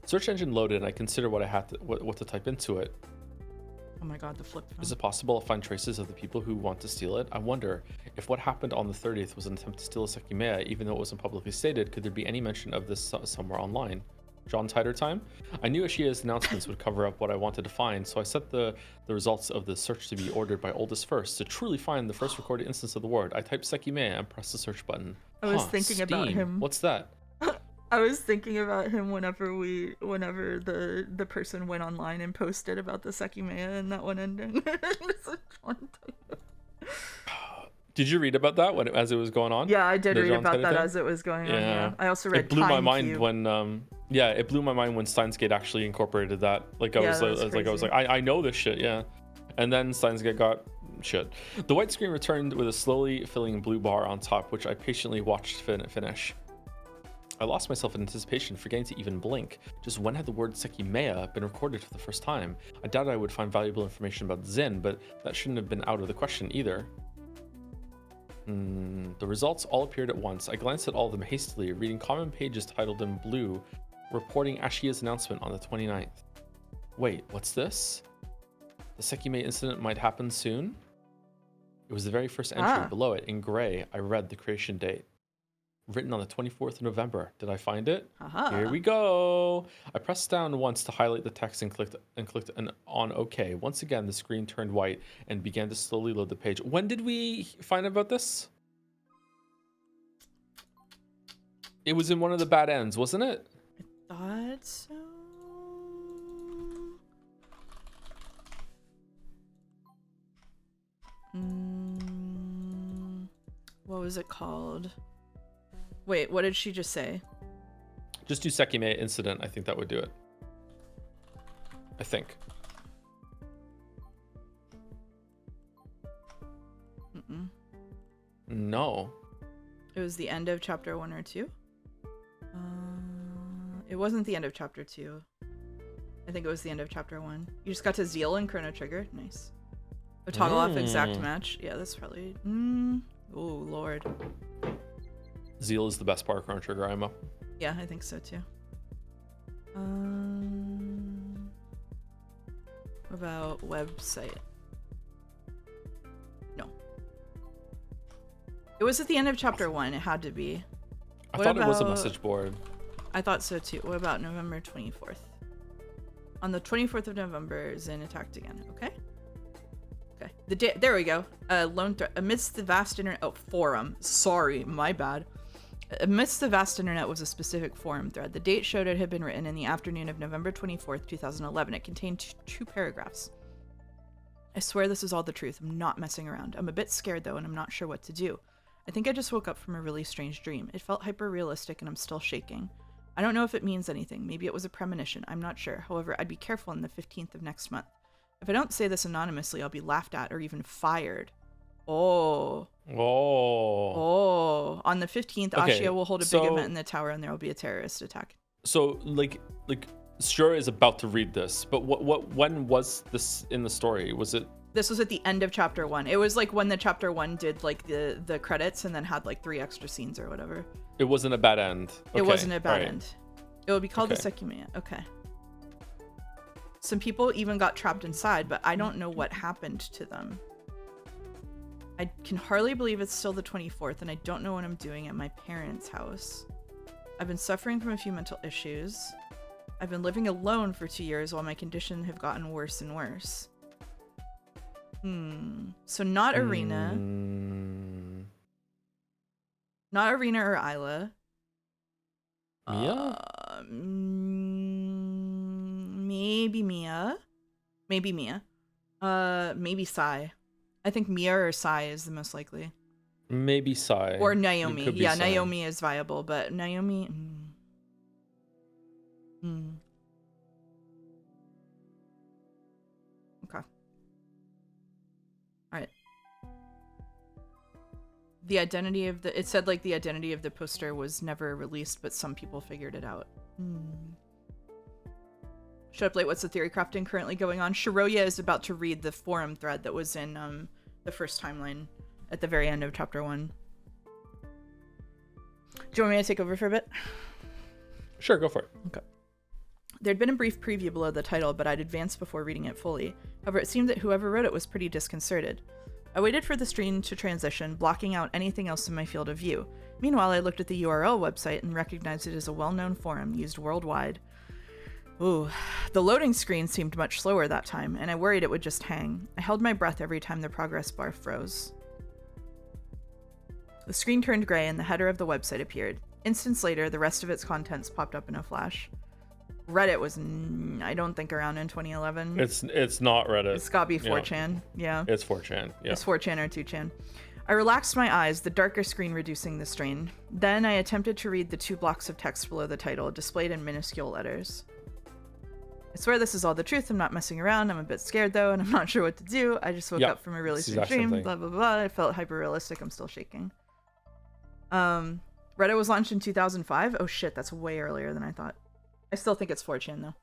Search engine loaded, and I consider what I had to what to type into it. Oh my god, the flip phone. Is it possible to find traces of the people who want to steal it? I wonder if what happened on the 30th was an attempt to steal a Sekimeiya, even though it wasn't publicly stated. Could there be any mention of this somewhere online? John Titor time? I knew Ashia's announcements would cover up what I wanted to find, so I set the results of the search to be ordered by oldest first. To truly find the first recorded instance of the word, I typed Sekimeiya and pressed the search button. I was thinking about him. What's that? I was thinking about him whenever the person went online and posted about the Sekimeiya and that one ending. Did you read about that as it was going on? Yeah, I did read about that as it was going on. Yeah, I also read. It blew my mind when it blew my mind when Steins Gate actually incorporated that. Like I was like, I know this shit, yeah. And then Steins Gate got shit. The white screen returned with a slowly filling blue bar on top, which I patiently watched finish. I lost myself in anticipation, forgetting to even blink. Just when had the word Sekimeiya been recorded for the first time? I doubted I would find valuable information about Zin, but that shouldn't have been out of the question either. The results all appeared at once. I glanced at all of them hastily, reading common pages titled in blue, reporting Ashia's announcement on the 29th. Wait, what's this? The Sekimeiya incident might happen soon? It was the very first entry. Below it, in gray, I read the creation date. Written on the 24th of November. Did I find it? Here we go. I pressed down once to highlight the text and clicked on OK. Once again, the screen turned white and began to slowly load the page. When did we find out about this? It was in one of the bad ends, wasn't it? I thought so. What was it called? Wait, what did she just say? Just do Sekimeiya incident. I think that would do it. I think. No. It was the end of chapter 1 or 2? It wasn't the end of chapter 2. I think it was the end of chapter 1. You just got to Zeal and Chrono Trigger. Nice. A toggle off exact match. Yeah, that's probably... Oh, Lord. Zeal is the best part of Chrono Trigger. I'm up. Yeah, I think so too. What about website? No. It was at the end of chapter 1. It had to be. I thought it was a message board. I thought so too. What about November 24th? On the 24th of November, Zin attacked again. Okay. Okay. There we go. Lone threat amidst the vast internet. Oh, forum. Sorry, my bad. Amidst the vast internet was a specific forum thread. The date showed it had been written in the afternoon of November 24th, 2011. It contained two paragraphs. I swear this is all the truth. I'm not messing around. I'm a bit scared though, and I'm not sure what to do. I think I just woke up from a really strange dream. It felt hyper-realistic, and I'm still shaking. I don't know if it means anything. Maybe it was a premonition. I'm not sure. However, I'd be careful on the 15th of next month. If I don't say this anonymously, I'll be laughed at or even fired. Oh. On the 15th, okay, Ashia will hold a big event in the tower, and there will be a terrorist attack. So, like Shura is about to read this, but when was this in the story? Was it? This was at the end of chapter 1. It was like when the chapter 1 did like the credits and then had like 3 extra scenes or whatever. It wasn't a bad end. Okay. It wasn't a bad end. It would be called the Sekimeiya. Okay. Some people even got trapped inside, but I don't know what happened to them. I can hardly believe it's still the 24th, and I don't know what I'm doing at my parents' house. I've been suffering from a few mental issues. I've been living alone for 2 years while my condition have gotten worse and worse. So not Arena. Not Arena or Isla. Mia? Maybe Mia. Maybe Mia. Maybe Sai. I think Mia or Sai is the most likely. Maybe Sai. Or Naomi. Yeah, Sai. Naomi is viable, but Naomi... Okay. Alright. The identity of the... It said, like, the identity of the poster was never released, but some people figured it out. Shut up late, what's the theory crafting currently going on? Shiroya is about to read the forum thread that was in the first timeline at the very end of chapter 1. Do you want me to take over for a bit? Sure, go for it. Okay. There'd been a brief preview below the title, but I'd advanced before reading it fully. However, it seemed that whoever wrote it was pretty disconcerted. I waited for the screen to transition, blocking out anything else in my field of view. Meanwhile, I looked at the URL website and recognized it as a well-known forum used worldwide. Ooh, the loading screen seemed much slower that time, and I worried it would just hang. I held my breath every time the progress bar froze. The screen turned gray and the header of the website appeared. Instants later, the rest of its contents popped up in a flash. Reddit was, I don't think, around in 2011. It's not Reddit. It's gotta be 4chan. Yeah. It's 4chan. Yeah. It's 4chan or 2chan. I relaxed my eyes, the darker screen reducing the strain. Then I attempted to read the 2 blocks of text below the title, displayed in minuscule letters. I swear this is all the truth. I'm not messing around. I'm a bit scared though, and I'm not sure what to do. I just woke up from a really strange dream. Blah blah blah. It felt hyper realistic. I'm still shaking. Reddit was launched in 2005. Oh shit, that's way earlier than I thought. I still think it's 4chan though.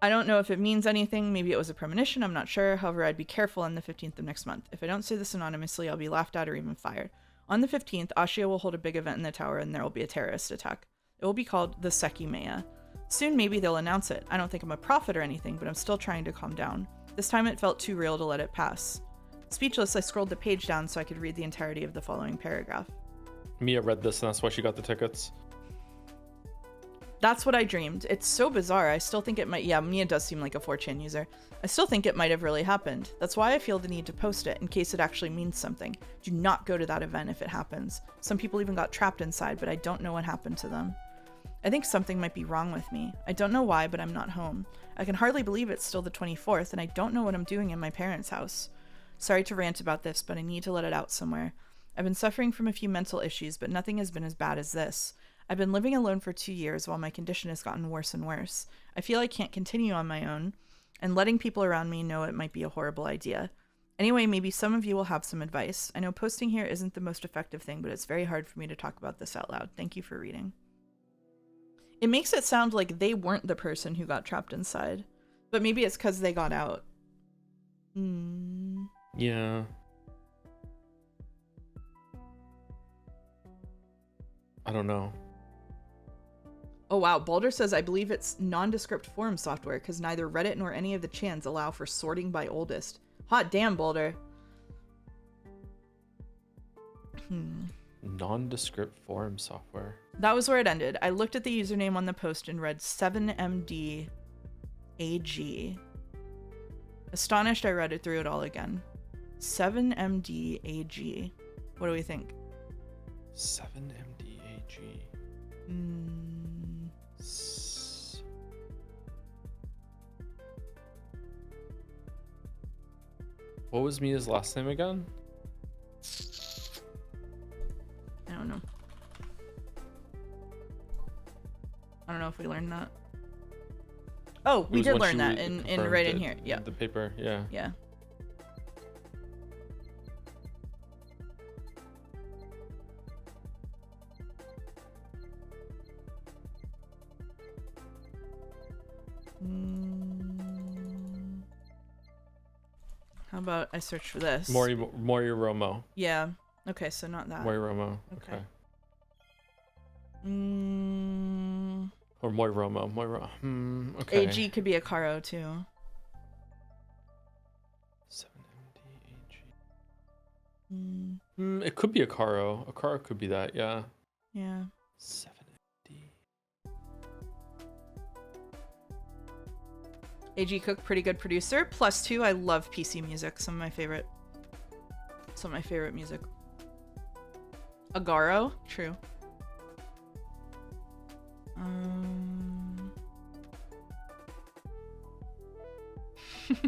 I don't know if it means anything. Maybe it was a premonition. I'm not sure. However, I'd be careful on the 15th of next month. If I don't say this anonymously, I'll be laughed at or even fired. On the 15th, Ashia will hold a big event in the tower, and there will be a terrorist attack. It will be called the Sekimeiya. Soon maybe they'll announce it. I don't think I'm a prophet or anything, but I'm still trying to calm down. This time it felt too real to let it pass. Speechless, I scrolled the page down so I could read the entirety of the following paragraph. Mia read this, and that's why she got the tickets. That's what I dreamed. It's so bizarre. I still think it might... Yeah, Mia does seem like a 4chan user. I still think it might have really happened. That's why I feel the need to post it, in case it actually means something. Do not go to that event if it happens. Some people even got trapped inside, but I don't know what happened to them. I think something might be wrong with me. I don't know why, but I'm not home. I can hardly believe it's still the 24th, and I don't know what I'm doing in my parents' house. Sorry to rant about this, but I need to let it out somewhere. I've been suffering from a few mental issues, but nothing has been as bad as this. I've been living alone for 2 years while my condition has gotten worse and worse. I feel I can't continue on my own, and letting people around me know it might be a horrible idea. Anyway, maybe some of you will have some advice. I know posting here isn't the most effective thing, but it's very hard for me to talk about this out loud. Thank you for reading. It makes it sound like they weren't the person who got trapped inside, but maybe it's because they got out. Yeah. I don't know. Oh wow, Boulder says, I believe it's nondescript forum software because neither Reddit nor any of the chans allow for sorting by oldest. Hot damn, Boulder. Nondescript forum software. That was where it ended. I looked at the username on the post and read 7MDAG. Astonished, I read it through it all again. 7MDAG. What do we think? 7MDAG. What was Mia's last name again? I don't know. I don't know if we learned that. Oh, we did learn that in right in here. Yeah. The paper, yeah. Yeah. How about I search for this? Mori Romo. Yeah. Okay, so not that. Mori Romo. Okay. Or Mori Romo. Okay. AG could be a Caro too. 7MD AG. It could be a Caro. A Caro could be that, yeah. Yeah. 7MD. AG Cook, pretty good producer. +2, I love PC music. Some of my favorite music. Agaro, true.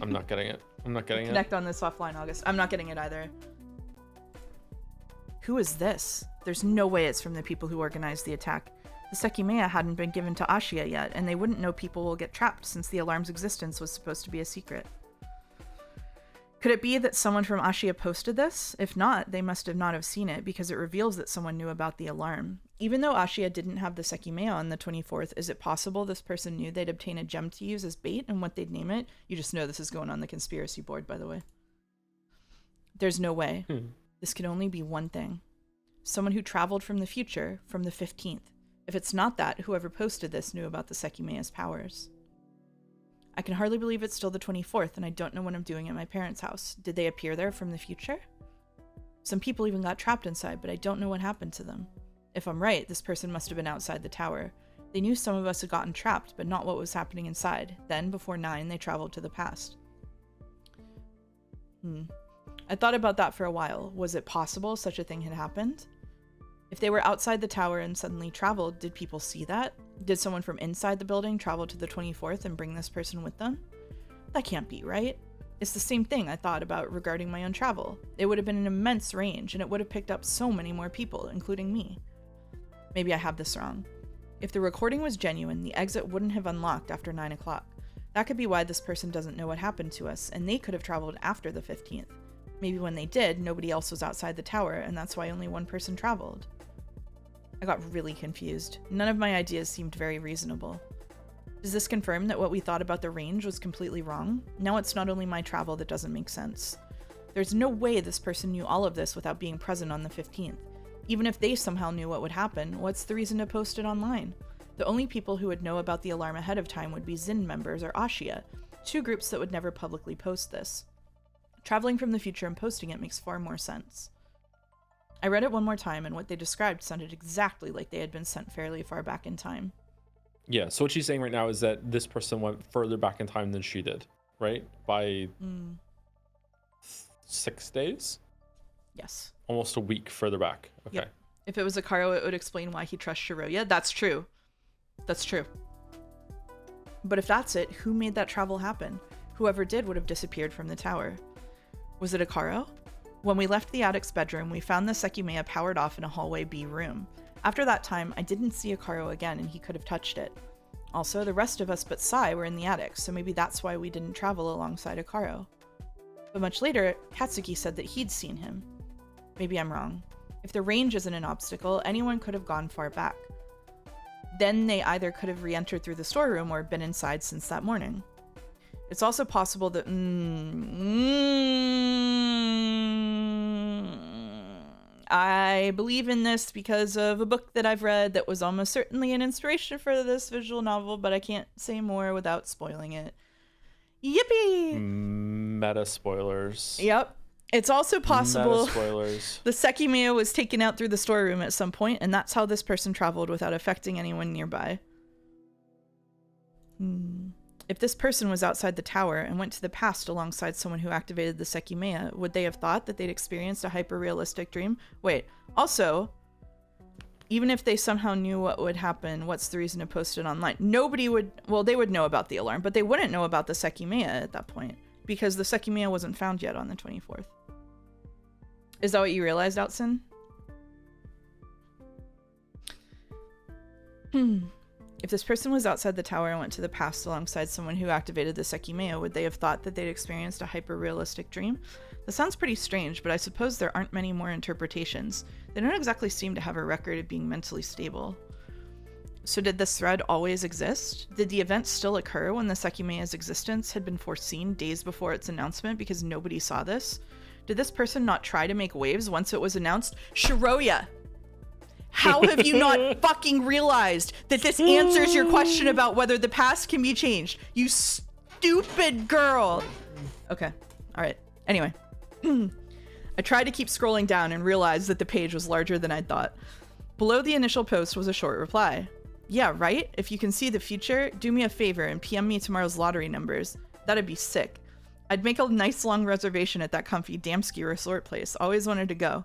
I'm not getting it. Connect on this offline, August. I'm not getting it either. Who is this? There's no way it's from the people who organized the attack. The Sekimeiya hadn't been given to Ashia yet, and they wouldn't know people will get trapped since the alarm's existence was supposed to be a secret. Could it be that someone from Ashia posted this? If not, they must have not have seen it because it reveals that someone knew about the alarm. Even though Ashia didn't have the Sekimeiya on the 24th, is it possible this person knew they'd obtain a gem to use as bait and what they'd name it? You just know this is going on the conspiracy board, by the way. There's no way. This could only be one thing. Someone who traveled from the future, from the 15th. If it's not that, whoever posted this knew about the Sekimeiya's powers. I can hardly believe it's still the 24th, and I don't know what I'm doing at my parents' house. Did they appear there from the future? Some people even got trapped inside, but I don't know what happened to them. If I'm right, this person must have been outside the tower. They knew some of us had gotten trapped, but not what was happening inside. Then, before 9, they traveled to the past. I thought about that for a while. Was it possible such a thing had happened? If they were outside the tower and suddenly traveled, did people see that? Did someone from inside the building travel to the 24th and bring this person with them? That can't be, right? It's the same thing I thought about regarding my own travel. It would have been an immense range, and it would have picked up so many more people, including me. Maybe I have this wrong. If the recording was genuine, the exit wouldn't have unlocked after 9 o'clock. That could be why this person doesn't know what happened to us, and they could have traveled after the 15th. Maybe when they did, nobody else was outside the tower, and that's why only one person traveled. I got really confused. None of my ideas seemed very reasonable. Does this confirm that what we thought about the range was completely wrong? Now it's not only my travel that doesn't make sense. There's no way this person knew all of this without being present on the 15th. Even if they somehow knew what would happen, what's the reason to post it online? The only people who would know about the alarm ahead of time would be Zin members or Ashia, two groups that would never publicly post this. Traveling from the future and posting it makes far more sense. I read it one more time, and what they described sounded exactly like they had been sent fairly far back in time. Yeah, so what she's saying right now is that this person went further back in time than she did, right? By 6 days? Yes. Almost a week further back. Okay. Yep. If it was a Akaro, it would explain why he trusts Shiroya. That's true. That's true. But if that's it, who made that travel happen? Whoever did would have disappeared from the tower. Was it a Akaro? When we left the attic's bedroom, we found the Sekimeiya powered off in a hallway B room. After that time, I didn't see Akaro again, and he could have touched it. Also, the rest of us but Sai were in the attic, so maybe that's why we didn't travel alongside Akaro. But much later, Katsuki said that he'd seen him. Maybe I'm wrong. If the range isn't an obstacle, anyone could have gone far back. Then they either could have re-entered through the storeroom or been inside since that morning. It's also possible that... I believe in this because of a book that I've read that was almost certainly an inspiration for this visual novel, but I can't say more without spoiling it. Yippee! Meta spoilers. Yep. It's also possible Meta spoilers. the Sekimeiya was taken out through the storeroom at some point, and that's how this person traveled without affecting anyone nearby. If this person was outside the tower and went to the past alongside someone who activated the Sekimeiya, would they have thought that they'd experienced a hyper-realistic dream? Wait, also, even if they somehow knew what would happen, what's the reason to post it online? Nobody would, well, they would know about the alarm, but they wouldn't know about the Sekimeiya at that point, because the Sekimeiya wasn't found yet on the 24th. Is that what you realized, Outson? If this person was outside the tower and went to the past alongside someone who activated the Sekimeiya, would they have thought that they'd experienced a hyper-realistic dream? That sounds pretty strange, but I suppose there aren't many more interpretations. They don't exactly seem to have a record of being mentally stable. So did this thread always exist? Did the event still occur when the Sekimeiya's existence had been foreseen days before its announcement because nobody saw this? Did this person not try to make waves once it was announced? Shiroya! How have you not fucking realized that this answers your question about whether the past can be changed? You stupid girl. Okay. All right. Anyway. I tried to keep scrolling down and realized that the page was larger than I'd thought. Below the initial post was a short reply. Yeah, right? If you can see the future, do me a favor and PM me tomorrow's lottery numbers. That'd be sick. I'd make a nice long reservation at that comfy Damsky resort place. Always wanted to go.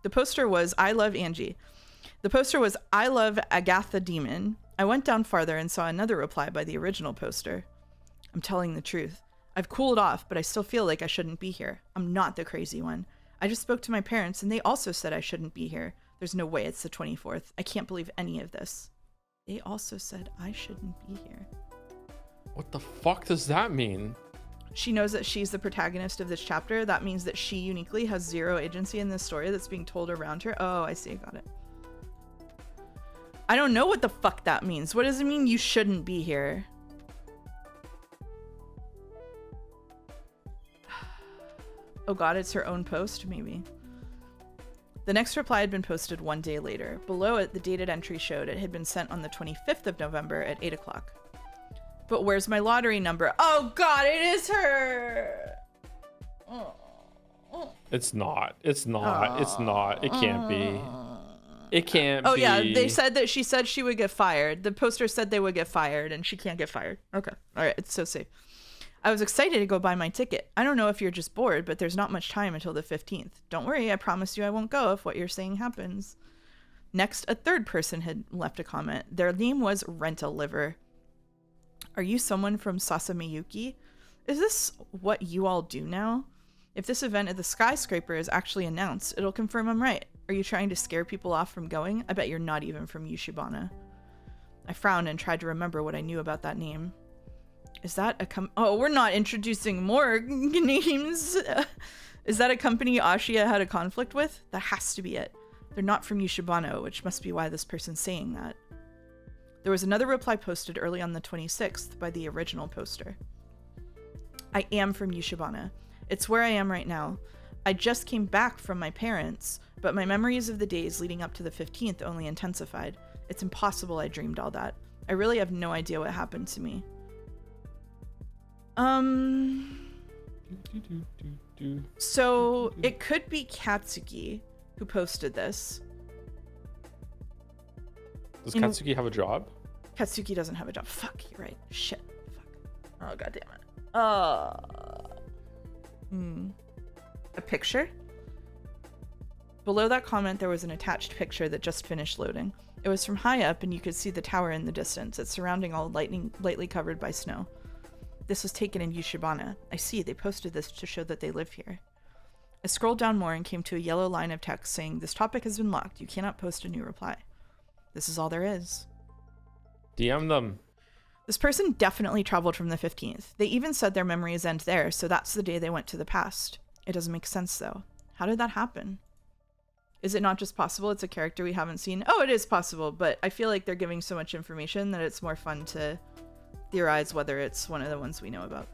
The poster was, I love Angie. The poster was, I love Agatha Demon. I went down farther and saw another reply by the original poster. I'm telling the truth. I've cooled off, but I still feel like I shouldn't be here. I'm not the crazy one. I just spoke to my parents and they also said I shouldn't be here. There's no way it's the 24th. I can't believe any of this. They also said I shouldn't be here. What the fuck does that mean? She knows that she's the protagonist of this chapter. That means that she uniquely has zero agency in this story that's being told around her. Oh, I see. Got it. I don't know what the fuck that means. What does it mean you shouldn't be here? Oh god, it's her own post? Maybe. The next reply had been posted 1 day later. Below it, the dated entry showed it had been sent on the 25th of November at 8 o'clock. But where's my lottery number? Oh god, it is her! It's not. It's not. It's not. It can't be. It can't be. Oh yeah, they said that she said she would get fired. The poster said they would get fired, and she can't get fired. Okay. All right, it's so safe. I was excited to go buy my ticket. I don't know if you're just bored, but there's not much time until the 15th. Don't worry, I promise you I won't go if what you're saying happens. Next, a third person had left a comment. Their name was Rent-A-Liver. Are you someone from Sasamiyuki? Is this what you all do now? If this event at the skyscraper is actually announced, it'll confirm I'm right. Are you trying to scare people off from going? I bet you're not even from Yushibana. I frowned and tried to remember what I knew about that name. Is that a oh, we're not introducing more names. Is that a company Ashiya had a conflict with? That has to be it. They're not from Yushibana, which must be why this person's saying that. There was another reply posted early on the 26th by the original poster. I am from Yushibana. It's where I am right now. I just came back from my parents, but my memories of the days leading up to the 15th only intensified. It's impossible I dreamed all that. I really have no idea what happened to me. So it could be Katsuki who posted this. Does Katsuki have a job? Katsuki doesn't have a job. Fuck, you're right. Shit. Fuck. Oh, god damn it. A picture? Below that comment, there was an attached picture that just finished loading. It was from high up, and you could see the tower in the distance. It's surrounding all lightly covered by snow. This was taken in Yushibana. I see, they posted this to show that they live here. I scrolled down more and came to a yellow line of text saying, this topic has been locked. You cannot post a new reply. This is all there is. DM them. This person definitely traveled from the 15th. They even said their memories end there, so that's the day they went to the past. It doesn't make sense, though. How did that happen? Is it not just possible it's a character we haven't seen? Oh, it is possible, but I feel like they're giving so much information that it's more fun to theorize whether it's one of the ones we know about.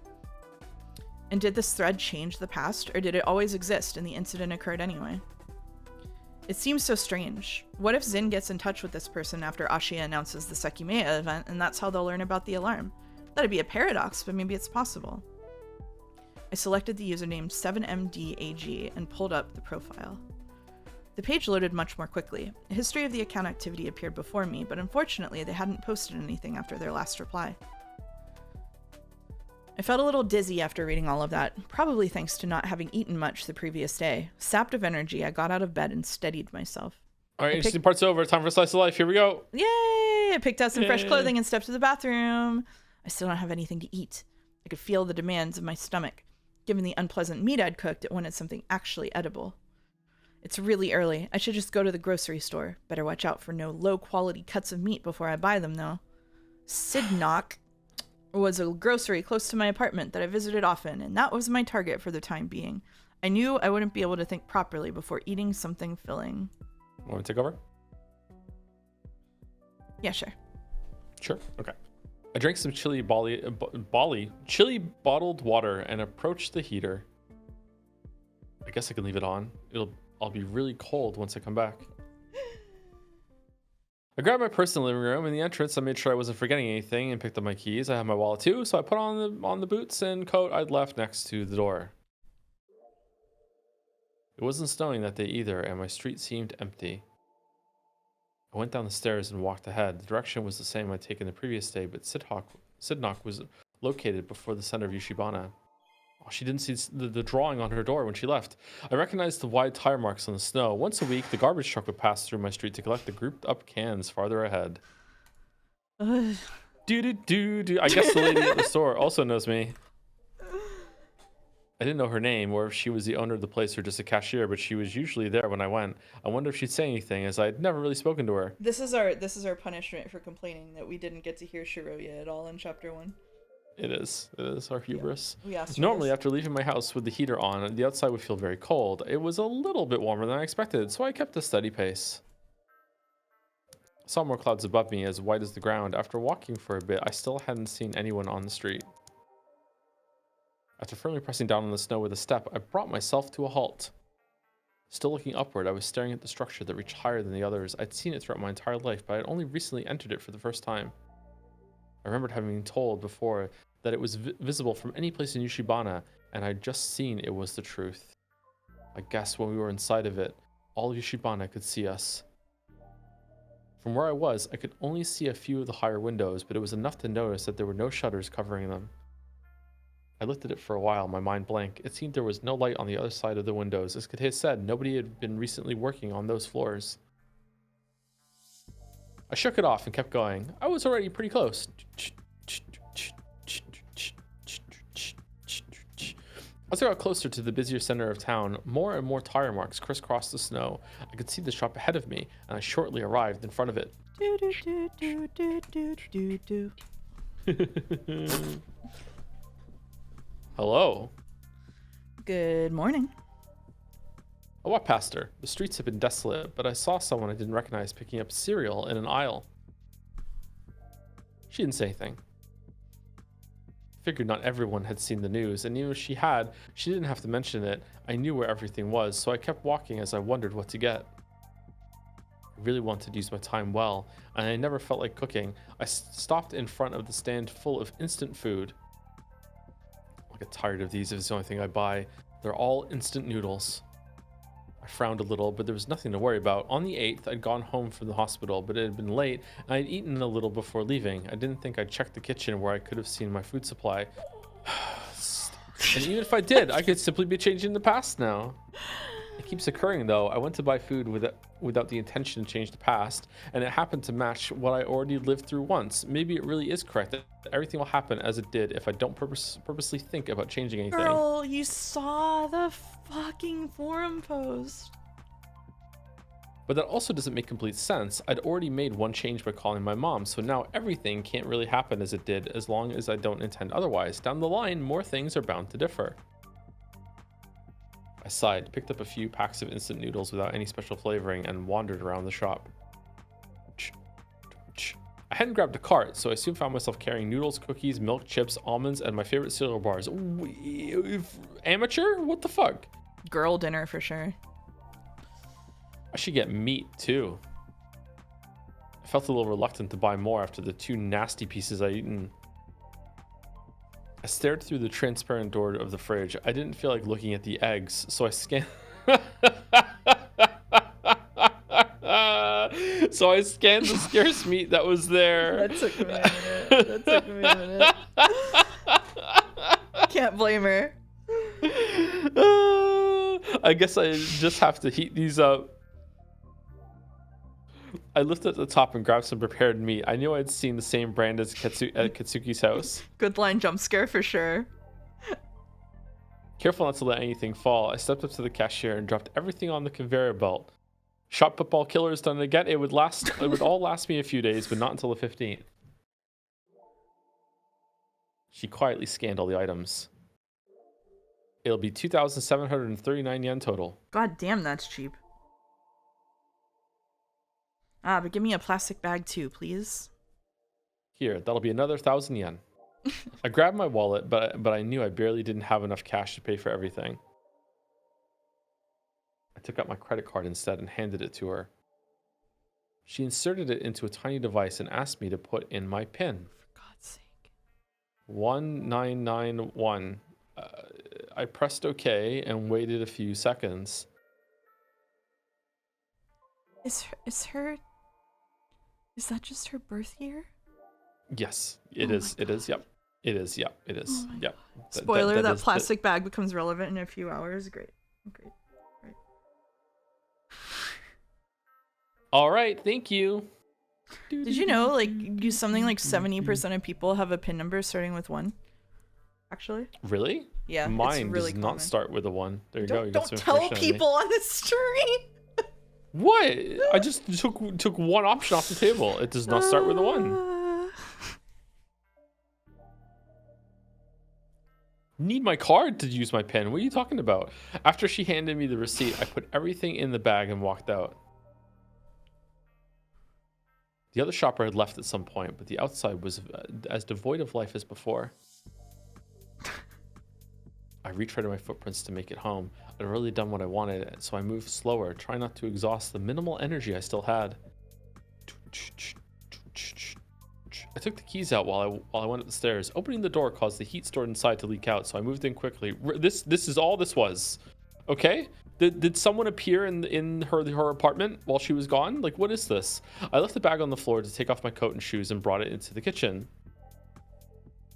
And did this thread change the past, or did it always exist and the incident occurred anyway? It seems so strange. What if Zin gets in touch with this person after Ashia announces the Sekimeiya event, and that's how they'll learn about the alarm? That'd be a paradox, but maybe it's possible. I selected the username 7MDAG and pulled up the profile. The page loaded much more quickly. A history of the account activity appeared before me, but unfortunately they hadn't posted anything after their last reply. I felt a little dizzy after reading all of that, probably thanks to not having eaten much the previous day. Sapped of energy, I got out of bed and steadied myself. All right, interesting part's over. Time for a slice of life. Here we go. Yay! I picked out some fresh clothing and stepped to the bathroom. I still don't have anything to eat. I could feel the demands of my stomach, given the unpleasant meat I'd cooked. It wanted something actually edible. It's really early. I should just go to the grocery store. Better watch out for no low-quality cuts of meat before I buy them, though. Sidnock was a grocery close to my apartment that I visited often, and that was my target for the time being. I knew I wouldn't be able to think properly before eating something filling. Want me to take over? Yeah, sure. Sure. Okay. I drank some chili bottled water and approached the heater. I guess I can leave it on. I'll be really cold once I come back. I grabbed my purse in the living room. In the entrance, I made sure I wasn't forgetting anything and picked up my keys. I had my wallet too, so I put on the boots and coat I'd left next to the door. It wasn't snowing that day either, and my street seemed empty. I went down the stairs and walked ahead. The direction was the same I'd taken the previous day, but Sidnock was located before the center of Yushibana. Oh, she didn't see the drawing on her door when she left. I recognized the wide tire marks on the snow. Once a week, the garbage truck would pass through my street to collect the grouped up cans farther ahead. I guess the lady at the store also knows me. I didn't know her name or if she was the owner of the place or just a cashier, but she was usually there when I went. I wonder if she'd say anything, as I'd never really spoken to her. This is our punishment for complaining that we didn't get to hear Shiroya at all in chapter 1. It is our hubris. Yeah. Normally, after leaving my house with the heater on, the outside would feel very cold. It was a little bit warmer than I expected, so I kept a steady pace. I saw more clouds above me, as white as the ground. After walking for a bit, I still hadn't seen anyone on the street. After firmly pressing down on the snow with a step, I brought myself to a halt. Still looking upward, I was staring at the structure that reached higher than the others. I'd seen it throughout my entire life, but I'd only recently entered it for the first time. I remembered having been told before that it was visible from any place in Yushibana, and I'd just seen it was the truth. I guess when we were inside of it, all of Yushibana could see us. From where I was, I could only see a few of the higher windows, but it was enough to notice that there were no shutters covering them. I looked at it for a while, my mind blank. It seemed there was no light on the other side of the windows. As Kate said, nobody had been recently working on those floors. I shook it off and kept going. I was already pretty close. As I got closer to the busier center of town, more and more tire marks crisscrossed the snow. I could see the shop ahead of me, and I shortly arrived in front of it. Hello. Good morning. I walked past her. The streets had been desolate, but I saw someone I didn't recognize picking up cereal in an aisle. She didn't say anything. Figured not everyone had seen the news, and even if she had, she didn't have to mention it. I knew where everything was, so I kept walking as I wondered what to get. I really wanted to use my time well, and I never felt like cooking. I stopped in front of the stand full of instant food. I get tired of these if it's the only thing I buy. They're all instant noodles. I frowned a little, but there was nothing to worry about. On the 8th, I'd gone home from the hospital, but it had been late, and I'd eaten a little before leaving. I didn't think I'd checked the kitchen where I could have seen my food supply. And even if I did, I could simply be changing the past now. It keeps occurring, though. I went to buy food without the intention to change the past, and it happened to match what I already lived through once. Maybe it really is correct that everything will happen as it did if I don't purposely think about changing anything. Girl, you saw the fucking forum post. But that also doesn't make complete sense. I'd already made one change by calling my mom, so now everything can't really happen as it did as long as I don't intend otherwise. Down the line, more things are bound to differ. I sighed, picked up a few packs of instant noodles without any special flavoring, and wandered around the shop. I hadn't grabbed a cart, so I soon found myself carrying noodles, cookies, milk, chips, almonds, and my favorite cereal bars. Amateur? What the fuck? Girl dinner for sure. I should get meat too. I felt a little reluctant to buy more after the 2 nasty pieces I'd eaten. I stared through the transparent door of the fridge. I didn't feel like looking at the eggs, so I scanned. So I scanned the scarce meat that was there. That took me a minute. Can't blame her. I guess I just have to heat these up. I lifted at the top and grabbed some prepared meat. I knew I'd seen the same brand as at Katsuki's house. Good line jump scare for sure. Careful not to let anything fall, I stepped up to the cashier and dropped everything on the conveyor belt. Shot football killers done again. It would all last me a few days, but not until the 15th. She quietly scanned all the items. It'll be 2,739 yen total. God damn, that's cheap. Ah, but give me a plastic bag too, please. Here, that'll be another 1,000 yen. I grabbed my wallet, but I knew I barely didn't have enough cash to pay for everything. I took out my credit card instead and handed it to her. She inserted it into a tiny device and asked me to put in my PIN. For God's sake. 1991. I pressed OK and waited a few seconds. Is that just her birth year? Yes, it is. It is. Yep. It is. Yep. It is. Oh Yep. Spoiler: that plastic bag becomes relevant in a few hours. Great. All right. Thank you. Did you know, like, something like 70% of people have a PIN number starting with 1? Actually. Really? Yeah. Mine really does common. not start with a 1. There you go. You got Don't some tell information on me. people on the street. What? I just took one option off the table. It does not start with a 1. Need my card to use my pen. What are you talking about? After she handed me the receipt, I put everything in the bag and walked out. The other shopper had left at some point, but the outside was as devoid of life as before. I retreaded my footprints to make it home. I'd already done what I wanted, so I moved slower, trying not to exhaust the minimal energy I still had. I took the keys out while I went up the stairs. Opening the door caused the heat stored inside to leak out, so I moved in quickly. This is all this was. Okay? Did someone appear in her apartment while she was gone? Like, what is this? I left the bag on the floor to take off my coat and shoes and brought it into the kitchen.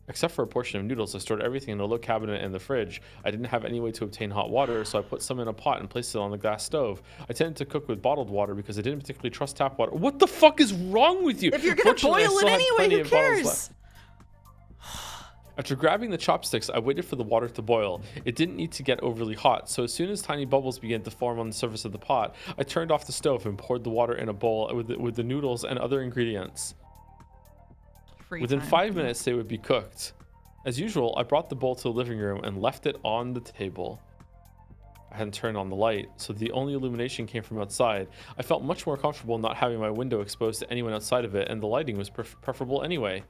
Except for a portion of noodles, I stored everything in a low cabinet in the fridge. I didn't have any way to obtain hot water, so I put some in a pot and placed it on the gas stove. I tended to cook with bottled water because I didn't particularly trust tap water. What the fuck is wrong with you? If you're gonna boil it anyway, who cares? After grabbing the chopsticks, I waited for the water to boil. It didn't need to get overly hot, so as soon as tiny bubbles began to form on the surface of the pot, I turned off the stove and poured the water in a bowl with the noodles and other ingredients. Within 5 minutes, they would be cooked. As usual, I brought the bowl to the living room and left it on the table. I hadn't turned on the light, so the only illumination came from outside. I felt much more comfortable not having my window exposed to anyone outside of it, and the lighting was preferable anyway.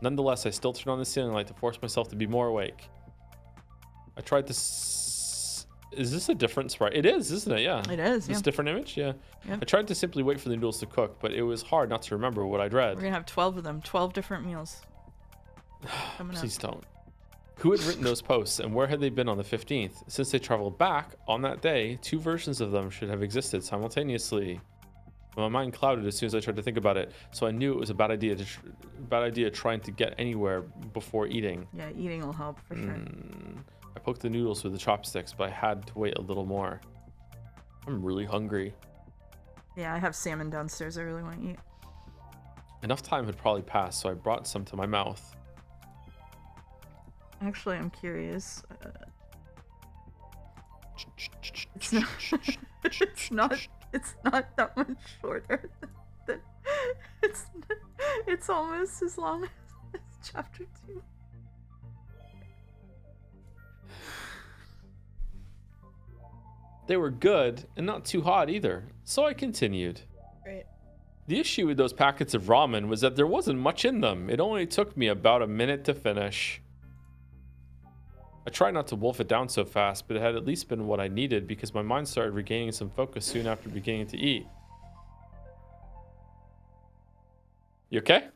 Nonetheless, I still turned on the ceiling light to force myself to be more awake. I tried to... Is this a different sprite? It is, isn't it? Yeah. It is, It's a different image? Yeah. I tried to simply wait for the noodles to cook, but it was hard not to remember what I'd read. We're gonna have 12 of them. 12 different meals. Please don't. Who had written those posts, and where had they been on the 15th? Since they traveled back on that day, 2 versions of them should have existed simultaneously. My mind clouded as soon as I tried to think about it, so I knew it was a bad idea trying to get anywhere before eating. Yeah, eating will help for sure. I poked the noodles with the chopsticks, but I had to wait a little more. I'm really hungry. Yeah, I have salmon downstairs I really want to eat. Enough time had probably passed, so I brought some to my mouth. Actually, I'm curious. It's not that much shorter than it's almost as long as chapter 2. They were good and not too hot either, so I continued. Right. The issue with those packets of ramen was that there wasn't much in them. It only took me about a minute to finish. I tried not to wolf it down so fast, but it had at least been what I needed because my mind started regaining some focus soon after beginning to eat. You okay?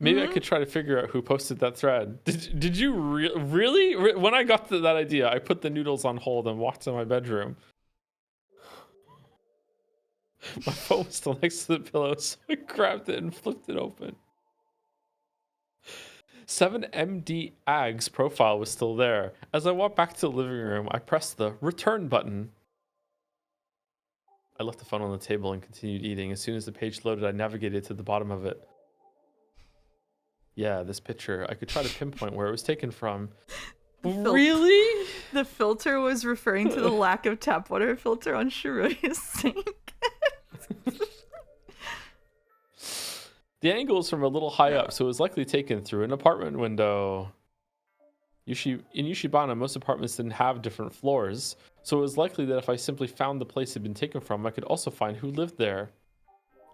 Maybe I could try to figure out who posted that thread. Did you really? When I got to that idea, I put the noodles on hold and walked to my bedroom. My phone was still next to the pillow, so I grabbed it and flipped it open. 7MD Ag's profile was still there. As I walked back to the living room, I pressed the return button. I left the phone on the table and continued eating. As soon as the page loaded, I navigated to the bottom of it. Yeah, this picture. I could try to pinpoint where it was taken from. Really? The filter was referring to the lack of tap water filter on Shiroya's sink. The angle is from a little high up, so it was likely taken through an apartment window. In Yushibana, most apartments didn't have different floors, so it was likely that if I simply found the place it had been taken from, I could also find who lived there.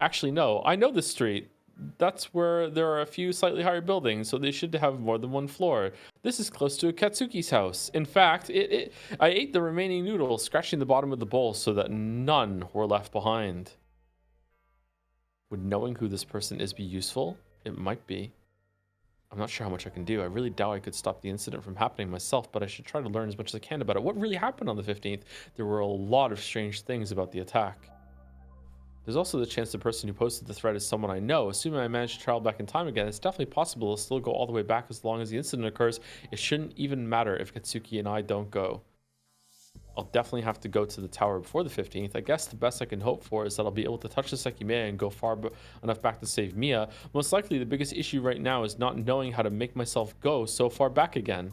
Actually, no, I know this street. That's where there are a few slightly higher buildings, so they should have more than one floor. This is close to a Katsuki's house. In fact, I ate the remaining noodles, scratching the bottom of the bowl so that none were left behind. Would knowing who this person is be useful? It might be. I'm not sure how much I can do. I really doubt I could stop the incident from happening myself, but I should try to learn as much as I can about it. What really happened on the 15th? There were a lot of strange things about the attack. There's also the chance the person who posted the thread is someone I know. Assuming I manage to travel back in time again, it's definitely possible to still go all the way back as long as the incident occurs. It shouldn't even matter if Katsuki and I don't go. I'll definitely have to go to the tower before the 15th. I guess the best I can hope for is that I'll be able to touch the Sekimeiya and go far enough back to save Miya. Most likely, the biggest issue right now is not knowing how to make myself go so far back again.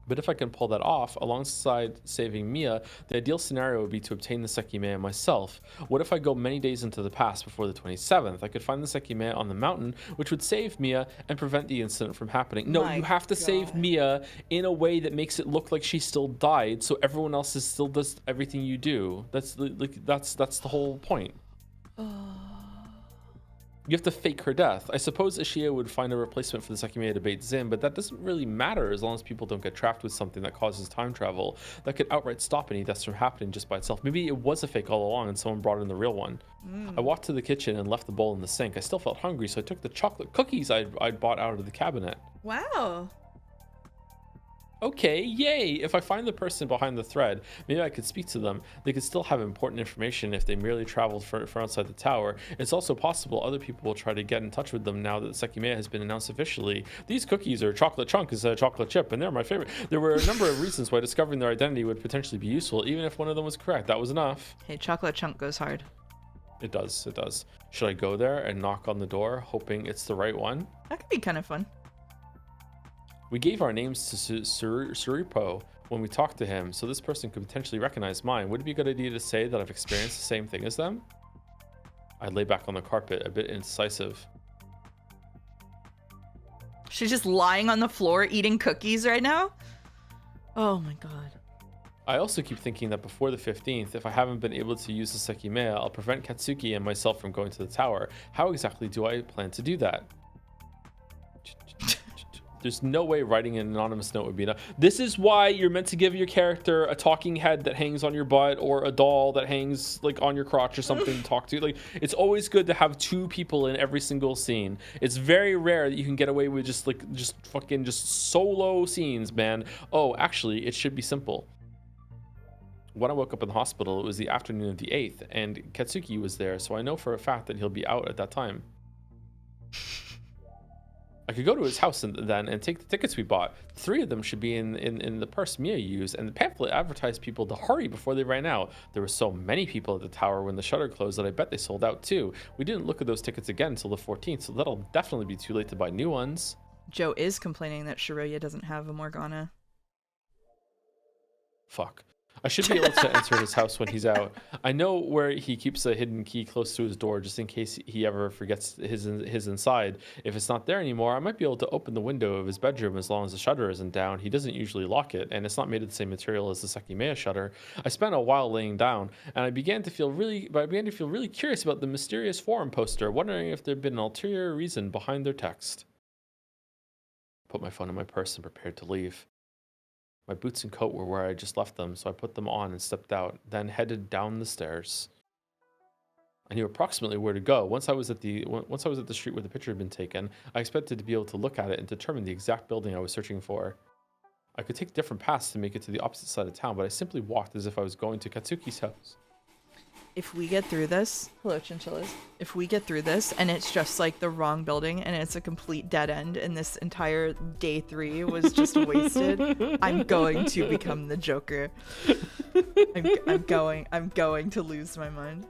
But if I can pull that off, alongside saving Miya, the ideal scenario would be to obtain the Sekimeiya myself. What if I go many days into the past before the 27th? I could find the Sekimeiya on the mountain, which would save Miya and prevent the incident from happening. No, you have to save Miya in a way that makes it look like she still died, so everyone else still does everything you do. That's the whole point. You have to fake her death. I suppose Ishia would find a replacement for the Sekimeiya to bait Zin, but that doesn't really matter as long as people don't get trapped with something that causes time travel. That could outright stop any deaths from happening just by itself. Maybe it was a fake all along and someone brought in the real one. I walked to the kitchen and left the bowl in the sink. I still felt hungry, so I took the chocolate cookies I'd bought out of the cabinet. Wow. Okay, yay! If I find the person behind the thread, maybe I could speak to them. They could still have important information if they merely traveled from outside the tower. It's also possible other people will try to get in touch with them now that Sekimeiya has been announced officially. These cookies are chocolate chunk instead of chocolate chip, and they're my favorite. There were a number of reasons why discovering their identity would potentially be useful, even if one of them was correct. That was enough. Hey, chocolate chunk goes hard. It does, it does. Should I go there and knock on the door, hoping it's the right one? That could be kind of fun. We gave our names to Suripo when we talked to him, so this person could potentially recognize mine. Would it be a good idea to say that I've experienced the same thing as them? I lay back on the carpet, a bit indecisive. She's just lying on the floor eating cookies right now? Oh my god. I also keep thinking that before the 15th, if I haven't been able to use the Sekimeiya, I'll prevent Katsuki and myself from going to the tower. How exactly do I plan to do that? There's no way writing an anonymous note would be enough. This is why you're meant to give your character a talking head that hangs on your butt or a doll that hangs like on your crotch or something to talk to. Like, it's always good to have two people in every single scene. It's very rare that you can get away with just solo scenes, man. Oh, actually, it should be simple. When I woke up in the hospital, it was the afternoon of the 8th, and Katsuki was there, so I know for a fact that he'll be out at that time. I could go to his house then and take the tickets we bought. 3 of them should be in the purse Miya used, and the pamphlet advertised people to hurry before they ran out. There were so many people at the tower when the shutter closed that I bet they sold out too. We didn't look at those tickets again until the 14th, so that'll definitely be too late to buy new ones. Joe is complaining that Shiroya doesn't have a Morgana. Fuck. I should be able to enter his house when he's out. I know where he keeps a hidden key close to his door just in case he ever forgets his inside. If it's not there anymore, I might be able to open the window of his bedroom as long as the shutter isn't down. He doesn't usually lock it, and it's not made of the same material as the Sekimeiya shutter. I spent a while laying down, and I began to feel really curious about the mysterious forum poster, wondering if there'd been an ulterior reason behind their text. Put my phone in my purse and prepared to leave. My boots and coat were where I just left them, so I put them on and stepped out, then headed down the stairs. I knew approximately where to go. Once I was at the street where the picture had been taken, I expected to be able to look at it and determine the exact building I was searching for. I could take different paths to make it to the opposite side of town, but I simply walked as if I was going to Katsuki's house. If we get through this, hello chinchillas. If we get through this and it's just like the wrong building and it's a complete dead end and this entire day 3 was just wasted, I'm going to become the Joker. I'm going to lose my mind.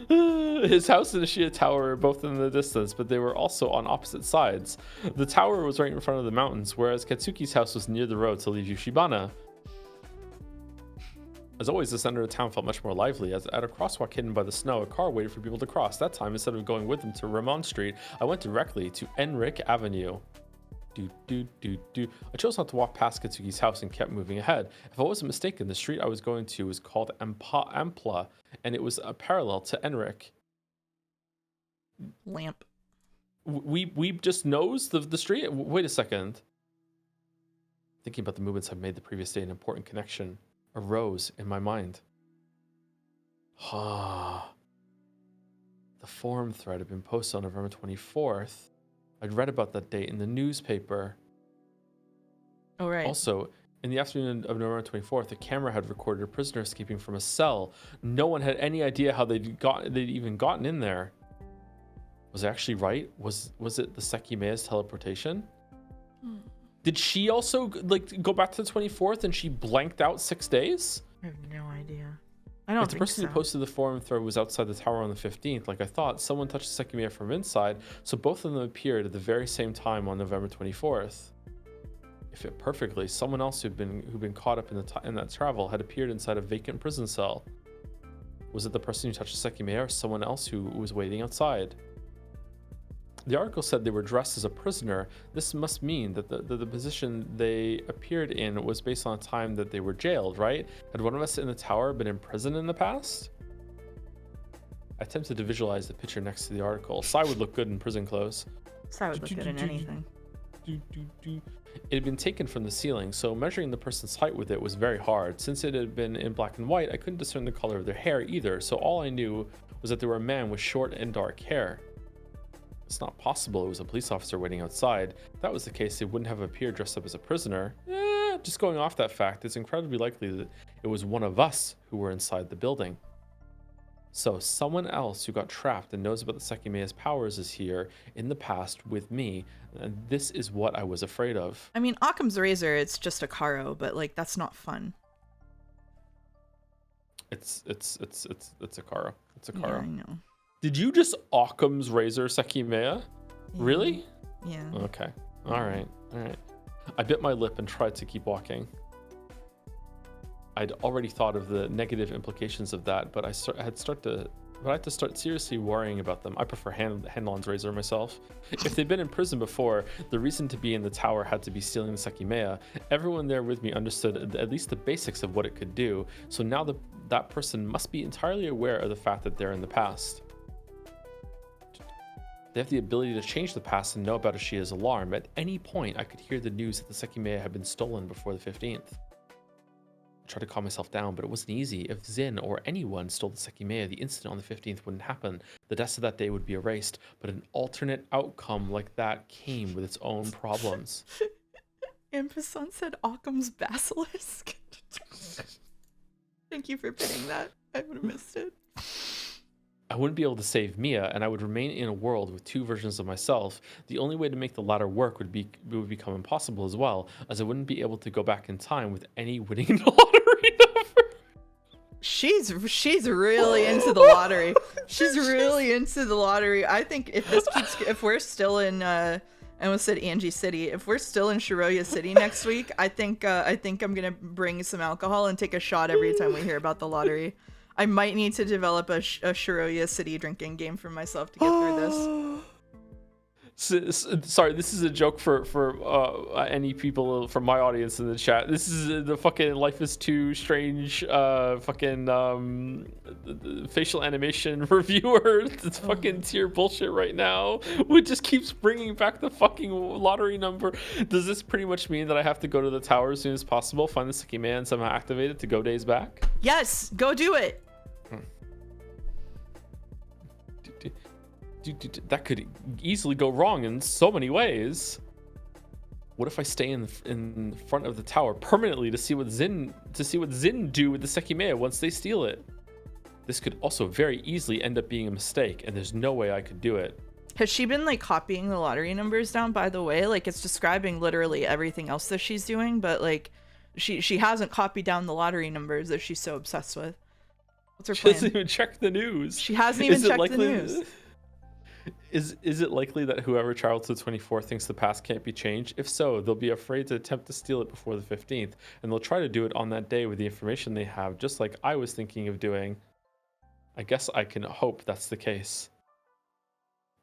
His house and Ishida Tower are both in the distance, but they were also on opposite sides. The tower was right in front of the mountains, whereas Katsuki's house was near the road to leave Yushibana. As always, the center of town felt much more lively. As at a crosswalk hidden by the snow, a car waited for people to cross. That time, instead of going with them to Ramon Street, I went directly to Enric Avenue. I chose not to walk past Katsuki's house and kept moving ahead. If I wasn't mistaken, the street I was going to was called Ampla, and it was a parallel to Enric. Lamp. We just knows the street? Wait a second. Thinking about the movements I've made the previous day, an important connection arose in my mind. The forum thread had been posted on November 24th. I'd read about that date in the newspaper. Oh, right. Also, in the afternoon of November 24th, a camera had recorded a prisoner escaping from a cell. No one had any idea how they'd even gotten in there. Was I actually right? Was it the Sekimeiya's teleportation? Did she also go back to the 24th and she blanked out 6 days? I have no idea. I don't think so. If the person who posted the forum thread was outside the tower on the 15th, like I thought, someone touched the Sekimeiya from inside, so both of them appeared at the very same time on November 24th. It fit perfectly. Someone else who'd been caught up in that travel had appeared inside a vacant prison cell. Was it the person who touched the Sekimeiya or someone else who was waiting outside? The article said they were dressed as a prisoner. This must mean that the position they appeared in was based on a time that they were jailed, right? Had one of us in the tower been in prison in the past? I attempted to visualize the picture next to the article. Sai would look good in prison clothes. Sai would look good in anything. It had been taken from the ceiling, so measuring the person's height with it was very hard. Since it had been in black and white, I couldn't discern the color of their hair either, so all I knew was that they were a man with short and dark hair. It's not possible it was a police officer waiting outside. If that was the case, they wouldn't have appeared dressed up as a prisoner. Just going off that fact, it's incredibly likely that it was one of us who were inside the building. So someone else who got trapped and knows about the Sekimeiya's powers is here in the past with me, and this is what I was afraid of. I mean, Occam's razor, it's just a Karo, but like that's not fun. It's a Karo. It's a Karo. Yeah, I know. Did you just Occam's razor Sekimeiya? Really? Yeah. Okay. All right. I bit my lip and tried to keep walking. I'd already thought of the negative implications of that, but I had to start seriously worrying about them. I prefer Hanlon's razor myself. If they'd been in prison before, the reason to be in the tower had to be stealing the Sekimeiya. Everyone there with me understood at least the basics of what it could do, so now that person must be entirely aware of the fact that they're in the past. They have the ability to change the past and know about Ishida's alarm. At any point, I could hear the news that the Sekimeiya had been stolen before the 15th. I tried to calm myself down, but it wasn't easy. If Zin or anyone stole the Sekimeiya, the incident on the 15th wouldn't happen. The deaths of that day would be erased, but an alternate outcome like that came with its own problems. Ampersand said Occam's basilisk. Thank you for pitting that. I would have missed it. I wouldn't be able to save Mia, and I would remain in a world with two versions of myself. The only way to make the latter work would become impossible as well, as I wouldn't be able to go back in time with any winning lottery number. She's really into the lottery. She's really into the lottery. I think if we're still in I almost said Angie City. If we're still in Shiroya City next week, I think I'm gonna bring some alcohol and take a shot every time we hear about the lottery. I might need to develop a Shiroya City drinking game for myself to get through this. Sorry, this is a joke for any people from my audience in the chat. This is the fucking Life is Too Strange facial animation reviewer. It's fucking tier bullshit right now. Which just keeps bringing back the fucking lottery number. Does this pretty much mean that I have to go to the tower as soon as possible, find the Sekimeiya and somehow activate it to go days back? Yes, go do it. That could easily go wrong in so many ways. What if I stay in front of the tower permanently to see what Zin do with the Sekimeiya once they steal it? This could also very easily end up being a mistake, and there's no way I could do it. Has she been like copying the lottery numbers down, by the way? Like, it's describing literally everything else that she's doing, but like she hasn't copied down the lottery numbers that she's so obsessed with. What's her plan? She doesn't even check the news. She hasn't even checked the news. Is it likely that whoever traveled to the 24th thinks the past can't be changed? If so, they'll be afraid to attempt to steal it before the 15th, and they'll try to do it on that day with the information they have, just like I was thinking of doing. I guess I can hope that's the case.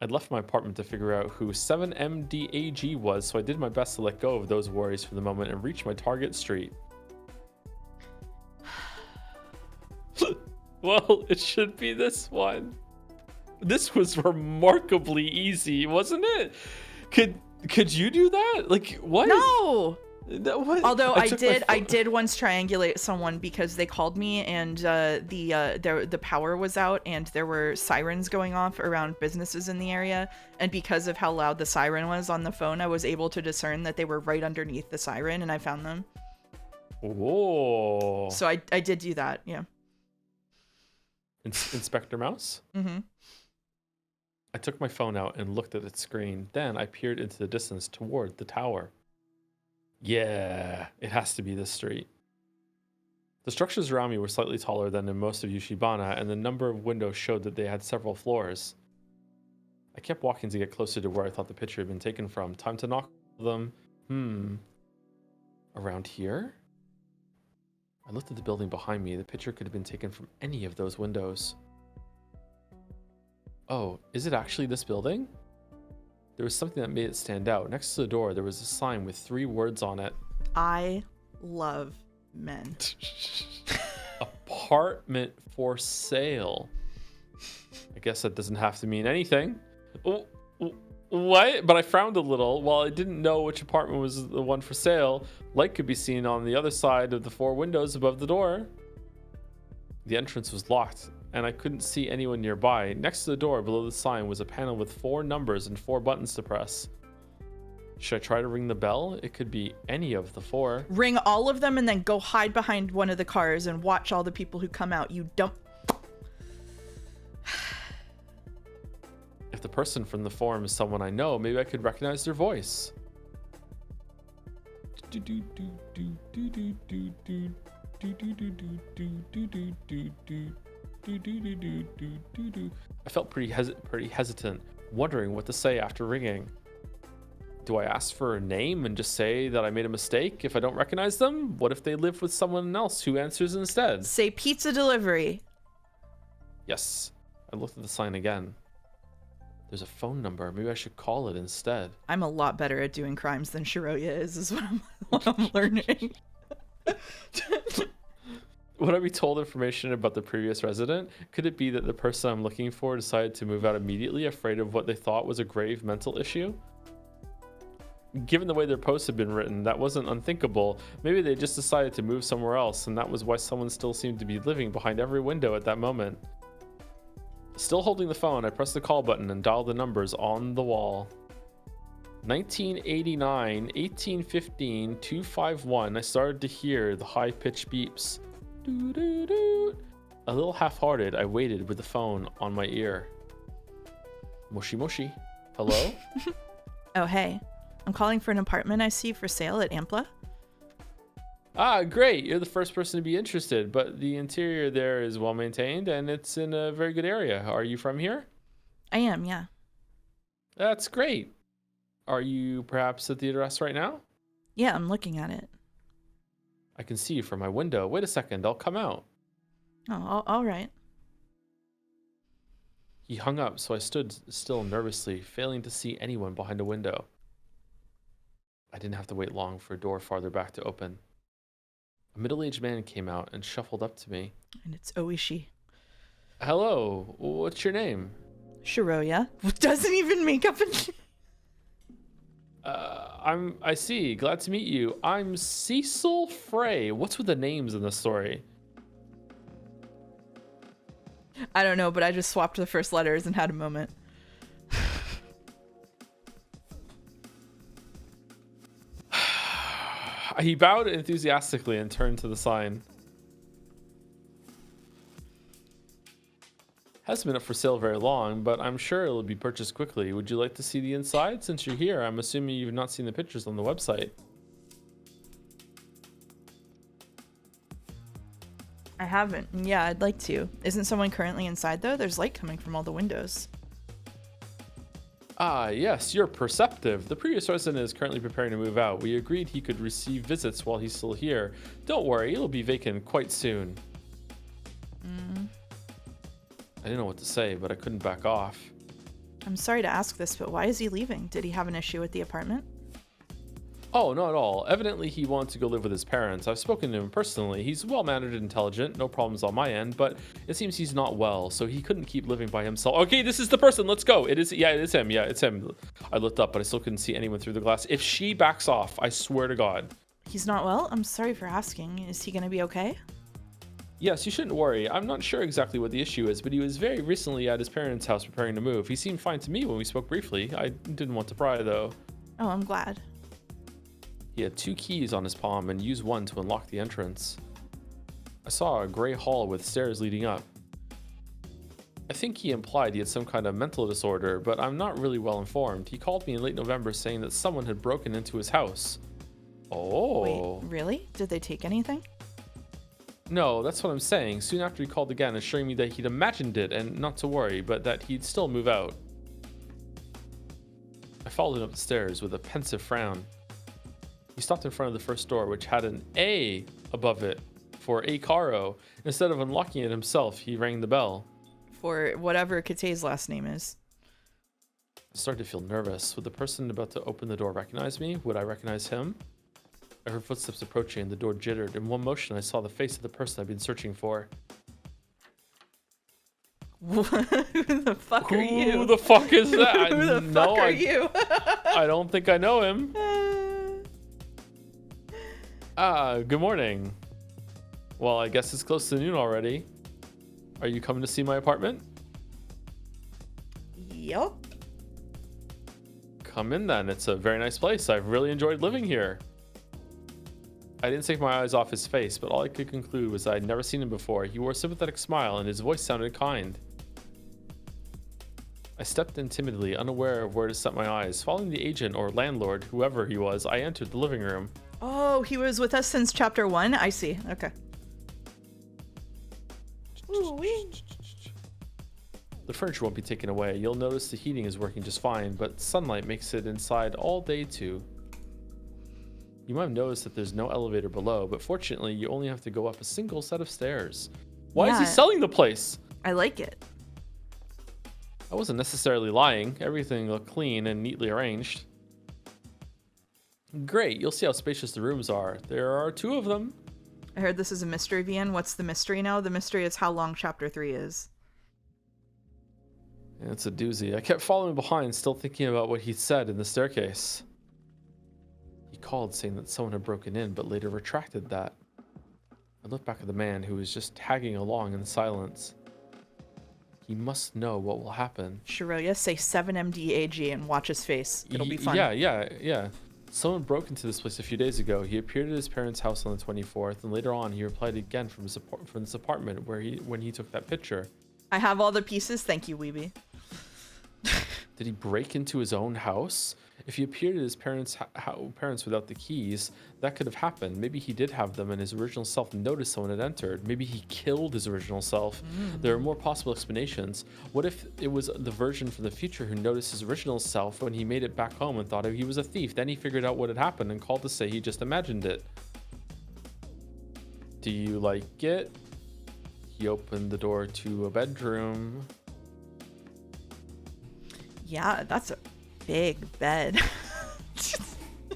I'd left my apartment to figure out who 7MDAG was, so I did my best to let go of those worries for the moment and reach my target street. Well, it should be this one. This was remarkably easy, wasn't it? Could you do that? Like, what? No. What? Although I did once triangulate someone because they called me and the power was out and there were sirens going off around businesses in the area, and because of how loud the siren was on the phone, I was able to discern that they were right underneath the siren, and I found them. Whoa! So I did do that, yeah. Inspector Mouse? Mm-hmm. I took my phone out and looked at its screen. Then I peered into the distance toward the tower. Yeah, it has to be this street. The structures around me were slightly taller than in most of Yushibana, and the number of windows showed that they had several floors. I kept walking to get closer to where I thought the picture had been taken from. Time to knock them. Around here? I looked at the building behind me. The picture could have been taken from any of those windows. Oh, is it actually this building? There was something that made it stand out. Next to the door, there was a sign with 3 words on it. I love men. Apartment for sale. I guess that doesn't have to mean anything. What? But I frowned a little. While I didn't know which apartment was the one for sale, light could be seen on the other side of the 4 windows above the door. The entrance was locked, and I couldn't see anyone nearby. Next to the door, below the sign, was a panel with 4 numbers and 4 buttons to press. Should I try to ring the bell? It could be any of the 4. Ring all of them and then go hide behind one of the cars and watch all the people who come out. You dump. If the person from the forum is someone I know, maybe I could recognize their voice. I felt pretty hesitant, wondering what to say after ringing. Do I ask for a name and just say that I made a mistake if I don't recognize them? What if they live with someone else who answers instead? Say pizza delivery. Yes. I looked at the sign again. There's a phone number. Maybe I should call it instead. I'm a lot better at doing crimes than Shiroya is what I'm learning. Would I be told information about the previous resident? Could it be that the person I'm looking for decided to move out immediately, afraid of what they thought was a grave mental issue? Given the way their posts had been written, that wasn't unthinkable. Maybe they just decided to move somewhere else, and that was why someone still seemed to be living behind every window at that moment. Still holding the phone, I pressed the call button and dialed the numbers on the wall. 1989, 1815, 251. I started to hear the high-pitched beeps. Doo-doo-doo. A little half-hearted, I waited with the phone on my ear. Moshi moshi. Hello? Oh, hey. I'm calling for an apartment I see for sale at Ampla. Ah, great. You're the first person to be interested, but the interior there is well maintained and it's in a very good area. Are you from here? I am, yeah. That's great. Are you perhaps at the address right now? Yeah, I'm looking at it. I can see you from my window. Wait a second, I'll come out. Oh, all right. He hung up, so I stood still nervously, failing to see anyone behind a window. I didn't have to wait long for a door farther back to open. A middle-aged man came out and shuffled up to me. And it's Oishi. Hello, what's your name? Shiroya. Doesn't even make up a... I see. Glad to meet you. I'm Cecil Frey. What's with the names in the story? I don't know, but I just swapped the first letters and had a moment. He bowed enthusiastically and turned to the sign. Hasn't been up for sale very long, but I'm sure it'll be purchased quickly. Would you like to see the inside? Since you're here, I'm assuming you've not seen the pictures on the website. I haven't. Yeah, I'd like to. Isn't someone currently inside, though? There's light coming from all the windows. Ah, yes, you're perceptive. The previous resident is currently preparing to move out. We agreed he could receive visits while he's still here. Don't worry, it'll be vacant quite soon. I didn't know what to say, but I couldn't back off. I'm sorry to ask this, but why is he leaving? Did he have an issue with the apartment? Oh, not at all. Evidently, he wanted to go live with his parents. I've spoken to him personally. He's well-mannered and intelligent, no problems on my end, but it seems he's not well, so he couldn't keep living by himself. Okay, this is the person. Let's go. It is him. Yeah, it's him. I looked up, but I still couldn't see anyone through the glass. If she backs off, I swear to God. He's not well? I'm sorry for asking. Is he going to be okay? Yes, you shouldn't worry. I'm not sure exactly what the issue is, but he was very recently at his parents' house preparing to move. He seemed fine to me when we spoke briefly. I didn't want to pry, though. Oh, I'm glad. He had 2 keys on his palm and used one to unlock the entrance. I saw a gray hall with stairs leading up. I think he implied he had some kind of mental disorder, but I'm not really well informed. He called me in late November saying that someone had broken into his house. Oh. Wait, really? Did they take anything? No, that's what I'm saying. Soon after he called again, assuring me that he'd imagined it and not to worry, but that he'd still move out. I followed him up the stairs with a pensive frown. He stopped in front of the first door, which had an A above it for A Caro. Instead of unlocking it himself, he rang the bell. For whatever Kate's last name is. I started to feel nervous. Would the person about to open the door recognize me? Would I recognize him? I heard footsteps approaching and the door jittered. In one motion, I saw the face of the person I'd been searching for. Who the fuck are you? Who the fuck is that? Who the fuck are you? I don't think I know him. Good morning. Well, I guess it's close to noon already. Are you coming to see my apartment? Yep. Come in then. It's a very nice place. I've really enjoyed living here. I didn't take my eyes off his face, but all I could conclude was I'd never seen him before. He wore a sympathetic smile and his voice sounded kind. I stepped in timidly, unaware of where to set my eyes. Following the agent or landlord, whoever he was, I entered the living room. Oh, he was with us since chapter 1? I see. Okay. Ooh-wee. The furniture won't be taken away. You'll notice the heating is working just fine, but sunlight makes it inside all day too. You might have noticed that there's no elevator below, but fortunately you only have to go up a single set of stairs. Why is he selling the place? I like it. I wasn't necessarily lying. Everything looked clean and neatly arranged. Great, you'll see how spacious the rooms are. There are 2 of them. I heard this is a mystery, Vian. What's the mystery now? The mystery is how long chapter 3 is. It's a doozy. I kept following behind, still thinking about what he'd said in the staircase. He called saying that someone had broken in, but later retracted that. I looked back at the man who was just tagging along in silence. He must know what will happen. Shiroya, say 7MDAG and watch his face. It'll be fun. Yeah. Someone broke into this place a few days ago. He appeared at his parents' house on the 24th, and later on he replied again from this apartment when he took that picture. I have all the pieces. Thank you, Weeby. Did he break into his own house? If he appeared at his parents' without the keys, that could have happened. Maybe he did have them and his original self noticed someone had entered. Maybe he killed his original self. There are more possible explanations. What if it was the version from the future who noticed his original self when he made it back home and thought he was a thief? Then he figured out what had happened and called to say he just imagined it. Do you like it? He opened the door to a bedroom. Yeah, that's a big bed.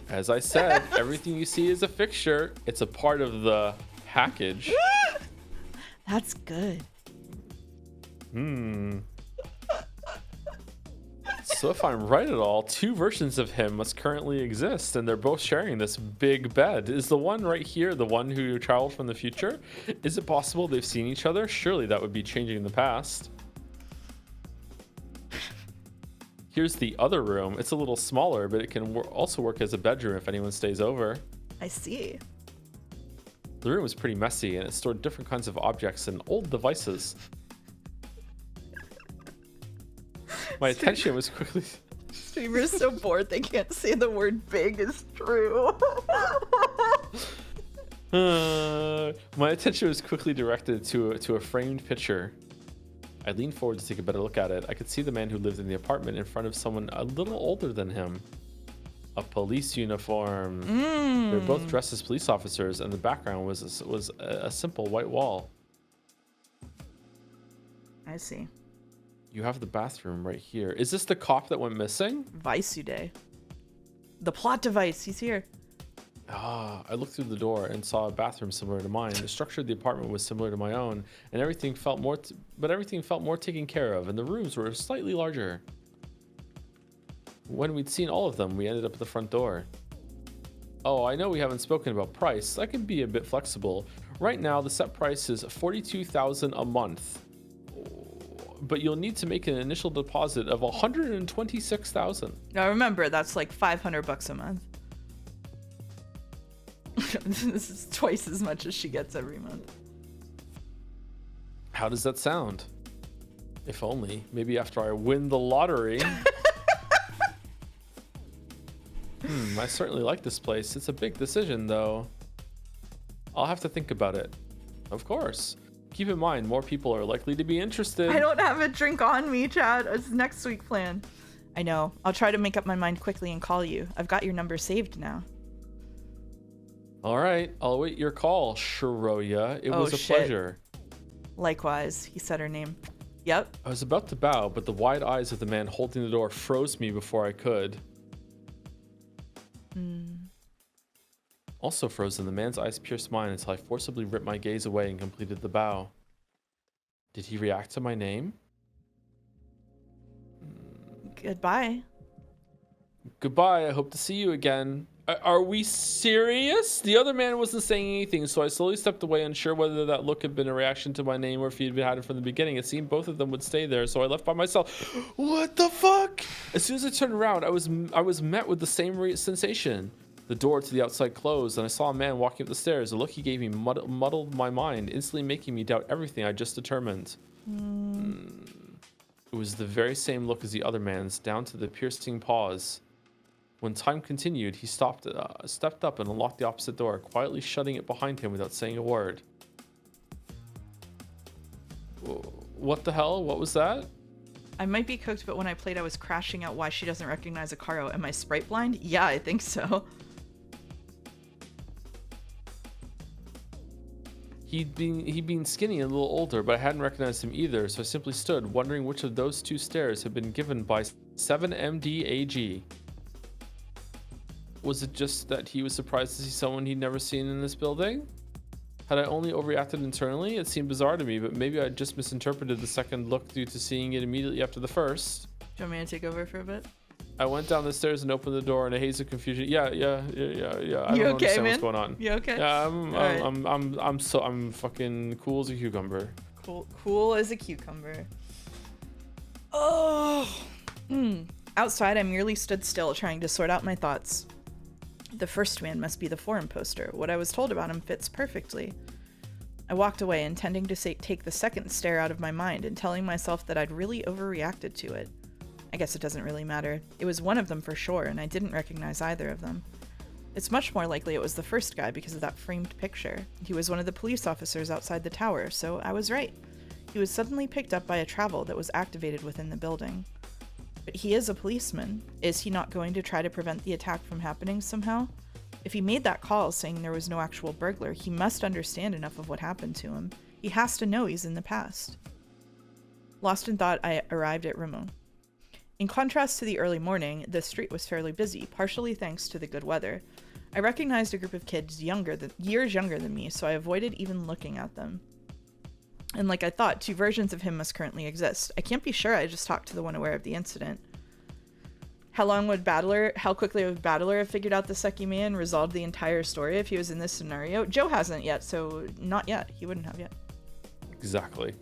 As I said, everything you see is a fixture. It's a part of the package. That's good. So if I'm right at all, 2 versions of him must currently exist, and they're both sharing this big bed. Is the one right here the one who traveled from the future? Is it possible they've seen each other? Surely that would be changing the past. Here's the other room. It's a little smaller, but it can also work as a bedroom if anyone stays over. I see. The room is pretty messy, and it stored different kinds of objects and old devices. My attention was quickly... Streamer's so bored they can't say the word big is true. My attention was quickly directed to a framed picture. I leaned forward to take a better look at it. I could see the man who lived in the apartment in front of someone a little older than him. A police uniform. They were both dressed as police officers, and the background was a simple white wall. I see. You have the bathroom right here. Is this the cop that went missing? Vice-uday. The plot device. He's here. I looked through the door and saw a bathroom similar to mine. The structure of the apartment was similar to my own, and everything felt more taken care of, and the rooms were slightly larger. When we'd seen all of them, we ended up at the front door. Oh, I know we haven't spoken about price. I can be a bit flexible. Right now, the set price is $42,000 a month, but you'll need to make an initial deposit of $126,000. Now remember, that's like $500 a month. This is twice as much as she gets every month. How does that sound? If only. Maybe after I win the lottery. I certainly like this place. It's a big decision, though. I'll have to think about it. Of course. Keep in mind, more people are likely to be interested. I don't have a drink on me, Chad. It's next week plan. I know. I'll try to make up my mind quickly and call you. I've got your number saved now. All right. I'll await your call, Shiroya. It was a pleasure. Likewise, he said her name. Yep. I was about to bow, but the wide eyes of the man holding the door froze me before I could. Also frozen, the man's eyes pierced mine until I forcibly ripped my gaze away and completed the bow. Did he react to my name? Goodbye. Goodbye. I hope to see you again. Are we serious? The other man wasn't saying anything, so I slowly stepped away, unsure whether that look had been a reaction to my name or if he'd had it from the beginning. It seemed both of them would stay there, so I left by myself. What the fuck? As soon as I turned around, I was met with the same sensation. The door to the outside closed, and I saw a man walking up the stairs. The look he gave me muddled my mind, instantly making me doubt everything I just determined. It was the very same look as the other man's, down to the piercing pause. When time continued, he stepped up and unlocked the opposite door, quietly shutting it behind him without saying a word. What the hell? What was that? I might be cooked, but when I played, I was crashing out why she doesn't recognize a Caro. Am I sprite blind? Yeah, I think so. He'd been skinny and a little older, but I hadn't recognized him either, so I simply stood, wondering which of those 2 stares had been given by 7MDAG. Was it just that he was surprised to see someone he'd never seen in this building? Had I only overreacted internally? It seemed bizarre to me, but maybe I just misinterpreted the second look due to seeing it immediately after the first. Do you want me to take over for a bit? I went down the stairs and opened the door in a haze of confusion. Yeah. I don't understand what's going on. You okay? Yeah, I'm fucking cool as a cucumber. Cool as a cucumber. Oh. Outside, I merely stood still, trying to sort out my thoughts. The first man must be the forum poster. What I was told about him fits perfectly. I walked away, intending to take the second stare out of my mind and telling myself that I'd really overreacted to it. I guess it doesn't really matter. It was one of them for sure, and I didn't recognize either of them. It's much more likely it was the first guy because of that framed picture. He was one of the police officers outside the tower, so I was right. He was suddenly picked up by a travel that was activated within the building. But he is a policeman. Is he not going to try to prevent the attack from happening somehow? If he made that call saying there was no actual burglar, he must understand enough of what happened to him. He has to know he's in the past. Lost in thought, I arrived at Ramon. In contrast to the early morning, the street was fairly busy, partially thanks to the good weather. I recognized a group of kids years younger than me, so I avoided even looking at them. And like I thought, 2 versions of him must currently exist. I can't be sure I just talked to the one aware of the incident. How quickly would Battler have figured out the Sekimeiya and resolved the entire story if he was in this scenario? Joe hasn't yet, so not yet. He wouldn't have yet. Exactly.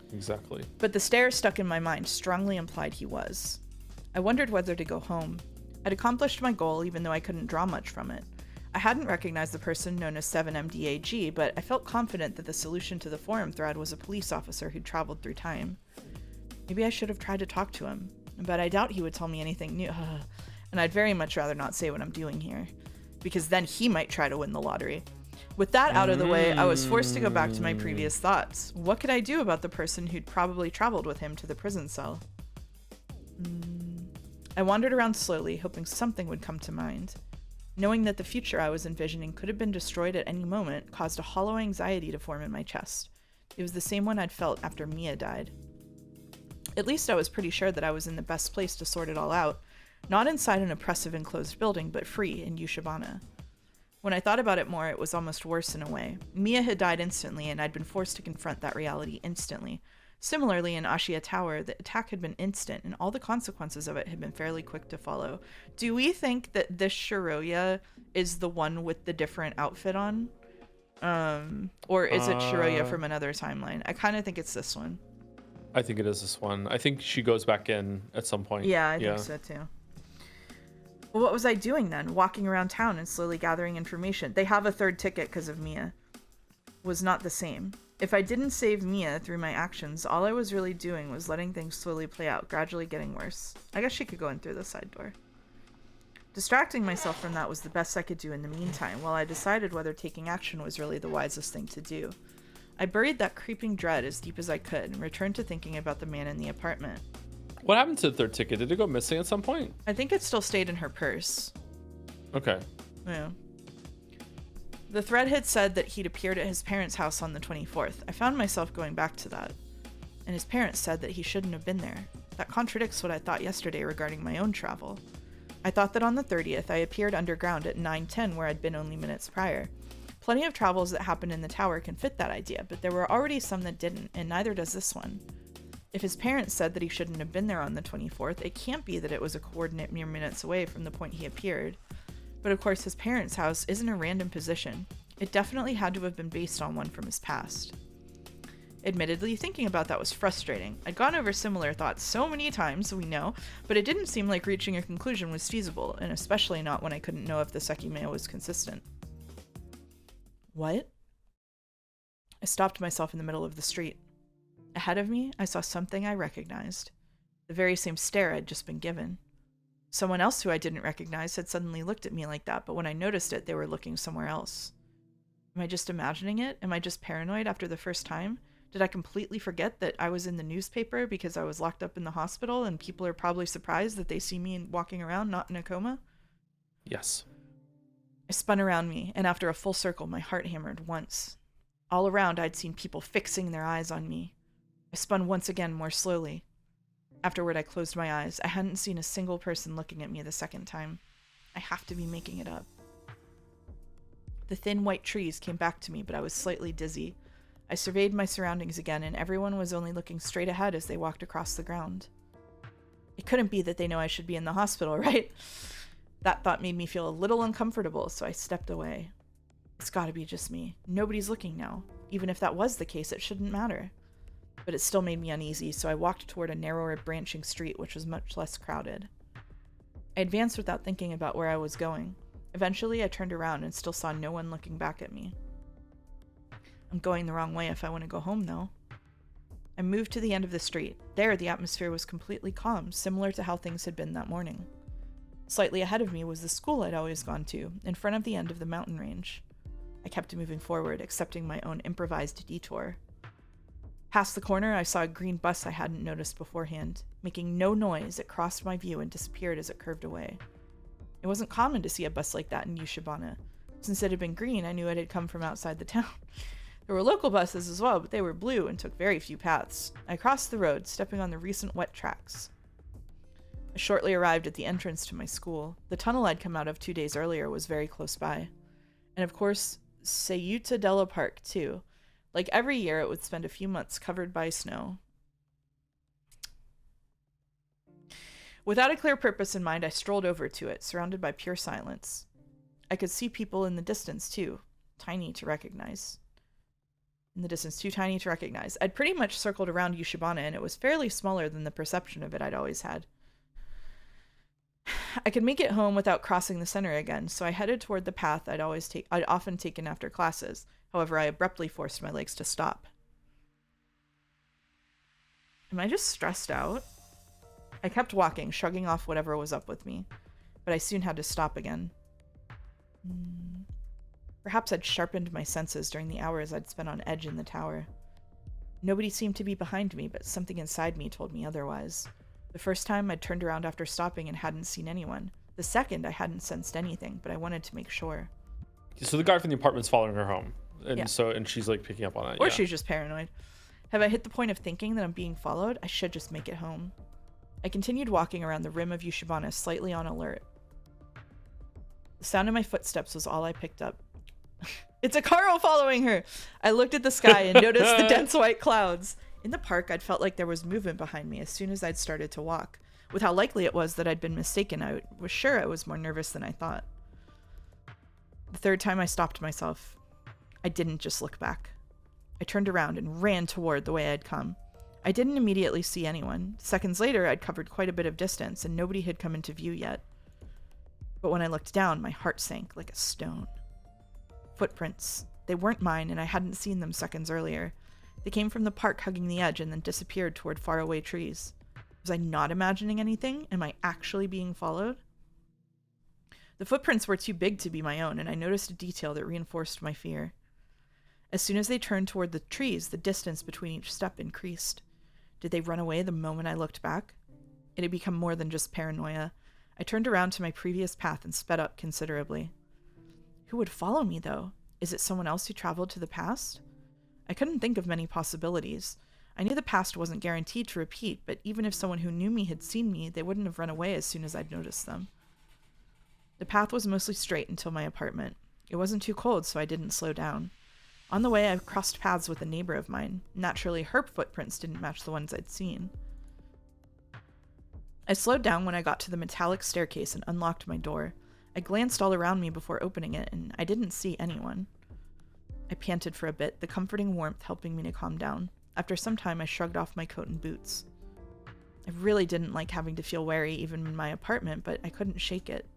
But the stare stuck in my mind strongly implied he was. I wondered whether to go home. I'd accomplished my goal even though I couldn't draw much from it. I hadn't recognized the person known as 7MDAG, but I felt confident that the solution to the forum thread was a police officer who'd traveled through time. Maybe I should have tried to talk to him, but I doubt he would tell me anything new. And I'd very much rather not say what I'm doing here, because then he might try to win the lottery. With that out of the way, I was forced to go back to my previous thoughts. What could I do about the person who'd probably traveled with him to the prison cell? I wandered around slowly, hoping something would come to mind. Knowing that the future I was envisioning could have been destroyed at any moment caused a hollow anxiety to form in my chest. It was the same one I'd felt after Mia died. At least I was pretty sure that I was in the best place to sort it all out, not inside an oppressive enclosed building, but free in Yushibana. When I thought about it more, it was almost worse in a way. Mia had died instantly, and I'd been forced to confront that reality instantly. Similarly, in Ashiya Tower, the attack had been instant, and all the consequences of it had been fairly quick to follow. Do we think that this Shiroya is the one with the different outfit on? Or is it Shiroya from another timeline? I kind of think it's this one. I think it is this one. I think she goes back in at some point. Yeah, I think so too. Well, what was I doing then? Walking around town and slowly gathering information. They have a 3rd ticket because of Mia. Was not the same. If I didn't save Mia through my actions, all I was really doing was letting things slowly play out, gradually getting worse. I guess she could go in through the side door. Distracting myself from that was the best I could do in the meantime, while I decided whether taking action was really the wisest thing to do. I buried that creeping dread as deep as I could and returned to thinking about the man in the apartment. What happened to the 3rd ticket? Did it go missing at some point? I think it still stayed in her purse. Okay. Yeah. The thread had said that he'd appeared at his parents' house on the 24th. I found myself going back to that. And his parents said that he shouldn't have been there. That contradicts what I thought yesterday regarding my own travel. I thought that on the 30th I appeared underground at 9:10 where I'd been only minutes prior. Plenty of travels that happened in the tower can fit that idea, but there were already some that didn't, and neither does this one. If his parents said that he shouldn't have been there on the 24th, it can't be that it was a coordinate mere minutes away from the point he appeared. But of course, his parents' house isn't a random position. It definitely had to have been based on one from his past. Admittedly, thinking about that was frustrating. I'd gone over similar thoughts so many times, we know, but it didn't seem like reaching a conclusion was feasible, and especially not when I couldn't know if the Sekimeiya was consistent. What? I stopped myself in the middle of the street. Ahead of me, I saw something I recognized. The very same stare I'd just been given. Someone else who I didn't recognize had suddenly looked at me like that, but when I noticed it, they were looking somewhere else. Am I just imagining it? Am I just paranoid after the first time? Did I completely forget that I was in the newspaper because I was locked up in the hospital and people are probably surprised that they see me walking around not in a coma? Yes. I spun around me, and after a full circle, my heart hammered once. All around, I'd seen people fixing their eyes on me. I spun once again more slowly. Afterward, I closed my eyes. I hadn't seen a single person looking at me the second time. I have to be making it up. The thin white trees came back to me, but I was slightly dizzy. I surveyed my surroundings again, and everyone was only looking straight ahead as they walked across the ground. It couldn't be that they know I should be in the hospital, right? That thought made me feel a little uncomfortable, so I stepped away. It's gotta be just me. Nobody's looking now. Even if that was the case, it shouldn't matter. But it still made me uneasy, so I walked toward a narrower branching street which was much less crowded. I advanced without thinking about where I was going. Eventually, I turned around and still saw no one looking back at me. I'm going the wrong way if I want to go home, though. I moved to the end of the street. There, the atmosphere was completely calm, similar to how things had been that morning. Slightly ahead of me was the school I'd always gone to, in front of the end of the mountain range. I kept moving forward, accepting my own improvised detour. Past the corner, I saw a green bus I hadn't noticed beforehand. Making no noise, it crossed my view and disappeared as it curved away. It wasn't common to see a bus like that in Yushibana. Since it had been green, I knew it had come from outside the town. There were local buses as well, but they were blue and took very few paths. I crossed the road, stepping on the recent wet tracks. I shortly arrived at the entrance to my school. The tunnel I'd come out of 2 days earlier was very close by. And of course, Sayuta Della Park, too. Like every year, it would spend a few months covered by snow. Without a clear purpose in mind, I strolled over to it, surrounded by pure silence. I could see people in the distance, too. Tiny to recognize. In the distance, too tiny to recognize. I'd pretty much circled around Yushibana, and it was fairly smaller than the perception of it I'd always had. I could make it home without crossing the center again, so I headed toward the path I'd often taken after classes. However, I abruptly forced my legs to stop. Am I just stressed out? I kept walking, shrugging off whatever was up with me, but I soon had to stop again. Perhaps I'd sharpened my senses during the hours I'd spent on edge in the tower. Nobody seemed to be behind me, but something inside me told me otherwise. The first time, I'd turned around after stopping and hadn't seen anyone. The second, I hadn't sensed anything, but I wanted to make sure. So the guy from the apartment's following her home, and and she's like picking up on that. Or she's just paranoid. Have I hit the point of thinking that I'm being followed? I should just make it home. I continued walking around the rim of Yushibana, slightly on alert. The sound of my footsteps was all I picked up. It's a Karo following her! I looked at the sky and noticed the dense white clouds. In the park, I'd felt like there was movement behind me as soon as I'd started to walk. With how likely it was that I'd been mistaken, I was sure I was more nervous than I thought. The third time I stopped myself. I didn't just look back. I turned around and ran toward the way I'd come. I didn't immediately see anyone. Seconds later, I'd covered quite a bit of distance, and nobody had come into view yet. But when I looked down, my heart sank like a stone. Footprints. They weren't mine, and I hadn't seen them seconds earlier. They came from the park hugging the edge and then disappeared toward faraway trees. Was I not imagining anything? Am I actually being followed? The footprints were too big to be my own, and I noticed a detail that reinforced my fear. As soon as they turned toward the trees, the distance between each step increased. Did they run away the moment I looked back? It had become more than just paranoia. I turned around to my previous path and sped up considerably. Who would follow me, though? Is it someone else who traveled to the past? I couldn't think of many possibilities. I knew the past wasn't guaranteed to repeat, but even if someone who knew me had seen me, they wouldn't have run away as soon as I'd noticed them. The path was mostly straight until my apartment. It wasn't too cold, so I didn't slow down. On the way, I crossed paths with a neighbor of mine. Naturally, her footprints didn't match the ones I'd seen. I slowed down when I got to the metallic staircase and unlocked my door. I glanced all around me before opening it, and I didn't see anyone. I panted for a bit, the comforting warmth helping me to calm down. After some time, I shrugged off my coat and boots. I really didn't like having to feel wary even in my apartment, but I couldn't shake it.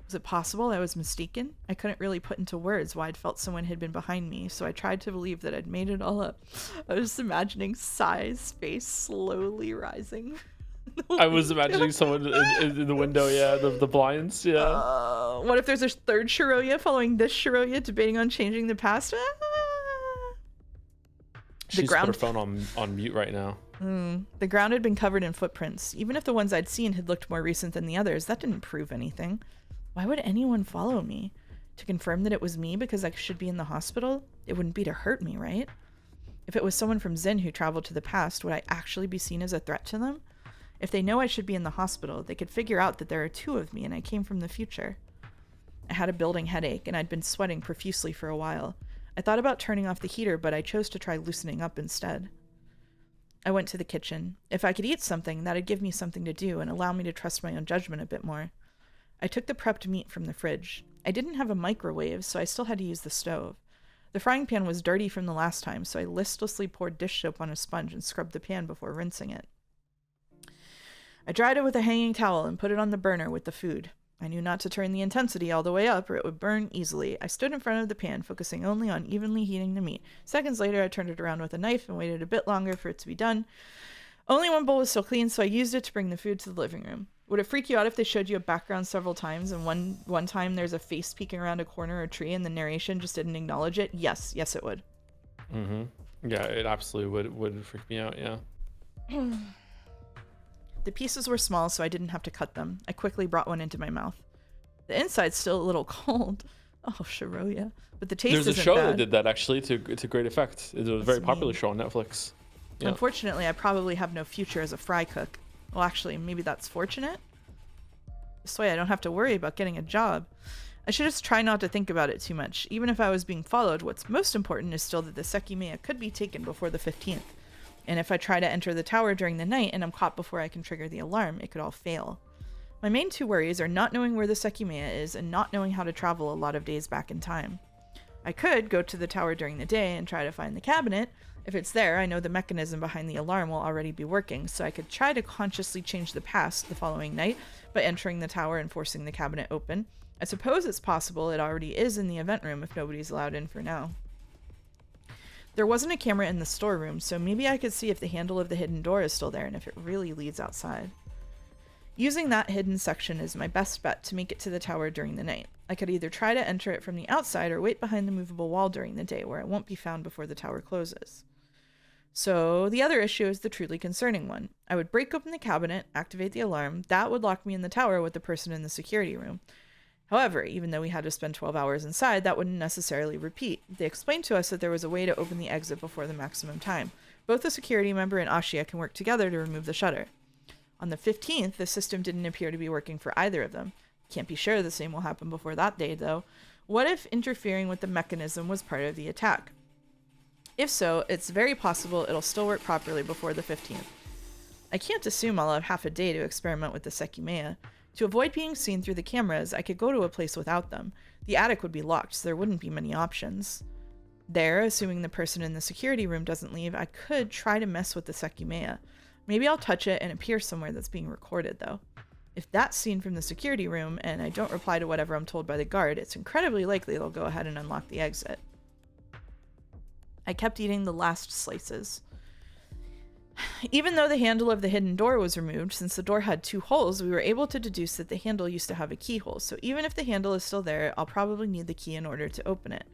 Was it possible I was mistaken? I couldn't really put into words why I'd felt someone had been behind me, so I tried to believe that I'd made it all up. I was imagining Sai's face slowly rising. I was imagining someone in the window, the blinds, What if there's a third Shiroya following this Shiroya, debating on changing the past? She's put her phone on mute right now. The ground had been covered in footprints. Even if the ones I'd seen had looked more recent than the others, that didn't prove anything. Why would anyone follow me? To confirm that it was me because I should be in the hospital? It wouldn't be to hurt me, right? If it was someone from Zen who traveled to the past, would I actually be seen as a threat to them? If they know I should be in the hospital, they could figure out that there are two of me and I came from the future. I had a building headache, and I'd been sweating profusely for a while. I thought about turning off the heater, but I chose to try loosening up instead. I went to the kitchen. If I could eat something, that'd give me something to do and allow me to trust my own judgment a bit more. I took the prepped meat from the fridge. I didn't have a microwave, so I still had to use the stove. The frying pan was dirty from the last time, so I listlessly poured dish soap on a sponge and scrubbed the pan before rinsing it. I dried it with a hanging towel and put it on the burner with the food. I knew not to turn the intensity all the way up or it would burn easily. I stood in front of the pan, focusing only on evenly heating the meat. Seconds later, I turned it around with a knife and waited a bit longer for it to be done. Only one bowl was still clean, so I used it to bring the food to the living room. Would it freak you out if they showed you a background several times and one time there's a face peeking around a corner or tree and the narration just didn't acknowledge it? Yes, it would. Yeah, it absolutely would freak me out, yeah. The pieces were small, so I didn't have to cut them. I quickly brought one into my mouth. The inside's still a little cold. Oh, Shiroya. But the taste isn't bad. There's a show that did that, actually, to great effect. It was a very popular show on Netflix. Yeah. Unfortunately, I probably have no future as a fry cook. Well, actually, maybe that's fortunate. This way I don't have to worry about getting a job. I should just try not to think about it too much. Even if I was being followed, what's most important is still that the Sekimeiya could be taken before the 15th. And if I try to enter the tower during the night and I'm caught before I can trigger the alarm, it could all fail. My main two worries are not knowing where the Sekimeiya is and not knowing how to travel a lot of days back in time. I could go to the tower during the day and try to find the cabinet. If it's there, I know the mechanism behind the alarm will already be working, so I could try to consciously change the past the following night by entering the tower and forcing the cabinet open. I suppose it's possible it already is in the event room if nobody's allowed in for now. There wasn't a camera in the storeroom, so maybe I could see if the handle of the hidden door is still there and if it really leads outside. Using that hidden section is my best bet to make it to the tower during the night. I could either try to enter it from the outside or wait behind the movable wall during the day where I won't be found before the tower closes. So the other issue is the truly concerning one. I would break open the cabinet, activate the alarm. That would lock me in the tower with the person in the security room. However, even though we had to spend 12 hours inside, that wouldn't necessarily repeat. They explained to us that there was a way to open the exit before the maximum time. Both the security member and Ashia can work together to remove the shutter. On the 15th, the system didn't appear to be working for either of them. Can't be sure the same will happen before that day, though. What if interfering with the mechanism was part of the attack? If so, it's very possible it'll still work properly before the 15th. I can't assume I'll have half a day to experiment with the Sekimeiya. To avoid being seen through the cameras, I could go to a place without them. The attic would be locked, so there wouldn't be many options. There, assuming the person in the security room doesn't leave, I could try to mess with the Sekimeiya. Maybe I'll touch it and appear somewhere that's being recorded, though. If that's seen from the security room and I don't reply to whatever I'm told by the guard, it's incredibly likely they'll go ahead and unlock the exit. I kept eating the last slices. Even though the handle of the hidden door was removed, since the door had 2 holes, we were able to deduce that the handle used to have a keyhole, so even if the handle is still there, I'll probably need the key in order to open it.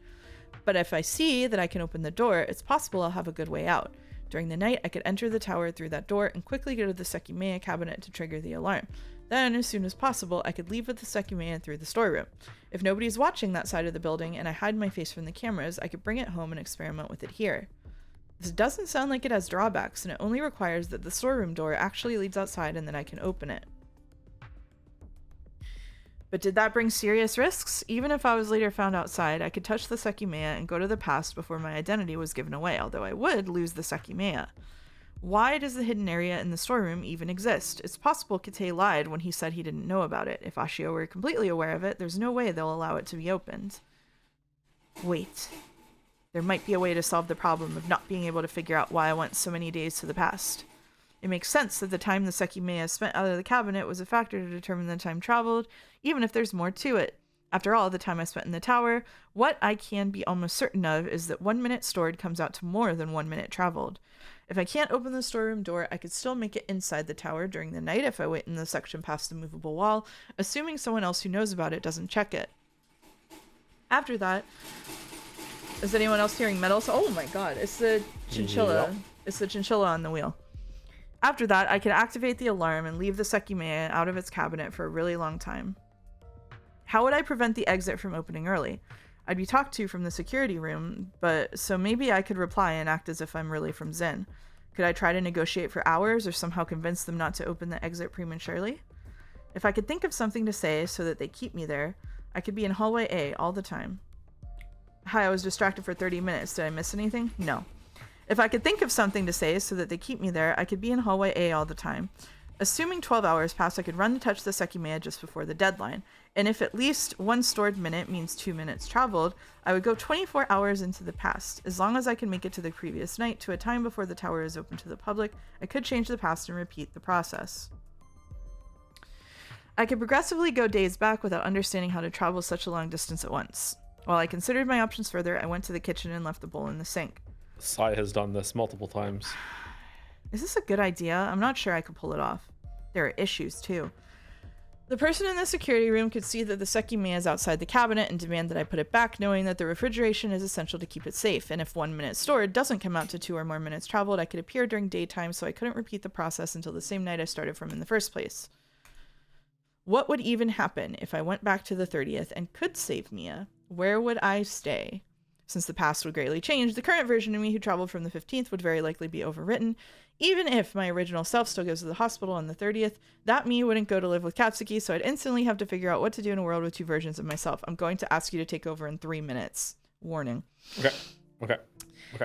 But if I see that I can open the door, it's possible I'll have a good way out. During the night, I could enter the tower through that door and quickly go to the Sekimeiya cabinet to trigger the alarm. Then, as soon as possible, I could leave with the Sekimeiya through the storeroom. If nobody's watching that side of the building and I hide my face from the cameras, I could bring it home and experiment with it here. This doesn't sound like it has drawbacks, and it only requires that the storeroom door actually leads outside and that I can open it. But did that bring serious risks? Even if I was later found outside, I could touch the Sekimeiya and go to the past before my identity was given away, although I would lose the Sekimeiya. Why does the hidden area in the storeroom even exist? It's possible Kate lied when he said he didn't know about it. If Ashio were completely aware of it, there's no way they'll allow it to be opened. Wait. There might be a way to solve the problem of not being able to figure out why I went so many days to the past. It makes sense that the time the Sekimeiya spent out of the cabinet was a factor to determine the time traveled, even if there's more to it. After all, the time I spent in the tower, what I can be almost certain of is that 1 minute stored comes out to more than 1 minute traveled. If I can't open the storeroom door, I could still make it inside the tower during the night if I wait in the section past the movable wall, assuming someone else who knows about it doesn't check it. After that, is anyone else hearing metal? Oh my god, it's the chinchilla. Yep. It's the chinchilla on the wheel. After that, I could activate the alarm and leave the Sekimeiya out of its cabinet for a really long time. How would I prevent the exit from opening early? I'd be talked to from the security room, but so maybe I could reply and act as if I'm really from Zen. Could I try to negotiate for hours or somehow convince them not to open the exit prematurely? If I could think of something to say so that they keep me there, I could be in hallway A all the time. Hi, I was distracted for 30 minutes. Did I miss anything? No. If I could think of something to say so that they keep me there, I could be in hallway A all the time. Assuming 12 hours pass, I could run to touch the Sekimeiya just before the deadline. And if at least 1 stored minute means 2 minutes traveled, I would go 24 hours into the past. As long as I can make it to the previous night, to a time before the tower is open to the public, I could change the past and repeat the process. I could progressively go days back without understanding how to travel such a long distance at once. While I considered my options further, I went to the kitchen and left the bowl in the sink. Sai has done this multiple times. Is this a good idea? I'm not sure I could pull it off. There are issues, too. The person in the security room could see that the Sekimeiya is outside the cabinet and demand that I put it back, knowing that the refrigeration is essential to keep it safe, and if 1 minute stored doesn't come out to 2 or more minutes traveled, I could appear during daytime, so I couldn't repeat the process until the same night I started from in the first place. What would even happen if I went back to the 30th and could save Mia? Where would I stay? Since the past would greatly change, the current version of me who traveled from the 15th would very likely be overwritten. Even if my original self still goes to the hospital on the 30th, that me wouldn't go to live with Katsuki, so I'd instantly have to figure out what to do in a world with two versions of myself. I'm going to ask you to take over in 3 minutes. Warning. Okay.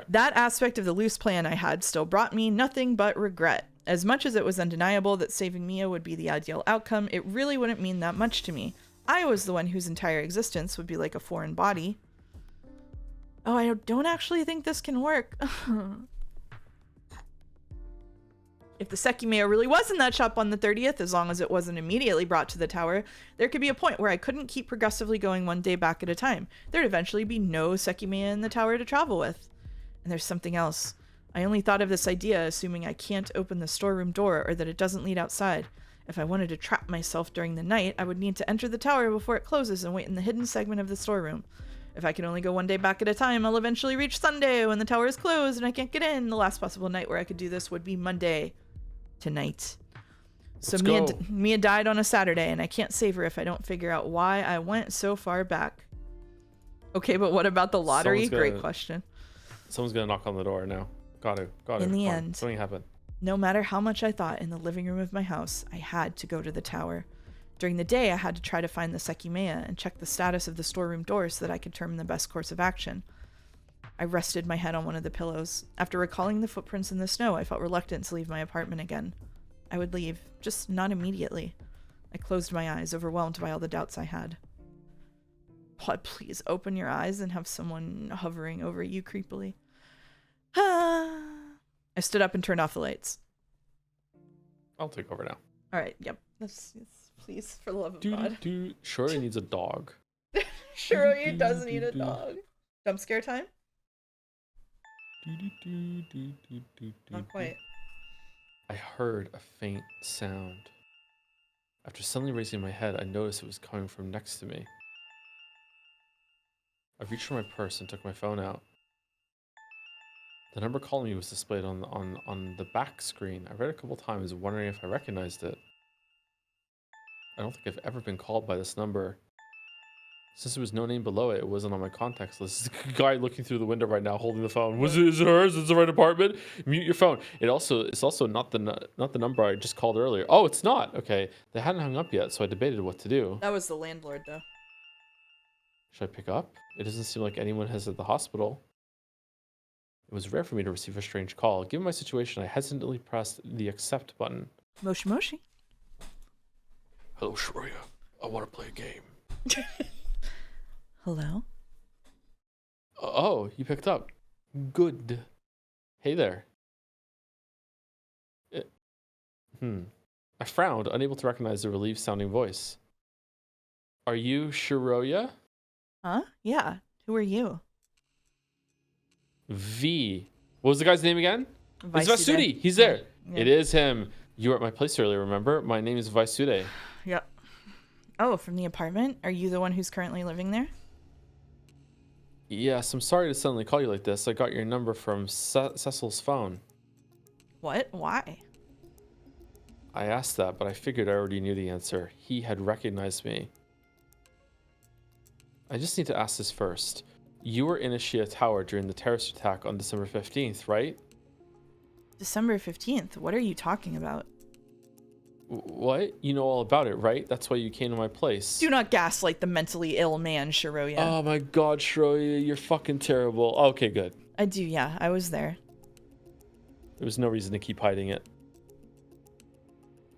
That aspect of the loose plan I had still brought me nothing but regret. As much as it was undeniable that saving Mia would be the ideal outcome, it really wouldn't mean that much to me. I was the one whose entire existence would be like a foreign body. Oh, I don't actually think this can work. If the Sekimeiya really was in that shop on the 30th, as long as it wasn't immediately brought to the tower, there could be a point where I couldn't keep progressively going one day back at a time. There'd eventually be no Sekimeiya in the tower to travel with. And there's something else. I only thought of this idea assuming I can't open the storeroom door or that it doesn't lead outside. If I wanted to trap myself during the night, I would need to enter the tower before it closes and wait in the hidden segment of the storeroom. If I can only go one day back at a time, I'll eventually reach Sunday when the tower is closed and I can't get in. The last possible night where I could do this would be Monday. Tonight. So Mia died on a Saturday, and I can't save her if I don't figure out why I went so far back. Okay, but what about the lottery? Great question. Someone's gonna knock on the door now. Got it. In the end, something happened. No matter how much I thought in the living room of my house, I had to go to the tower. During the day, I had to try to find the Sekimeiya and check the status of the storeroom door so that I could determine the best course of action. I rested my head on one of the pillows. After recalling the footprints in the snow, I felt reluctant to leave my apartment again. I would leave, just not immediately. I closed my eyes, overwhelmed by all the doubts I had. Please open your eyes and have someone hovering over you creepily. I stood up and turned off the lights. I'll take over now. All right, yep. Yes, please, for the love of God. Shiroi needs a dog. Shiroi does need a dog. Jump scare time? Not quite. I heard a faint sound. After suddenly raising my head, I noticed it was coming from next to me. I reached for my purse and took my phone out. The number calling me was displayed on the back screen. I read it a couple times, wondering if I recognized it. I don't think I've ever been called by this number. Since there was no name below it, it wasn't on my contacts list. There's a guy looking through the window right now, holding the phone. Is it hers? Is it the right apartment? Mute your phone. It's also not the number I just called earlier. Oh, it's not. Okay, they hadn't hung up yet, so I debated what to do. That was the landlord, though. Should I pick up? It doesn't seem like anyone has at the hospital. It was rare for me to receive a strange call. Given my situation, I hesitantly pressed the accept button. Moshi Moshi. Hello, Shiroi. I want to play a game. Hello? Oh, you picked up. Good. Hey there. I frowned, unable to recognize the relieved-sounding voice. Are you Shiroi? Huh? Yeah. Who are you? V. What was the guy's name again? It's Vaisude. Vaisude. He's there. Yeah. It is him. You were at my place earlier, remember? My name is Vaisude. Yep. Oh, from the apartment? Are you the one who's currently living there? Yes, I'm sorry to suddenly call you like this. I got your number from Cecil's phone. What? Why? I asked that, but I figured I already knew the answer. He had recognized me. I just need to ask this first. You were in Ashiya Tower during the terrorist attack on December 15th, right? December 15th? What are you talking about? What? You know all about it, right? That's why you came to my place. Do not gaslight the mentally ill man, Shiroi. Oh my god, Shiroi, you're fucking terrible. Okay, good. I do, yeah. I was there. There was no reason to keep hiding it.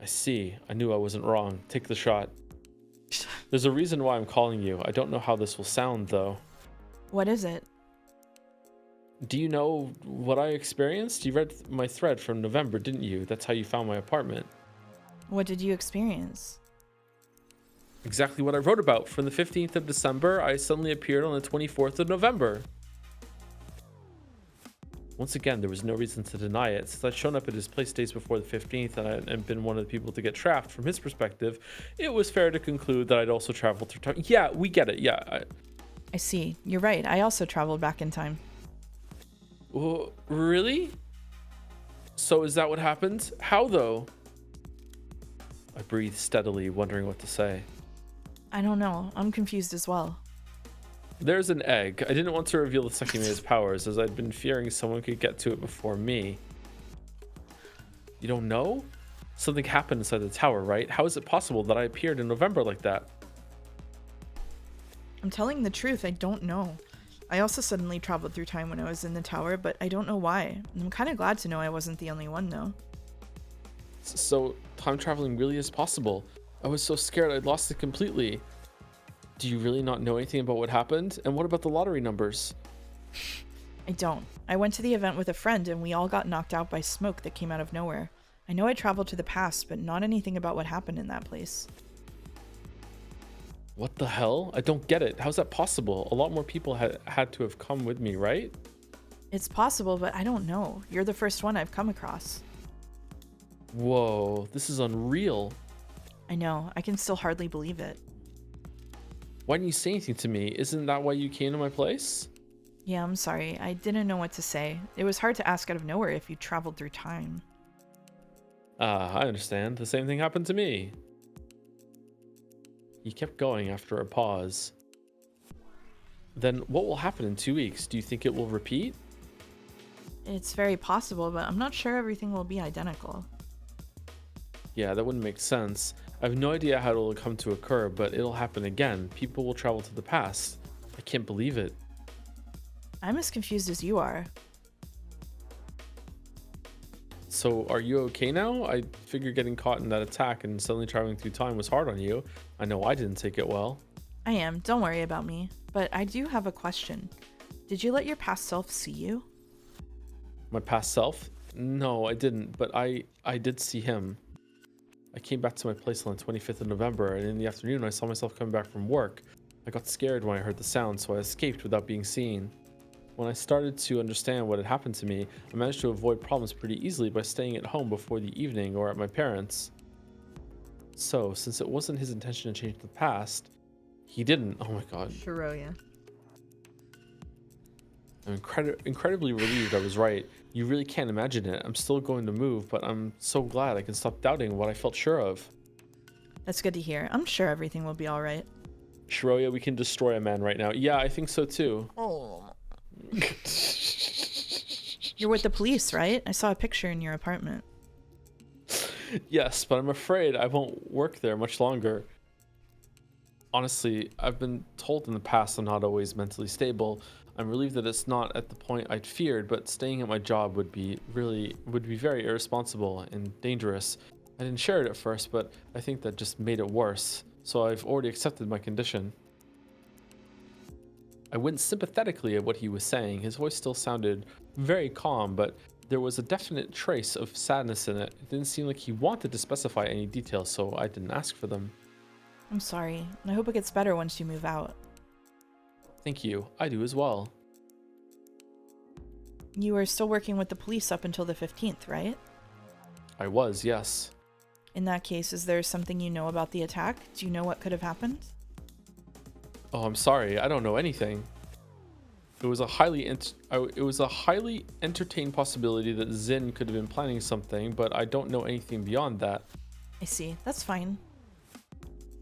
I see. I knew I wasn't wrong. Take the shot. There's a reason why I'm calling you. I don't know how this will sound, though. What is it? Do you know what I experienced? You read my thread from November, didn't you? That's how you found my apartment. What did you experience? Exactly what I wrote about. From the 15th of December, I suddenly appeared on the 24th of November. Once again, there was no reason to deny it. Since I'd shown up at his place days before the 15th and been one of the people to get trapped from his perspective, it was fair to conclude that I'd also traveled through time. Yeah, we get it. Yeah. I see. You're right. I also traveled back in time. Well, really? So is that what happened? How, though? I breathed steadily, wondering what to say. I don't know. I'm confused as well. There's an egg. I didn't want to reveal the Sekimeiya's powers, as I'd been fearing someone could get to it before me. You don't know? Something happened inside the tower, right? How is it possible that I appeared in November like that? I'm telling the truth, I don't know. I also suddenly traveled through time when I was in the tower, but I don't know why. I'm kind of glad to know I wasn't the only one, though. So, time traveling really is possible. I was so scared I'd lost it completely. Do you really not know anything about what happened? And what about the lottery numbers? I don't. I went to the event with a friend and we all got knocked out by smoke that came out of nowhere. I know I traveled to the past, but not anything about what happened in that place. What the hell? I don't get it. How's that possible? A lot more people had to have come with me, right? It's possible, but I don't know. You're the first one I've come across. Whoa, this is unreal. I know. I can still hardly believe it. Why didn't you say anything to me? Isn't that why you came to my place? Yeah, I'm sorry. I didn't know what to say. It was hard to ask out of nowhere if you traveled through time. I understand. The same thing happened to me. He kept going after a pause. Then what will happen in 2 weeks? Do you think it will repeat? It's very possible, but I'm not sure everything will be identical. Yeah, that wouldn't make sense. I have no idea how it'll come to occur, but it'll happen again. People will travel to the past. I can't believe it. I'm as confused as you are. So, are you okay now? I figured getting caught in that attack and suddenly traveling through time was hard on you. I know I didn't take it well. I am. Don't worry about me. But I do have a question. Did you let your past self see you? My past self? No, I didn't, but I did see him. I came back to my place on the 25th of November, and in the afternoon I saw myself coming back from work. I got scared when I heard the sound, so I escaped without being seen. When I started to understand what had happened to me, I managed to avoid problems pretty easily by staying at home before the evening or at my parents'. So, since it wasn't his intention to change the past, he didn't. Oh my god. Sekimeiya. I'm incredibly relieved I was right. You really can't imagine it. I'm still going to move, but I'm so glad I can stop doubting what I felt sure of. That's good to hear. I'm sure everything will be alright. Shiroya, we can destroy a man right now. Yeah, I think so too. Oh. You're with the police, right? I saw a picture in your apartment. Yes, but I'm afraid I won't work there much longer. Honestly, I've been told in the past I'm not always mentally stable. I'm relieved that it's not at the point I'd feared, but staying at my job would be very irresponsible and dangerous. I didn't share it at first, but I think that just made it worse. So I've already accepted my condition. I winced sympathetically at what he was saying. His voice still sounded very calm, but there was a definite trace of sadness in it. It didn't seem like he wanted to specify any details, so I didn't ask for them. I'm sorry. I hope it gets better once you move out. Thank you. I do as well. You were still working with the police up until the 15th, right? I was, yes. In that case, is there something you know about the attack? Do you know what could have happened? Oh, I'm sorry. I don't know anything. It was a highly entertained possibility that Zin could have been planning something, but I don't know anything beyond that. I see. That's fine.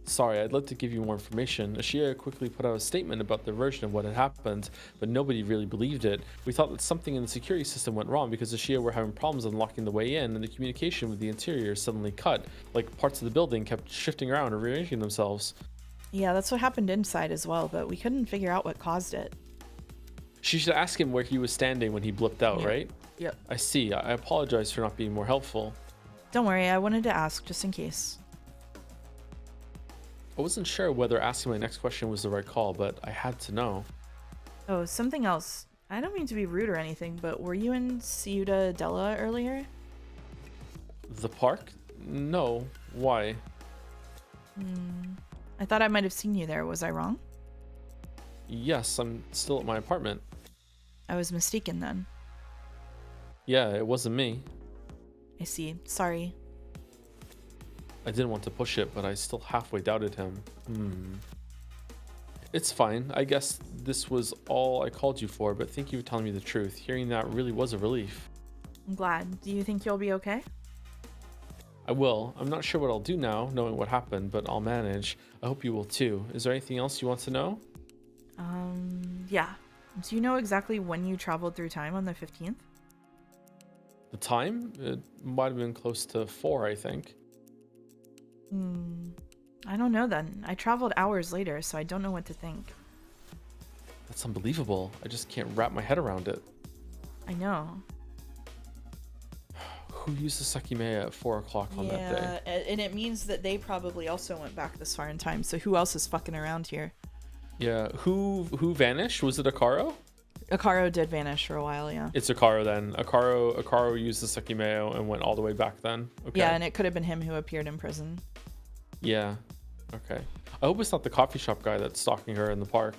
Sorry, I'd love to give you more information. Ashia quickly put out a statement about their version of what had happened, but nobody really believed it. We thought that something in the security system went wrong because Ashia were having problems unlocking the way in, and the communication with the interior suddenly cut, like parts of the building kept shifting around or rearranging themselves. Yeah, that's what happened inside as well, but we couldn't figure out what caused it. She should ask him where he was standing when he blipped out, right? Yep. I see. I apologize for not being more helpful. Don't worry, I wanted to ask just in case. I wasn't sure whether asking my next question was the right call, but I had to know. Oh, something else. I don't mean to be rude or anything, but were you in Ciudadela earlier? The park? No. Why? I thought I might have seen you there. Was I wrong? Yes, I'm still at my apartment. I was mistaken then. Yeah, it wasn't me. I see. Sorry. I didn't want to push it, but I still halfway doubted him. It's fine. I guess this was all I called you for, but thank you for telling me the truth. Hearing that really was a relief. I'm glad. Do you think you'll be okay? I will. I'm not sure what I'll do now, knowing what happened, but I'll manage. I hope you will too. Is there anything else you want to know? Yeah. Do you know exactly when you traveled through time on the 15th? The time? It might have been close to 4, I think. I don't know then. I traveled hours later, so I don't know what to think. That's unbelievable. I just can't wrap my head around it. I know. Who used the Sekimeiya at 4 o'clock on that day? Yeah, and it means that they probably also went back this far in time, so who else is fucking around here? Yeah, who vanished? Was it Akaro? Akaro did vanish for a while, yeah. It's Akaro then. Akaro used the Sekimeiya and went all the way back then. Okay. Yeah, and it could have been him who appeared in prison. Yeah. Okay. I hope it's not the coffee shop guy that's stalking her in the park.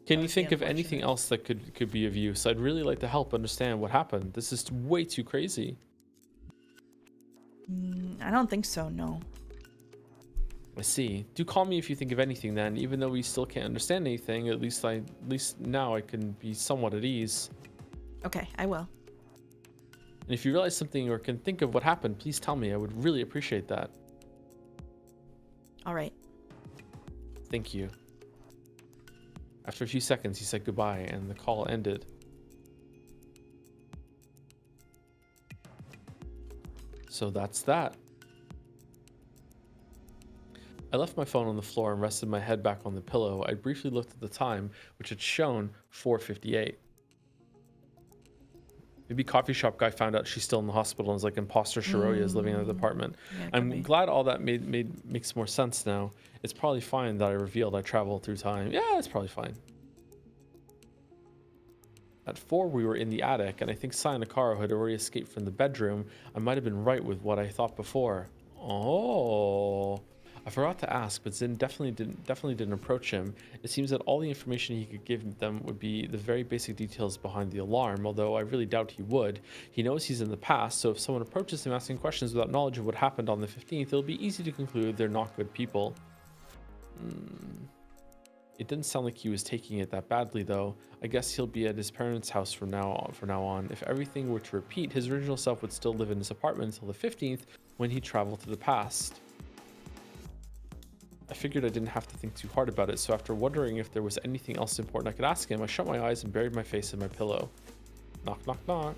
Can you think of anything else that could be of use? I'd really like to help understand what happened. This is way too crazy. I don't think so, no. I see. Do call me if you think of anything then. Even though we still can't understand anything, at least now I can be somewhat at ease. Okay, I will. And if you realize something or can think of what happened, please tell me. I would really appreciate that. All right. Thank you. After a few seconds, he said goodbye, and the call ended. So that's that. I left my phone on the floor and rested my head back on the pillow. I briefly looked at the time, which had shown 4:58. Maybe coffee shop guy found out she's still in the hospital and is like, imposter Shiroya is living in the apartment. Yeah, I'm glad all that makes more sense now. It's probably fine that I revealed I traveled through time. Yeah, it's probably fine. At 4, we were in the attic, and I think Sai and Akaro had already escaped from the bedroom. I might have been right with what I thought before. Oh, I forgot to ask, but Zin definitely didn't approach him. It seems that all the information he could give them would be the very basic details behind the alarm, although I really doubt he would. He knows he's in the past, so if someone approaches him asking questions without knowledge of what happened on the 15th, it'll be easy to conclude they're not good people. It didn't sound like he was taking it that badly, though. I guess he'll be at his parents' house from now on. If everything were to repeat, his original self would still live in his apartment until the 15th, when he traveled to the past. I figured I didn't have to think too hard about it, so after wondering if there was anything else important I could ask him, I shut my eyes and buried my face in my pillow. Knock, knock, knock.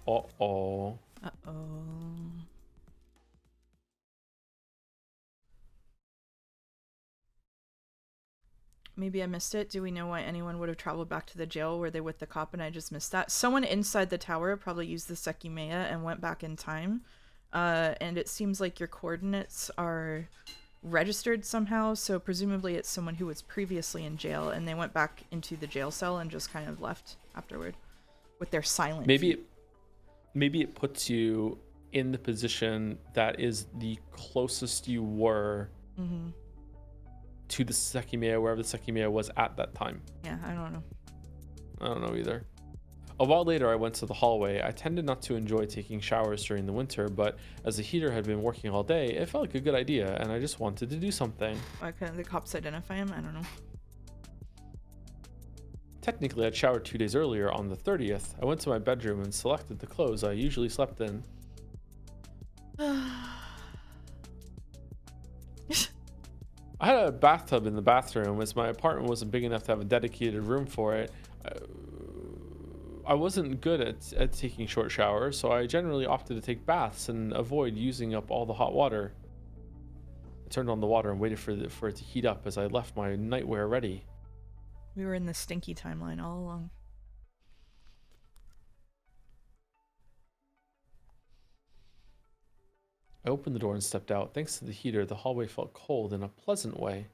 Uh-oh. Uh-oh. Maybe I missed it. Do we know why anyone would have traveled back to the jail? Were they with the cop and I just missed that? Someone inside the tower probably used the Sekimeiya and went back in time. And it seems like your coordinates are registered somehow, so presumably it's someone who was previously in jail and they went back into the jail cell and just kind of left afterward with their silent maybe it puts you in the position that is the closest you were to the Sekimeiya, wherever the Sekimeiya was at that time. Yeah, I don't know. I don't know either. A while later, I went to the hallway. I tended not to enjoy taking showers during the winter, but as the heater had been working all day, it felt like a good idea, and I just wanted to do something. Why couldn't the cops identify him? I don't know. Technically, I'd showered 2 days earlier on the 30th. I went to my bedroom and selected the clothes I usually slept in. I had a bathtub in the bathroom, as my apartment wasn't big enough to have a dedicated room for it. I wasn't good at taking short showers, so I generally opted to take baths and avoid using up all the hot water. I turned on the water and waited for it to heat up as I left my nightwear ready. We were in the stinky timeline all along. I opened the door and stepped out. Thanks to the heater, the hallway felt cold in a pleasant way.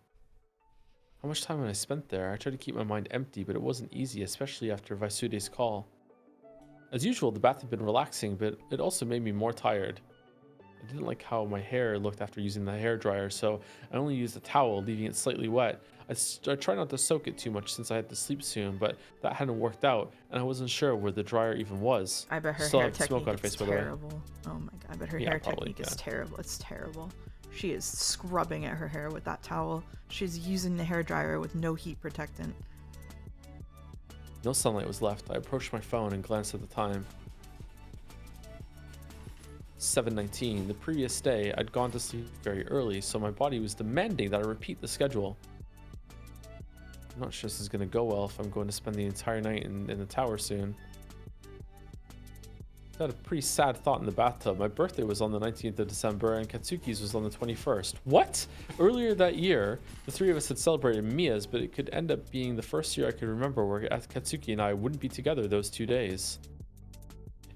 How much time had I spent there? I tried to keep my mind empty, but it wasn't easy, especially after Vaisude's call. As usual, the bath had been relaxing, but it also made me more tired. I didn't like how my hair looked after using the hairdryer, so I only used a towel, leaving it slightly wet. I tried not to soak it too much since I had to sleep soon, but that hadn't worked out, and I wasn't sure where the dryer even was. I bet her hair technique is terrible. Oh my god, I bet her hair technique is terrible. It's terrible. She is scrubbing at her hair with that towel. She's using the hairdryer with no heat protectant. No sunlight was left. I approached my phone and glanced at the time. 7:19. The previous day, I'd gone to sleep very early, so my body was demanding that I repeat the schedule. I'm not sure this is going to go well if I'm going to spend the entire night in the tower soon. I had a pretty sad thought in the bathtub. My birthday was on the 19th of December and Katsuki's was on the 21st. What? Earlier that year, the three of us had celebrated Mia's, but it could end up being the first year I could remember where Katsuki and I wouldn't be together those 2 days.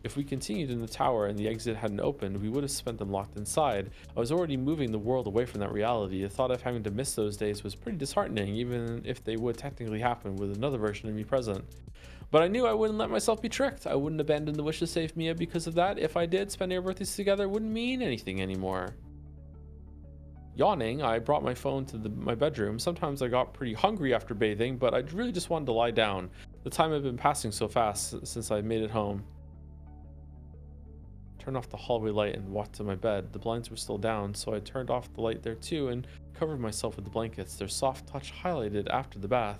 If we continued in the tower and the exit hadn't opened, we would have spent them locked inside. I was already moving the world away from that reality. The thought of having to miss those days was pretty disheartening, even if they would technically happen with another version of me present. But I knew I wouldn't let myself be tricked. I wouldn't abandon the wish to save Mia because of that. If I did, spending our birthdays together wouldn't mean anything anymore. Yawning, I brought my phone to my bedroom. Sometimes I got pretty hungry after bathing, but I really just wanted to lie down. The time had been passing so fast since I made it home. Turned off the hallway light and walked to my bed. The blinds were still down, so I turned off the light there too and covered myself with the blankets, their soft touch highlighted after the bath.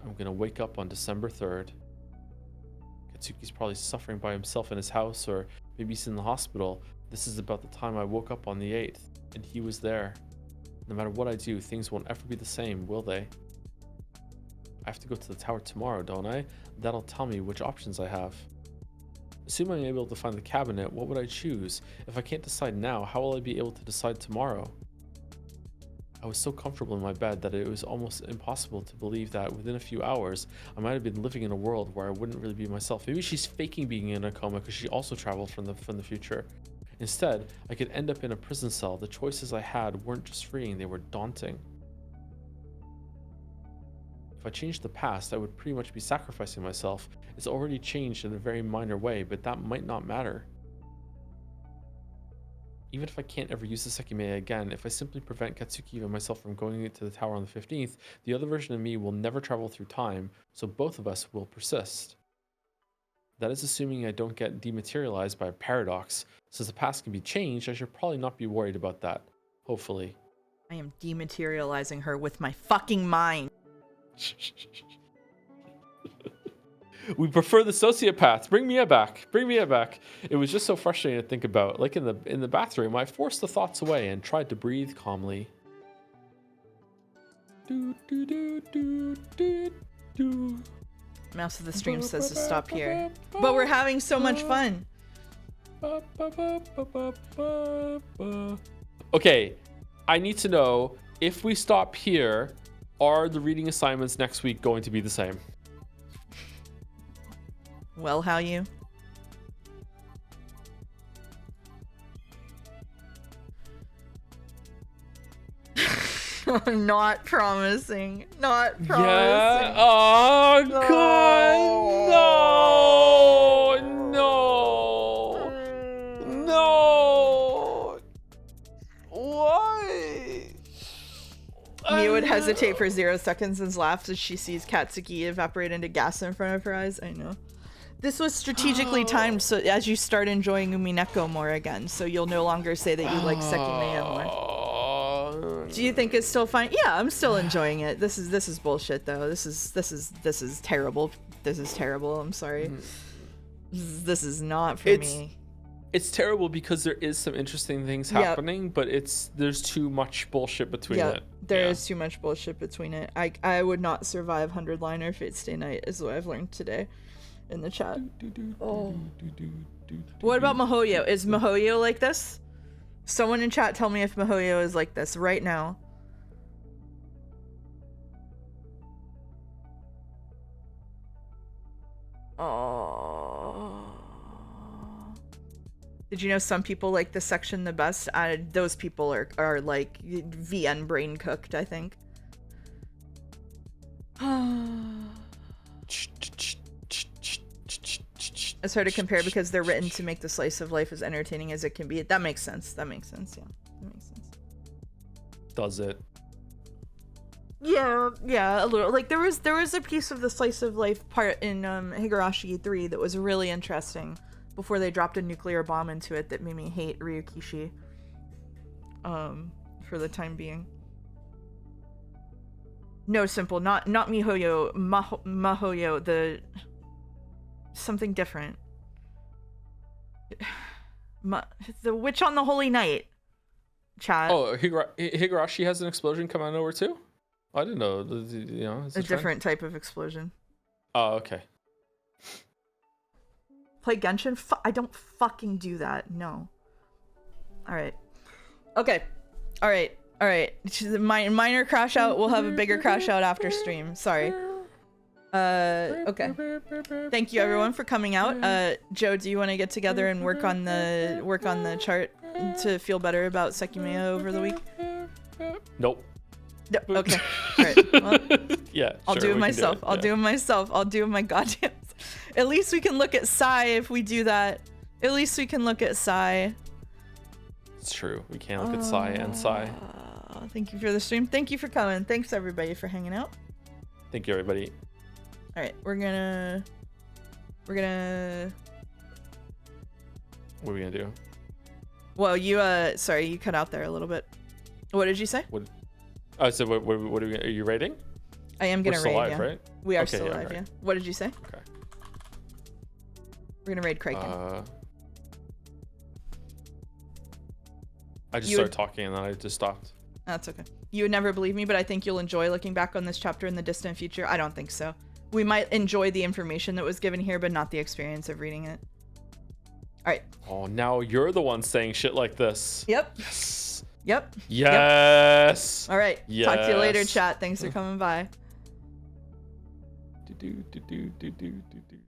I'm gonna wake up on December 3rd. Katsuki's probably suffering by himself in his house, or maybe he's in the hospital. This is about the time I woke up on the 8th, and he was there. No matter what I do, things won't ever be the same, will they? I have to go to the tower tomorrow, don't I? That'll tell me which options I have. Assuming I'm able to find the cabinet, what would I choose? If I can't decide now, how will I be able to decide tomorrow? I was so comfortable in my bed that it was almost impossible to believe that within a few hours, I might have been living in a world where I wouldn't really be myself. Maybe she's faking being in a coma because she also traveled from the future. Instead, I could end up in a prison cell. The choices I had weren't just freeing, they were daunting. If I changed the past, I would pretty much be sacrificing myself. It's already changed in a very minor way, but that might not matter. Even if I can't ever use the Sekimeiya again, if I simply prevent Katsuki and myself from going into the tower on the 15th, the other version of me will never travel through time, so both of us will persist. That is assuming I don't get dematerialized by a paradox. Since the past can be changed, I should probably not be worried about that. Hopefully. I am dematerializing her with my fucking mind. We prefer the sociopaths. Bring Mia back. Bring Mia back. It was just so frustrating to think about. Like in the bathroom, I forced the thoughts away and tried to breathe calmly. Mouse of the stream says to stop here, but we're having so much fun. Okay, I need to know if we stop here, are the reading assignments next week going to be the same? Well, how you? I'm not promising. Not promising. Yeah. Oh, No. God. No. No. Why? Mia would hesitate for 0 seconds and laughs as she sees Katsuki evaporate into gas in front of her eyes. I know. This was strategically timed so as you start enjoying Umineko more again, so you'll no longer say that you like Sekimeiya more. Do you think it's still fine? Yeah, I'm still enjoying it. This is bullshit though. This is terrible. This is terrible. I'm sorry. This is not for me. It's terrible because there is some interesting things happening, but there's too much bullshit between it. There is too much bullshit between it. I would not survive 100-liner if Fate Stay Night is what I've learned today in the chat. Oh. What about Mihoyo? Is Mihoyo like this? Someone in chat tell me if Mihoyo is like this right now. Oh. Did you know some people like this section the best? Those people are like VN brain cooked, I think. It's hard to compare because they're written to make the slice of life as entertaining as it can be. That makes sense. That makes sense. Yeah, that makes sense. Does it? Yeah, a little. Like there was a piece of the slice of life part in Higurashi 3 that was really interesting before they dropped a nuclear bomb into it that made me hate Ryukishi. For the time being. No, Simple, not Mihoyo, Mahoyo, the something different. The Witch on the Holy Night. Chat. Oh, Higurashi has an explosion come out of nowhere too? I didn't know. You know, a different type of explosion. Oh, okay. Play Genshin? I don't fucking do that. No. All right. Okay. All right. Minor crash out. We'll have a bigger crash out after stream. Sorry. Okay. Thank you everyone for coming out. Joe, do you want to get together and work on the chart to feel better about Sekimeiya over the week? Nope. Okay. All right. Well, yeah. I'll do it myself. I'll do it myself. I'll do it my goddamn. At least we can look at Sai if we do that. At least we can look at Sai. It's true. We can't look at Sai and Sai. Thank you for the stream. Thank you for coming. Thanks everybody for hanging out. Thank you everybody. All right, we're gonna. What are we gonna do? Well, you sorry, you cut out there a little bit. What did you say? What? Oh, so what are you rating? I am gonna raid. Still live, yeah. Right? We are still live, right. yeah. What did you say? Okay. We're gonna raid Kraken. I just started talking and then I just stopped. That's okay. You would never believe me, but I think you'll enjoy looking back on this chapter in the distant future. I don't think so. We might enjoy the information that was given here, but not the experience of reading it. All right. Oh, now you're the one saying shit like this. Yep. Yes. Yep. Yes. All right. Yes. Talk to you later, chat. Thanks for coming by.